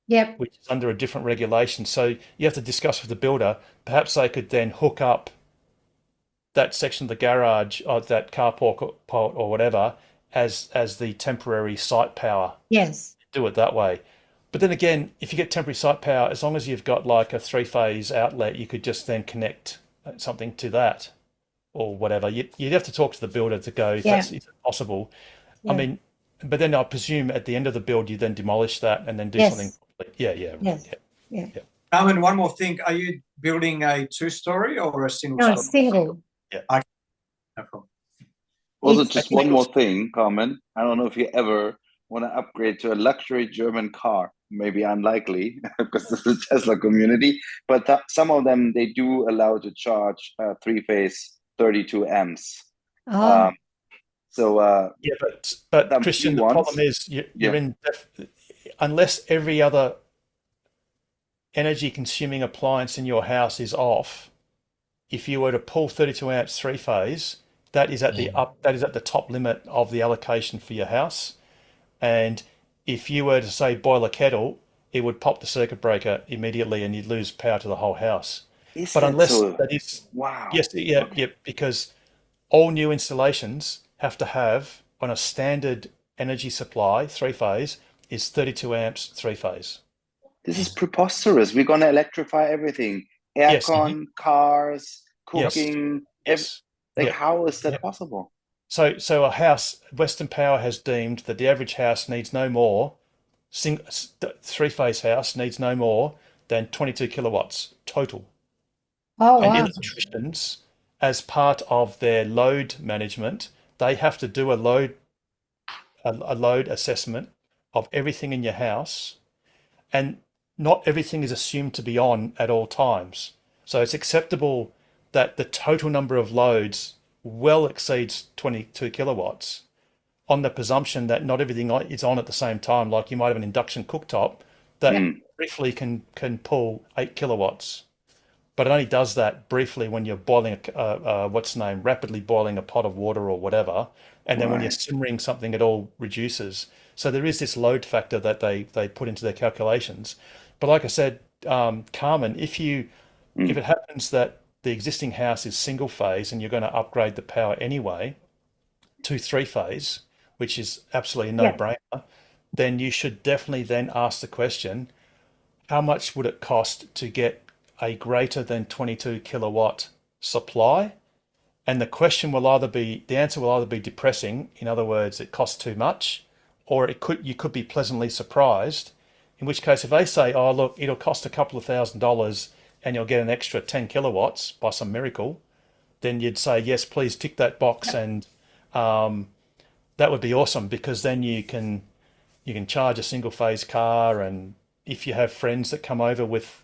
Yep. which is under a different regulation. So you have to discuss with the builder. Perhaps they could then hook up that section of the garage or that carport or whatever as the temporary site power. Yes. Do it that way. But then again, if you get temporary site power, as long as you've got like a 3-phase outlet, you could just then connect something to that or whatever. You'd have to talk to the builder to go, if Yeah. that's is it possible. I Yeah. mean, but then I presume at the end of the build, you then demolish that and then do something. Yes. Yeah, Yes. yeah. Yeah. Carmen, one more thing. Are you building a 2-story or a single No, story? single. Yeah. Okay. No problem. Also, It's just one more thing, Carmen. I don't know if you ever want to upgrade to a luxury German car. Maybe unlikely because this is Tesla community, but some of them, they do allow to charge 3-phase 32 amps. Oh. Yeah, but some Christian, few the ones. problem is you're in unless every other energy consuming appliance in your house is off. If you were to pull 32 amps 3-phase, that is at the top limit of the allocation for your house. And if you were to say boil a kettle, it would pop the circuit breaker immediately and you'd lose power to the whole house. Is But that unless so? that is, Wow. yes, yeah, because all new installations have to have, on a standard energy supply, 3-phase, is 32 amps 3-phase. This is preposterous. We're gonna electrify everything: Yes. aircon, cars, Yes. cooking. Yes. Like, Yeah. how is that Yeah. possible? So a house, Western Power has deemed that the average house needs no more, 3-phase house needs no more than 22 kilowatts total. Oh, And wow. electricians, as part of their load management, they have to do a load assessment of everything in your house, and not everything is assumed to be on at all times. So it's acceptable that the total number of loads well exceeds 22 kilowatts on the presumption that not everything is on at the same time. Like you might have an induction cooktop that briefly can pull 8 kilowatts, but it only does that briefly when you're boiling rapidly boiling a pot of water or whatever, and then when you're Right. simmering something, it all reduces. So there is this load factor that they put into their calculations. But like I said, Carmen, if it happens that the existing house is single phase and you're going to upgrade the power anyway to 3-phase, which is absolutely a no-brainer, then you should definitely then ask the question, how much would it cost to get a greater than 22 kilowatt supply? And the answer will either be depressing, in other words, it costs too much, or you could be pleasantly surprised, in which case if they say, oh, look, it'll cost a couple of $1,000 and you'll get an extra 10 kilowatts by some miracle, then you'd say, yes, please tick that box. And that would be awesome, because then you can charge a single phase car. And if you have friends that come over with,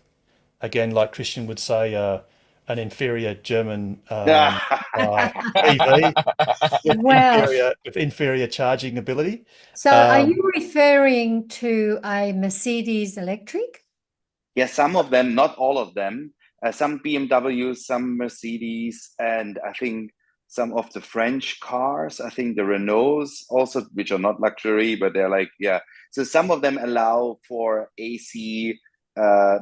again, like Christian would say, an inferior German EV with inferior charging ability. So are you referring to a Mercedes electric? Yeah, some of them, not all of them. Some BMWs, some Mercedes, and I think some of the French cars. I think the Renaults also, which are not luxury, but they're like, yeah. So some of them allow for AC,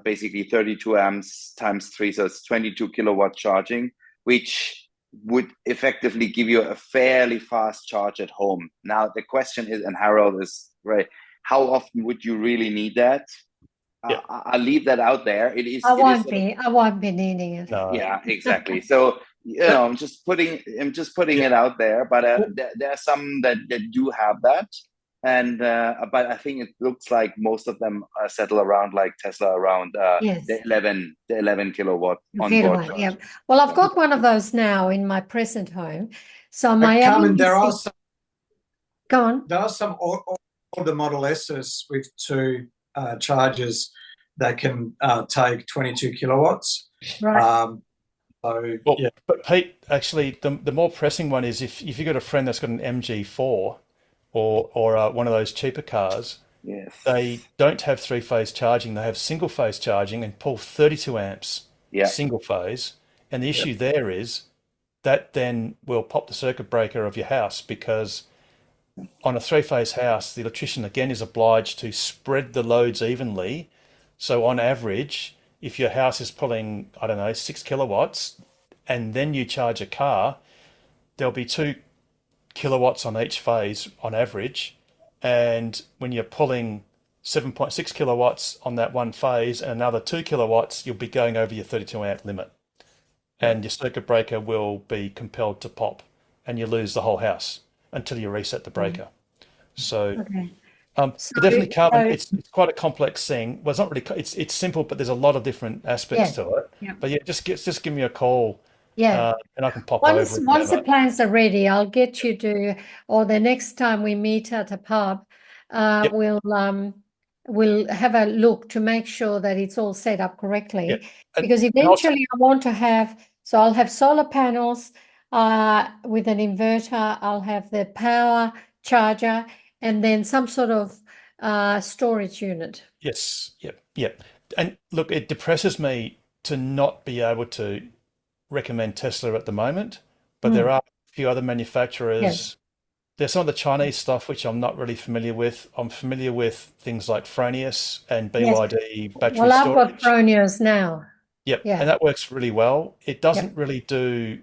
basically 32 amps times 3, so it's 22 kilowatt charging, which would effectively give you a fairly fast charge at home. Now the question is, and Harold is right, how often would you really need that? I'll leave that out there. I won't be needing it. No. Yeah, exactly. So I'm just putting it out there. But there are some that do have that. and but I think it looks like most of them settle around like Tesla around Yes. the 11 kilowatt onboard Kilowatt, charge. yeah. Well, I've got one of those now in my present home. So my Carmen, aim there is are to- some. Go on. There are some older Model S's with 2 chargers that can take 22 kilowatts. Right. So Well, yeah, but Pete, actually, the more pressing one is if you've got a friend that's got an MG4 or one of those cheaper cars, Yes. they don't have 3-phase charging. They have single-phase charging and pull 32 amps Yeah. single phase. And the issue there is that then will pop the circuit breaker of your house, because on a 3-phase house, the electrician again is obliged to spread the loads evenly. So on average, if your house is pulling, I don't know, 6 kilowatts, and then you charge a car, there'll be 2 kilowatts on each phase on average. And when you're pulling 7.6 kilowatts on that one phase and another 2 kilowatts, you'll be going over your 32 amp limit. And your circuit breaker will be compelled to pop, and you lose the whole house until you reset the breaker. So, Okay. but definitely carbon, so- it's quite a complex thing. Well, it's not really, it's simple, but there's a lot of different aspects Yeah. to it. Yeah. But yeah, just give me a call. Yeah. And I can pop Once over. once the plans are ready, I'll get you to, or the next time we meet at a pub, Yep. we'll have a look to make sure that it's all set up correctly. Yeah. And- Because and also- eventually I want to have, so I'll have solar panels with an inverter, I'll have the power charger, and then some sort of storage unit. Yes, yep. And look, it depresses me to not be able to recommend Tesla at the moment, but there are a few other manufacturers. Yes. There's some of the Chinese stuff which I'm not really familiar with. I'm familiar with things like Fronius and BYD battery Well, I've storage. got Fronius now. Yep, Yeah. and that works really well. It doesn't really do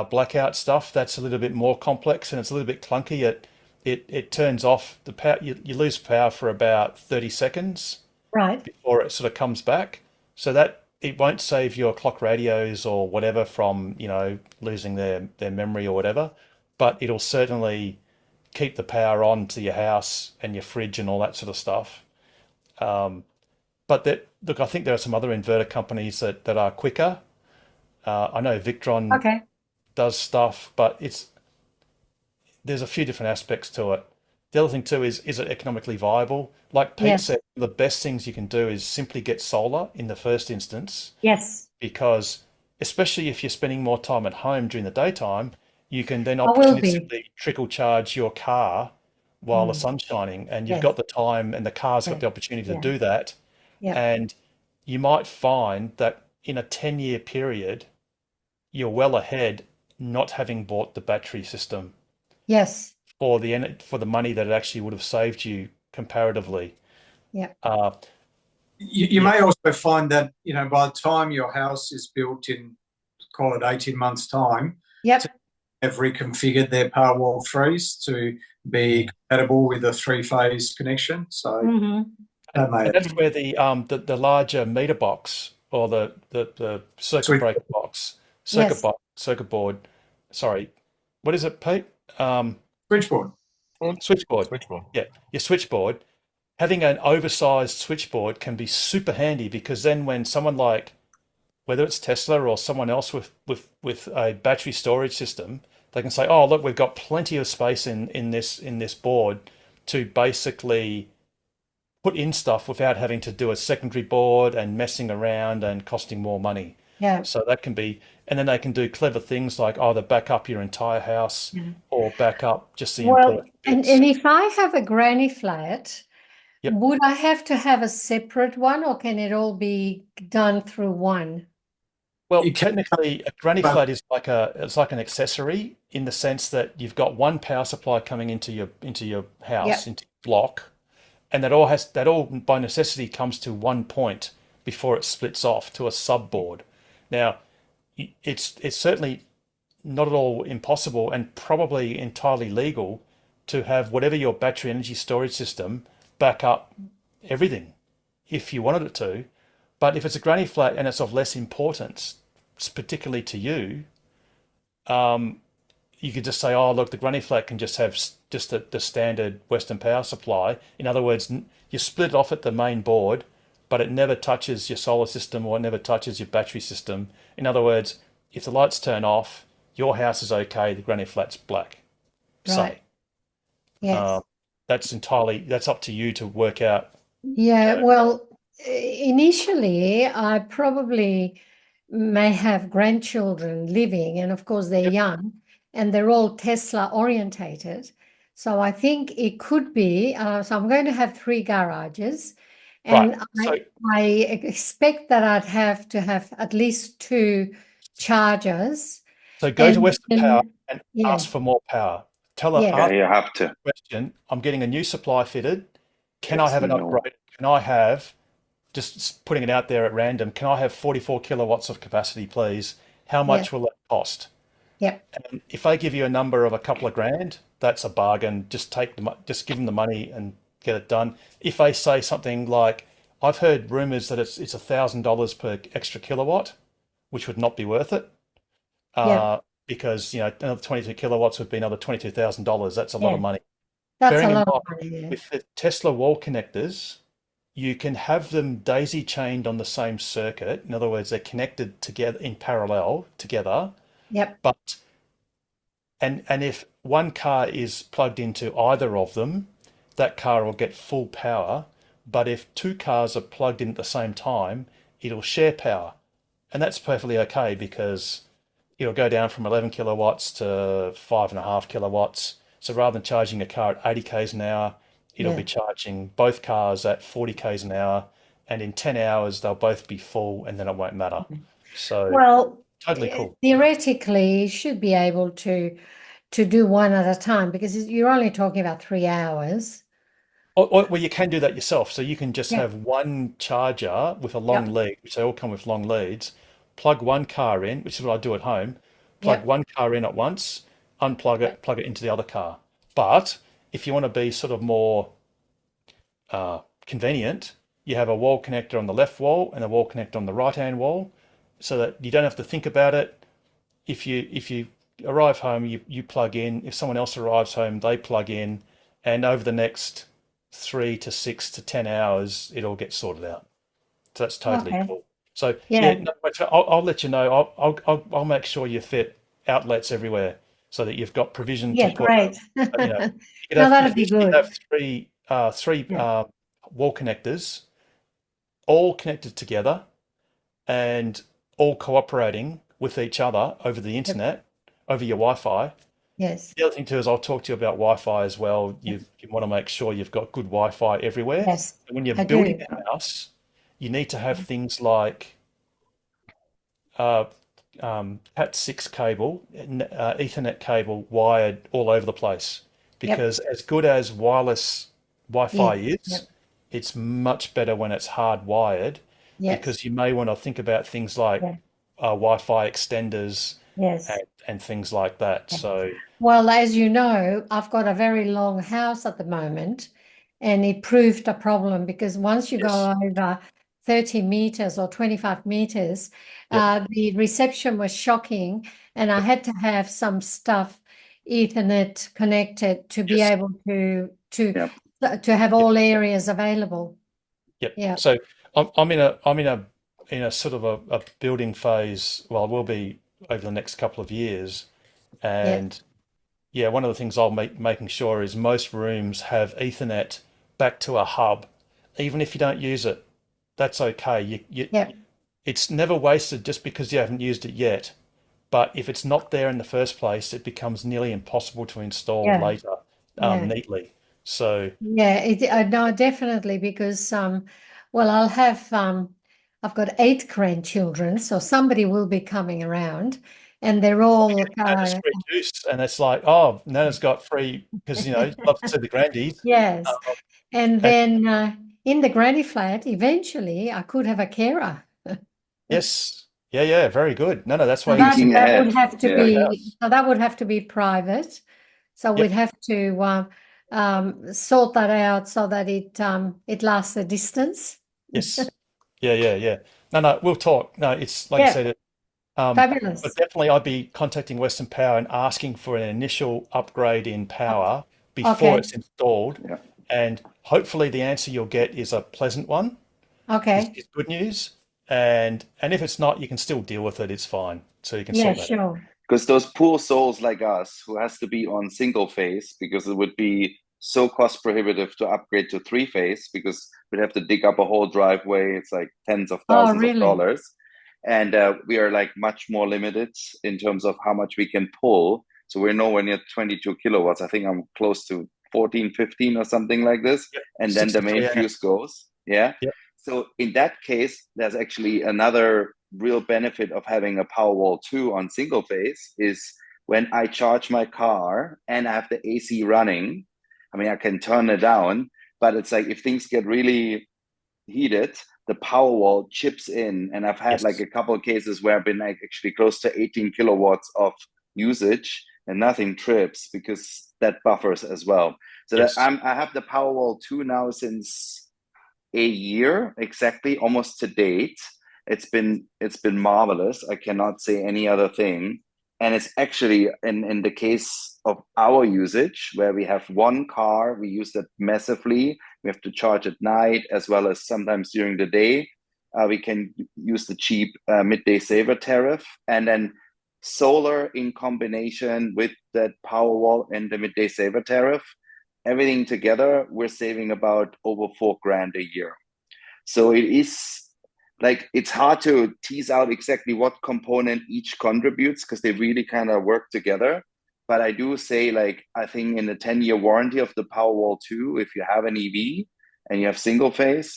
blackout stuff. That's a little bit more complex and it's a little bit clunky. It turns off the power. You lose power for about 30 seconds Right. before it sort of comes back. So that it won't save your clock radios or whatever from, losing their memory or whatever, but it'll certainly keep the power on to your house and your fridge and all that sort of stuff. But look, I think there are some other inverter companies that are quicker. I know Victron Okay. does stuff, but there's a few different aspects to it. The other thing too is it economically viable? Like Pete Yes. said, the best things you can do is simply get solar in the first instance, Yes. because especially if you're spending more time at home during the daytime, you can then I will be. opportunistically trickle charge your car while the sun's shining, and you've Yes. got the time and the car's got Yeah. the opportunity to Yeah. do that. Yeah. And you might find that in a 10-year period, you're well ahead not having bought the battery system Yes. for the money that it actually would have saved you comparatively. Yeah. you may also find that by the time your house is built in, call it 18 months' time, Yep. have reconfigured their Powerwall 3s to be compatible with a 3-phase connection. So Mhm. that may And that's where the larger meter box or the circuit breaker box, circuit board. Sorry, what is it, Pete? Switchboard. Switchboard. Yeah, your switchboard. Having an oversized switchboard can be super handy, because then when someone like, whether it's Tesla or someone else with a battery storage system, they can say, "Oh, look, we've got plenty of space in this board to basically put in stuff without having to do a secondary board and messing around and costing more money." Yeah. So that can be, and then they can do clever things like either back up your entire house or back up just the Well, important and bits. if I have a granny flat, Yep. would I have to have a separate one, or can it all be done through one? Well, technically, a granny flat is it's like an accessory, in the sense that you've got one power supply coming into your house, Yep. into your block, and that all by necessity comes to one point before it splits off to a subboard. Now, it's certainly not at all impossible, and probably entirely legal, to have whatever your battery energy storage system back up everything if you wanted it to. But if it's a granny flat and it's of less importance, particularly to you, you could just say, "Oh, look, the granny flat can just have just the standard Western Power supply. In other words, you split it off at the main board, but it never touches your solar system or it never touches your battery system. In other words, if the lights turn off, your house is okay, the granny flat's black. Right. Yes. That's up to you to work out. Yeah, well, initially, I probably may have grandchildren living, and of course, they're young and they're all Tesla orientated. So I think it could be. So I'm going to have 3 garages, and Right. I expect that I'd have to have at least 2 chargers. So go to And Western then, Power and yeah, ask for more power. Tell her, yeah, ask you have to. question, I'm getting a new supply fitted. Can I Yes, have an no. upgrade? Can I have, just putting it out there at random, can I have 44 kilowatts of capacity, please? How yeah, much will that cost? yep, And if they give you a number of a couple of grand, that's a bargain. Just just give them the money and get it done. If they say something like, I've heard rumors that it's $1,000 per extra kilowatt, which would not be worth it. yeah, Because another 22 kilowatts would be another $22,000. That's a lot yeah. of money. That's Bearing a in lot of mind, money. Yeah. with the Tesla wall connectors, you can have them daisy chained on the same circuit. In other words, they're connected together in parallel together. Yep. But and if one car is plugged into either of them, that car will get full power. But if 2 cars are plugged in at the same time, it'll share power. And that's perfectly okay because it'll go down from 11 kilowatts to 5.5 kilowatts. So rather than charging a car at 80 k's an hour, it'll Yeah. be charging both cars at 40 k's an hour. And in 10 hours, they'll both be full and then it won't matter. So Well, totally cool. theoretically, you should be able to do one at a time because you're only talking about 3 hours. Well, you can do that yourself. So you can just Yeah. have one charger with a long Yep. lead, which they all come with long leads, plug one car in, which is what I do at home, plug Yep. one car in at once, unplug it, plug it into the other car. But if you want to be sort of more convenient, you have a wall connector on the left wall and a wall connector on the right-hand wall so that you don't have to think about it. If you arrive home, you plug in. If someone else arrives home, they plug in. And over the next 3 to 6 to 10 hours, it all gets sorted out. So that's totally Okay. cool. So Yeah. no, I'll let you know. I'll make sure you fit outlets everywhere so that you've got provision Yeah, to put. great. You could No, have, that'd be you could good. have three Yeah. wall connectors, all connected together, and all cooperating with each other over the internet, over your Wi-Fi. Yes. The other thing too is I'll talk to you about Wi-Fi as well. You want to make sure you've got good Wi-Fi everywhere. Yes, And when you're I building do. a house, you need to have things like Cat6 cable, Ethernet cable wired all over the place. Yep. Because as good as wireless Wi-Fi Yeah. is, Yep. it's much better when it's hardwired Yes. because you may want to think about things like Yeah. Wi-Fi extenders Yes. and things like that. So Well, as you know, I've got a very long house at the moment, and it proved a problem because once you yes, go over 30 meters or 25 meters, yep, the reception was shocking, and I had to have some stuff Ethernet connected to be yes, able to Yep. have yep, all areas available. yep. Yeah. So I'm in a sort of a building phase. Well, I will be over the next couple of years, Yeah. and yeah, one of the things I'll making sure is most rooms have Ethernet back to a hub, even if you don't use it. That's okay. Yeah. It's never wasted just because you haven't used it yet. But if it's not there in the first place, it becomes nearly impossible to install Yeah. later Yeah. neatly. So Yeah, no, definitely because well, I've got 8 grandchildren, so somebody will be coming around, and they're all Nana's free juice, and it's like, oh, Nana's got free because love to see the grandies. yes, and And then in the granny flat, eventually I could have a carer. yes, yeah, very good. No, that's why So you that see Thinking that ahead. would have to Yeah. great be house. so that would have to be private. So Yep. we'd have to sort that out so that it lasts the distance. Yes. Yeah. No, we'll talk. No, it's like I Yeah, said, but fabulous. definitely I'd be contacting Western Power and asking for an initial upgrade in power before Okay. it's installed. Yeah. And hopefully the answer you'll get is a pleasant one. Okay. Is good news. And if it's not, you can still deal with it. It's fine. So you can Yeah, sort that out. sure. Because those poor souls like us who has to be on single phase because it would be so cost prohibitive to upgrade to 3-phase because we'd have to dig up a whole driveway. It's like tens of Oh, thousands of really? dollars. And we are like much more limited in terms of how much we can pull. So we're nowhere near 22 kilowatts. I think I'm close to 14, 15 or something like this. Yep. And then the 63 main amps. fuse goes. Yeah. Yep. So in that case, there's actually another real benefit of having a Powerwall 2 on single phase is when I charge my car and I have the AC running, I mean, I can turn it down, but it's like if things get really heated, the Powerwall chips in. And I've had like a couple of cases where I've been like actually close to 18 kilowatts of usage and nothing trips because that buffers as well. So that I have the Powerwall 2 now since a year exactly, almost to date. It's been marvelous. I cannot say any other thing. And it's actually in the case of our usage where we have one car, we use that massively. We have to charge at night as well as sometimes during the day. We can use the cheap midday saver tariff, and then solar in combination with that Powerwall and the midday saver tariff. Everything together, we're saving about over $4,000 a year. So it is like, it's hard to tease out exactly what component each contributes because they really kind of work together. But I do say, like, I think in the 10-year warranty of the Powerwall 2, if you have an EV and you have single phase,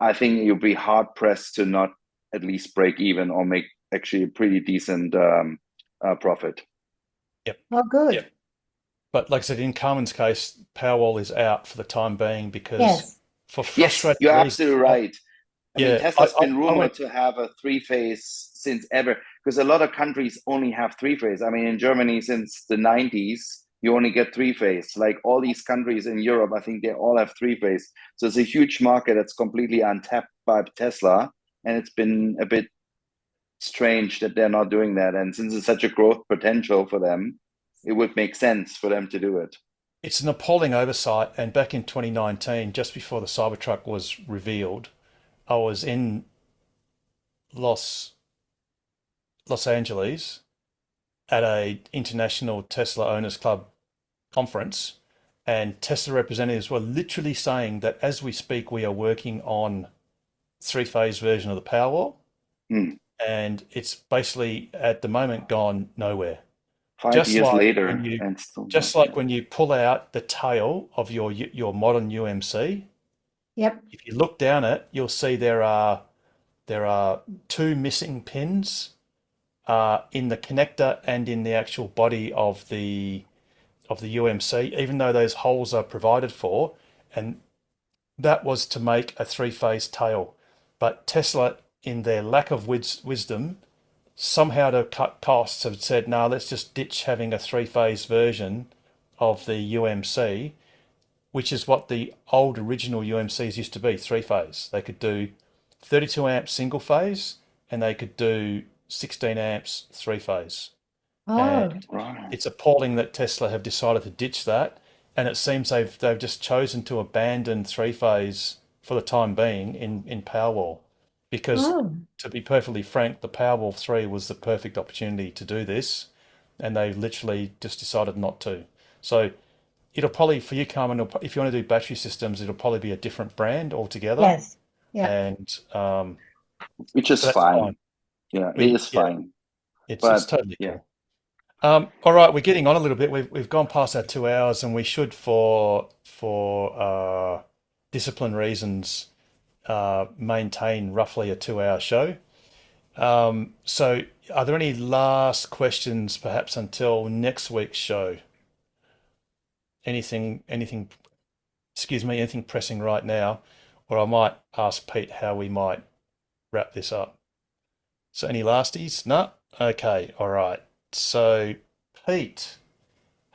I think you'll be hard pressed to not at least break even or make actually a pretty decent profit. Yep. Oh, good. Yep. But like I said, in Carmen's case, Powerwall is out for the time being because Yes. for Yes, frustrating you're reasons. absolutely right. I mean, Tesla's been I rumored went, to have a 3-phase since ever, because a lot of countries only have 3-phase. I mean, in Germany since the 90s, you only get 3-phase. Like all these countries in Europe, I think they all have 3-phase. So it's a huge market that's completely untapped by Tesla, and it's been a bit strange that they're not doing that. And since it's such a growth potential for them, it would make sense for them to do it. It's an appalling oversight. And back in 2019, just before the Cybertruck was revealed, I was in Los Angeles at a international Tesla Owners Club conference, and Tesla representatives were literally saying that as we speak, we are working on 3-phase version of the Powerwall, and it's basically at the moment gone nowhere. 5 years later, when you, and still just like when you pull out the tail of your modern UMC, Yep. if you look down it, you'll see there are 2 missing pins in the connector and in the actual body of the UMC, even though those holes are provided for, and that was to make a 3-phase tail. But Tesla, in their lack of wisdom, somehow to cut costs, have said, no, let's just ditch having a 3-phase version of the UMC, which is what the old original UMCs used to be, 3-phase. They could do 32 amps single phase, and they could do 16 amps 3-phase. Oh, And it's appalling that Tesla have decided to ditch that, and it seems they've just chosen to abandon 3-phase for the time being in Powerwall, because to be perfectly frank, the Powerwall 3 was the perfect opportunity to do this, and they literally just decided not to. So it'll probably, for you, Carmen, if you want to do battery systems, it'll probably be a different brand altogether. yes. Yeah. And which is that's fine. Yeah, it is yeah, fine. it's But totally yeah, cool. All right, we're getting on a little bit. We've gone past our 2 hours, and we should, for discipline reasons, maintain roughly a 2-hour show. So, are there any last questions, perhaps until next week's show? Anything pressing right now, or I might ask Pete how we might wrap this up. So, any lasties? No? Okay, all right. So, Pete,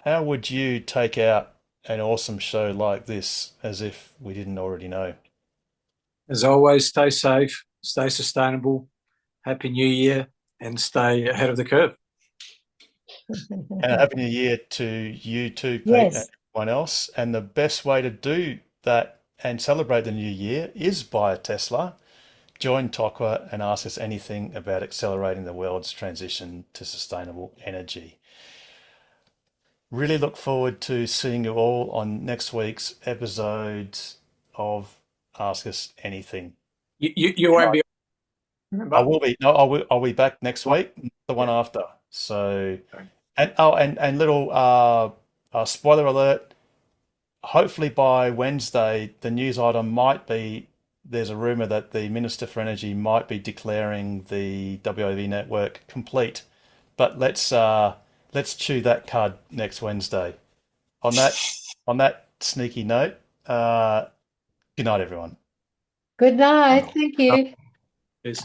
how would you take out an awesome show like this as if we didn't already know? As always, stay safe, stay sustainable, Happy New Year, and stay ahead of the curve. And a Happy New Year to you too, Pete. Yes. everyone else. And the best way to do that and celebrate the new year is buy a Tesla. Join TOCWA and ask us anything about accelerating the world's transition to sustainable energy. Really look forward to seeing you all on next week's episode of Ask Us Anything. You won't be. Remember? I will be. No, I'll be back next week, the one after. So, and little spoiler alert. Hopefully by Wednesday, the news item might be. There's a rumor that the Minister for Energy might be declaring the WAV network complete, but let's chew that cud next Wednesday. On that sneaky note, good night, everyone. Good night. Thank you. Peace.